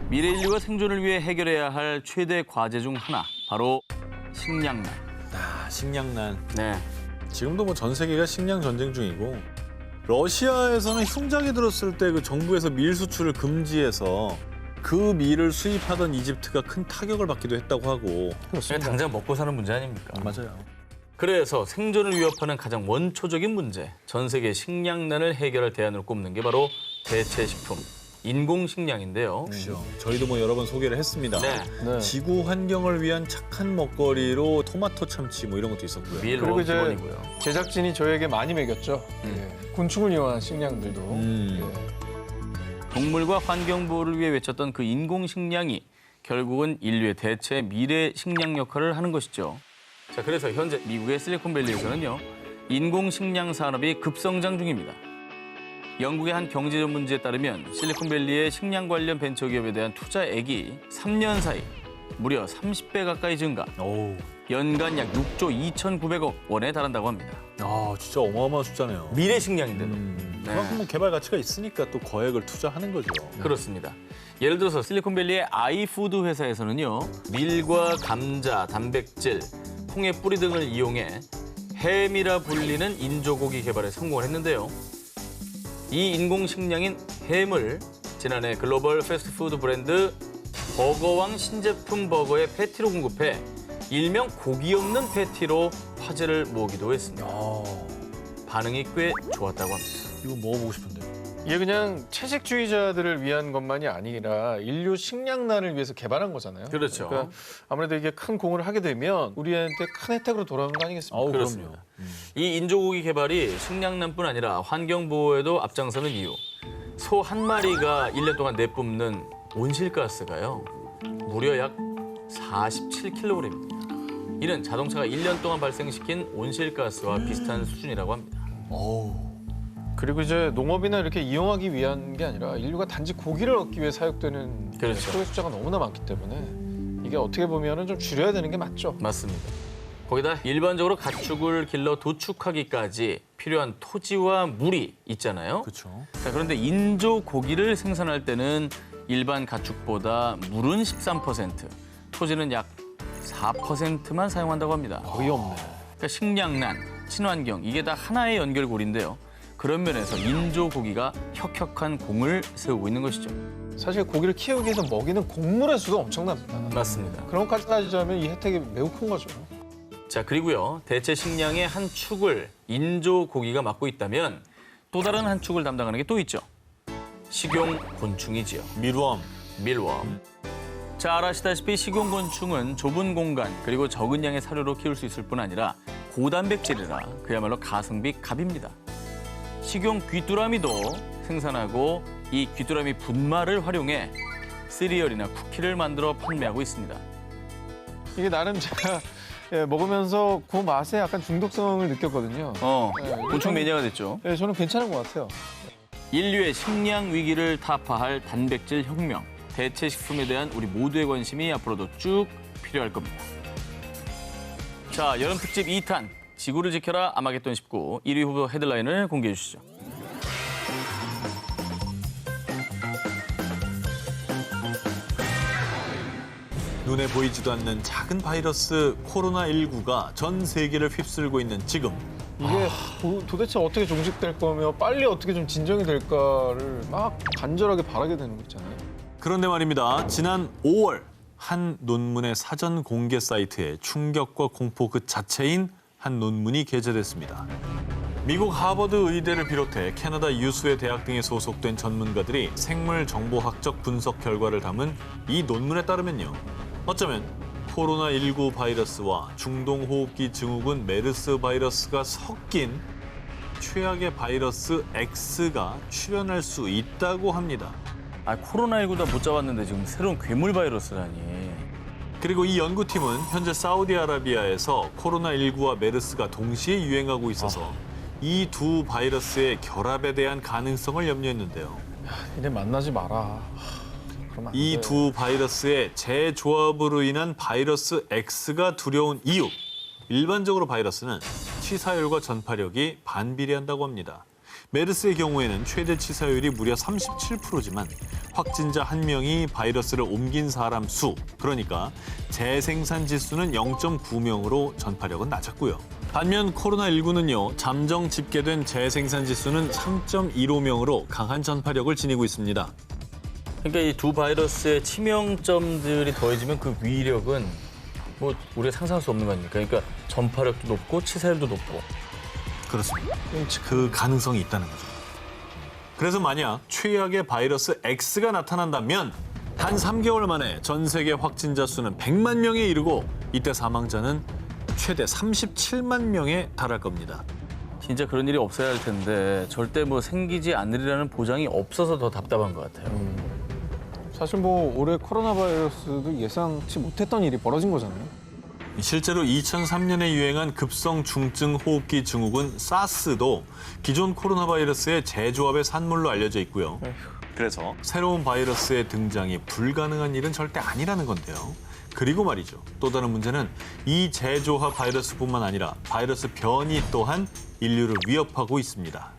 [SPEAKER 10] 미래 인류가 생존을 위해 해결해야 할 최대 과제 중 하나, 바로 식량난.
[SPEAKER 1] 식량난.
[SPEAKER 10] 네.
[SPEAKER 1] 지금도 뭐 전 세계가 식량 전쟁 중이고 러시아에서는 흉작이 들었을 때 그 정부에서 밀 수출을 금지해서 그 밀을 수입하던 이집트가 큰 타격을 받기도 했다고 하고.
[SPEAKER 10] 그냥 당장 먹고 사는 문제 아닙니까?
[SPEAKER 1] 맞아요.
[SPEAKER 10] 그래서 생존을 위협하는 가장 원초적인 문제, 전 세계 식량난을 해결할 대안으로 꼽는 게 바로 대체식품, 인공식량인데요.
[SPEAKER 1] 그렇죠. 저희도 뭐 여러 번 소개를 했습니다.
[SPEAKER 10] 네.
[SPEAKER 1] 지구 환경을 위한 착한 먹거리로 토마토 참치 뭐 이런 것도 있었고요.
[SPEAKER 10] 밀
[SPEAKER 3] 그리고 이제
[SPEAKER 10] 기본이고요.
[SPEAKER 3] 제작진이 저에게 많이 먹였죠. 예. 곤충을 이용한 식량들도. 예.
[SPEAKER 10] 동물과 환경 보호를 위해 외쳤던 그 인공식량이 결국은 인류의 대체 미래 식량 역할을 하는 것이죠. 자, 그래서 현재 미국의 실리콘밸리에서는요, 인공식량 산업이 급성장 중입니다. 영국의 한 경제 전문지에 따르면 실리콘밸리의 식량 관련 벤처기업에 대한 투자액이 3년 사이 무려 30배 가까이 증가. 연간 약 6조 2,900억 원에 달한다고 합니다.
[SPEAKER 1] 아, 진짜 어마어마한 숫자네요.
[SPEAKER 10] 미래 식량인데도.
[SPEAKER 1] 그만큼 뭐 개발 가치가 있으니까 또 거액을 투자하는 거죠.
[SPEAKER 10] 그렇습니다. 예를 들어서 실리콘밸리의 아이푸드 회사에서는요, 밀과 감자, 단백질, 콩의 뿌리 등을 이용해 햄이라 불리는 인조고기 개발에 성공을 했는데요. 이 인공식량인 햄을 지난해 글로벌 패스트푸드 브랜드 버거왕 신제품 버거의 패티로 공급해 일명 고기 없는 패티로 화제를 모으기도 했습니다. 반응이 꽤 좋았다고 합니다.
[SPEAKER 1] 이거 먹어보고 싶은데.
[SPEAKER 3] 이게 그냥 채식주의자들을 위한 것만이 아니라 인류 식량난을 위해서 개발한 거잖아요.
[SPEAKER 10] 그렇죠.
[SPEAKER 3] 그러니까 아무래도 이게 큰 공을 하게 되면 우리한테 큰 혜택으로 돌아오는 거 아니겠습니까?
[SPEAKER 10] 그렇습니다. 이 인조고기 개발이 식량난뿐 아니라 환경 보호에도 앞장서는 이유. 소 한 마리가 1년 동안 내뿜는 온실가스가요, 무려 약 47kg입니다. 이는 자동차가 1년 동안 발생시킨 온실가스와 비슷한 수준이라고 합니다.
[SPEAKER 3] 그리고 이제 농업이나 이렇게 이용하기 위한 게 아니라 인류가 단지 고기를 얻기 위해 사육되는
[SPEAKER 10] 그렇죠.
[SPEAKER 3] 소의 숫자가 너무나 많기 때문에 이게 어떻게 보면은 좀 줄여야 되는 게 맞죠.
[SPEAKER 10] 맞습니다. 거기다 일반적으로 가축을 길러 도축하기까지 필요한 토지와 물이 있잖아요.
[SPEAKER 1] 그렇죠.
[SPEAKER 10] 자, 그런데 인조 고기를 생산할 때는 일반 가축보다 물은 13%, 토지는 약 4%만 사용한다고 합니다.
[SPEAKER 3] 거의 없네.
[SPEAKER 10] 그러니까 식량난, 친환경, 이게 다 하나의 연결고리인데요. 그런 면에서 인조 고기가 혁혁한 공을 세우고 있는 것이죠.
[SPEAKER 3] 사실 고기를 키우기 위해서 먹이는 곡물의 수가 엄청납니다.
[SPEAKER 10] 맞습니다.
[SPEAKER 3] 그런 것까지 따지자면 이 혜택이 매우 큰 거죠.
[SPEAKER 10] 자, 그리고요, 대체 식량의 한 축을 인조 고기가 맡고 있다면 또 다른 한 축을 담당하는 게 또 있죠. 식용 곤충이지요.
[SPEAKER 1] 밀웜.
[SPEAKER 10] 밀웜. 잘 아시다시피 식용 곤충은 좁은 공간 그리고 적은 양의 사료로 키울 수 있을 뿐 아니라 고단백질이라 그야말로 가성비 갑입니다. 식용 귀뚜라미도 생산하고 이 귀뚜라미 분말을 활용해 시리얼이나 쿠키를 만들어 판매하고 있습니다.
[SPEAKER 3] 이게 나름 제가 먹으면서 그 맛에 약간 중독성을 느꼈거든요.
[SPEAKER 10] 곤충 매니아가 됐죠.
[SPEAKER 3] 네, 저는 괜찮은 것 같아요.
[SPEAKER 10] 인류의 식량 위기를 타파할 단백질 혁명, 대체 식품에 대한 우리 모두의 관심이 앞으로도 쭉 필요할 겁니다. 자, 여름 특집 2탄 지구를 지켜라 아마겟돈 19 1위 후보 헤드라인을 공개해 주시죠.
[SPEAKER 1] 눈에 보이지도 않는 작은 바이러스 코로나19가 전 세계를 휩쓸고 있는 지금.
[SPEAKER 3] 이게 도대체 어떻게 종식될 거며 빨리 어떻게 좀 진정이 될까를 막 간절하게 바라게 되는 거 있잖아요.
[SPEAKER 1] 그런데 말입니다. 지난 5월 한 논문의 사전 공개 사이트에 충격과 공포 그 자체인 한 논문이 게재됐습니다. 미국 하버드 의대를 비롯해 캐나다 유수의 대학 등에 소속된 전문가들이 생물 정보학적 분석 결과를 담은 이 논문에 따르면요. 어쩌면 코로나19 바이러스와 중동호흡기 증후군 메르스 바이러스가 섞인 최악의 바이러스 X가 출현할 수 있다고 합니다.
[SPEAKER 10] 아, 코로나19도 못 잡았는데 지금 새로운 괴물 바이러스라니.
[SPEAKER 1] 그리고 이 연구팀은 현재 사우디아라비아에서 코로나19와 메르스가 동시에 유행하고 있어서 이 두 바이러스의 결합에 대한 가능성을 염려했는데요.
[SPEAKER 3] 이제 만나지 마라.
[SPEAKER 1] 이 두 바이러스의 재조합으로 인한 바이러스 X가 두려운 이유. 일반적으로 바이러스는 치사율과 전파력이 반비례한다고 합니다. 메르스의 경우에는 최대 치사율이 무려 37%지만 확진자 1명이 바이러스를 옮긴 사람 수, 그러니까 재생산 지수는 0.9명으로 전파력은 낮았고요. 반면 코로나19는요, 잠정 집계된 재생산 지수는 3.15명으로 강한 전파력을 지니고 있습니다.
[SPEAKER 10] 그러니까 이 두 바이러스의 치명점들이 더해지면 그 위력은 뭐 우리가 상상할 수 없는 거 아닙니까? 그러니까 전파력도 높고 치사율도 높고.
[SPEAKER 1] 그렇습니다. 그 가능성이 있다는 거죠. 그래서 만약 최악의 바이러스 X가 나타난다면 단 3개월 만에 전 세계 확진자 수는 100만 명에 이르고 이때 사망자는 최대 37만 명에 달할 겁니다.
[SPEAKER 10] 진짜 그런 일이 없어야 할 텐데 절대 뭐 생기지 않으리라는 보장이 없어서 더 답답한 것 같아요.
[SPEAKER 3] 사실 뭐 올해 코로나 바이러스도 예상치 못했던 일이 벌어진 거잖아요.
[SPEAKER 1] 실제로 2003년에 유행한 급성 중증 호흡기 증후군 사스도 기존 코로나 바이러스의 재조합의 산물로 알려져 있고요. 그래서 새로운 바이러스의 등장이 불가능한 일은 절대 아니라는 건데요. 그리고 말이죠. 또 다른 문제는 이 재조합 바이러스뿐만 아니라 바이러스 변이 또한 인류를 위협하고 있습니다.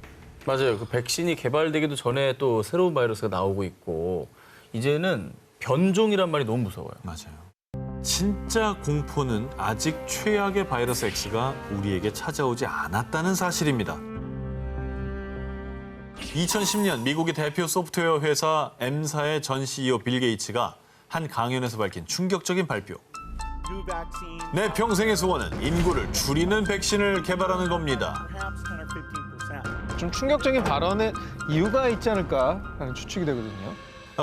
[SPEAKER 10] 맞아요. 그 백신이 개발되기도 전에 또 새로운 바이러스가 나오고 있고 이제는 변종이란 말이 너무 무서워요.
[SPEAKER 1] 맞아요. 진짜 공포는 아직 최악의 바이러스 X가 우리에게 찾아오지 않았다는 사실입니다. 2010년 미국의 대표 소프트웨어 회사 M사의 전 CEO 빌 게이츠가 한 강연에서 밝힌 충격적인 발표. 내 평생의 소원은 인구를 줄이는 백신을 개발하는 겁니다.
[SPEAKER 3] 좀 충격적인 발언에 이유가 있지 않을까라는 추측이 되거든요.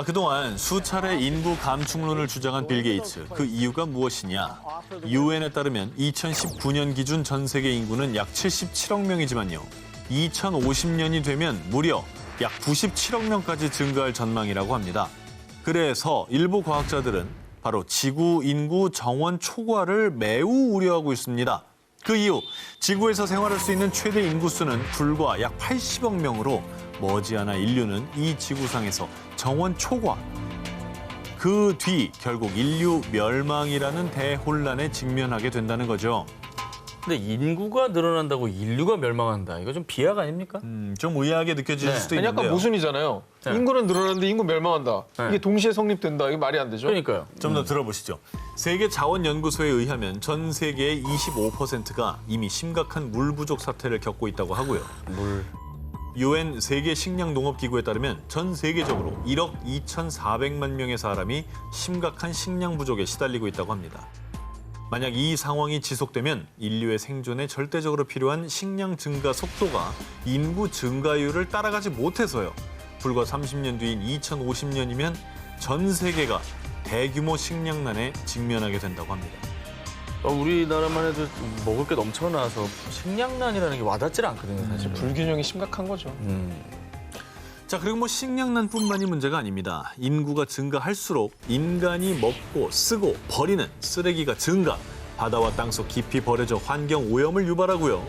[SPEAKER 1] 그동안 수차례 인구 감축론을 주장한 빌 게이츠. 그 이유가 무엇이냐? UN에 따르면 2019년 기준 전 세계 인구는 약 77억 명이지만요. 2050년이 되면 무려 약 97억 명까지 증가할 전망이라고 합니다. 그래서 일부 과학자들은 바로 지구 인구 정원 초과를 매우 우려하고 있습니다. 그 이유, 지구에서 생활할 수 있는 최대 인구수는 불과 약 80억 명으로 머지않아 인류는 이 지구상에서 정원 초과. 그 뒤 결국 인류 멸망이라는 대혼란에 직면하게 된다는 거죠.
[SPEAKER 10] 근데 인구가 늘어난다고 인류가 멸망한다. 이거 좀 비약 아닙니까?
[SPEAKER 1] 좀 의아하게 느껴질 수도
[SPEAKER 3] 아니,
[SPEAKER 1] 있는데요.
[SPEAKER 3] 약간 모순이잖아요.
[SPEAKER 10] 네.
[SPEAKER 3] 인구는 늘어나는데 인구 멸망한다.
[SPEAKER 10] 네.
[SPEAKER 3] 이게 동시에 성립된다. 이게 말이 안 되죠?
[SPEAKER 10] 그러니까요.
[SPEAKER 1] 좀 더 들어보시죠. 세계자원연구소에 의하면 전 세계의 25%가 이미 심각한 물 부족 사태를 겪고 있다고 하고요. UN 세계 식량 농업 기구에 따르면 전 세계적으로 1억 2,400만 명의 사람이 심각한 식량 부족에 시달리고 있다고 합니다. 만약 이 상황이 지속되면 인류의 생존에 절대적으로 필요한 식량 증가 속도가 인구 증가율을 따라가지 못해서요. 불과 30년 뒤인 2050년이면 전 세계가 대규모 식량난에 직면하게 된다고 합니다.
[SPEAKER 10] 우리나라만 해도 먹을 게 넘쳐나서 식량난이라는 게 와닿질 않거든요, 사실.
[SPEAKER 3] 불균형이 심각한 거죠.
[SPEAKER 1] 자, 그리고 뭐 식량난뿐만이 문제가 아닙니다. 인구가 증가할수록 인간이 먹고 쓰고 버리는 쓰레기가 증가, 바다와 땅속 깊이 버려져 환경 오염을 유발하고요.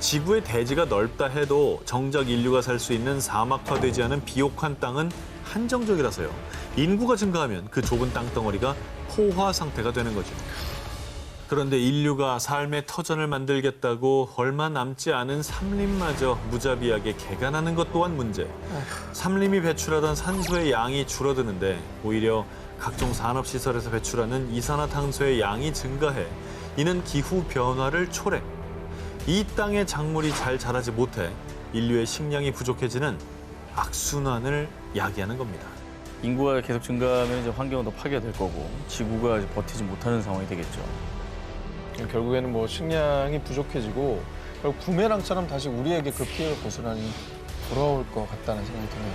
[SPEAKER 1] 지구의 대지가 넓다 해도 정작 인류가 살 수 있는 사막화되지 않은 비옥한 땅은 한정적이라서요. 인구가 증가하면 그 좁은 땅덩어리가 포화 상태가 되는 거죠. 그런데 인류가 삶의 터전을 만들겠다고 얼마 남지 않은 산림마저 무자비하게 개간하는 것 또한 문제. 산림이 배출하던 산소의 양이 줄어드는데 오히려 각종 산업시설에서 배출하는 이산화탄소의 양이 증가해 이는 기후 변화를 초래. 이 땅의 작물이 잘 자라지 못해 인류의 식량이 부족해지는 악순환을 야기하는 겁니다.
[SPEAKER 10] 인구가 계속 증가하면 이제 환경은 더 파괴될 거고 지구가 이제 버티지 못하는 상황이 되겠죠.
[SPEAKER 3] 결국에는 뭐 식량이 부족해지고 결국 부메랑처럼 다시 우리에게 그 피해가 고스란히 돌아올 것 같다는 생각이 드네요.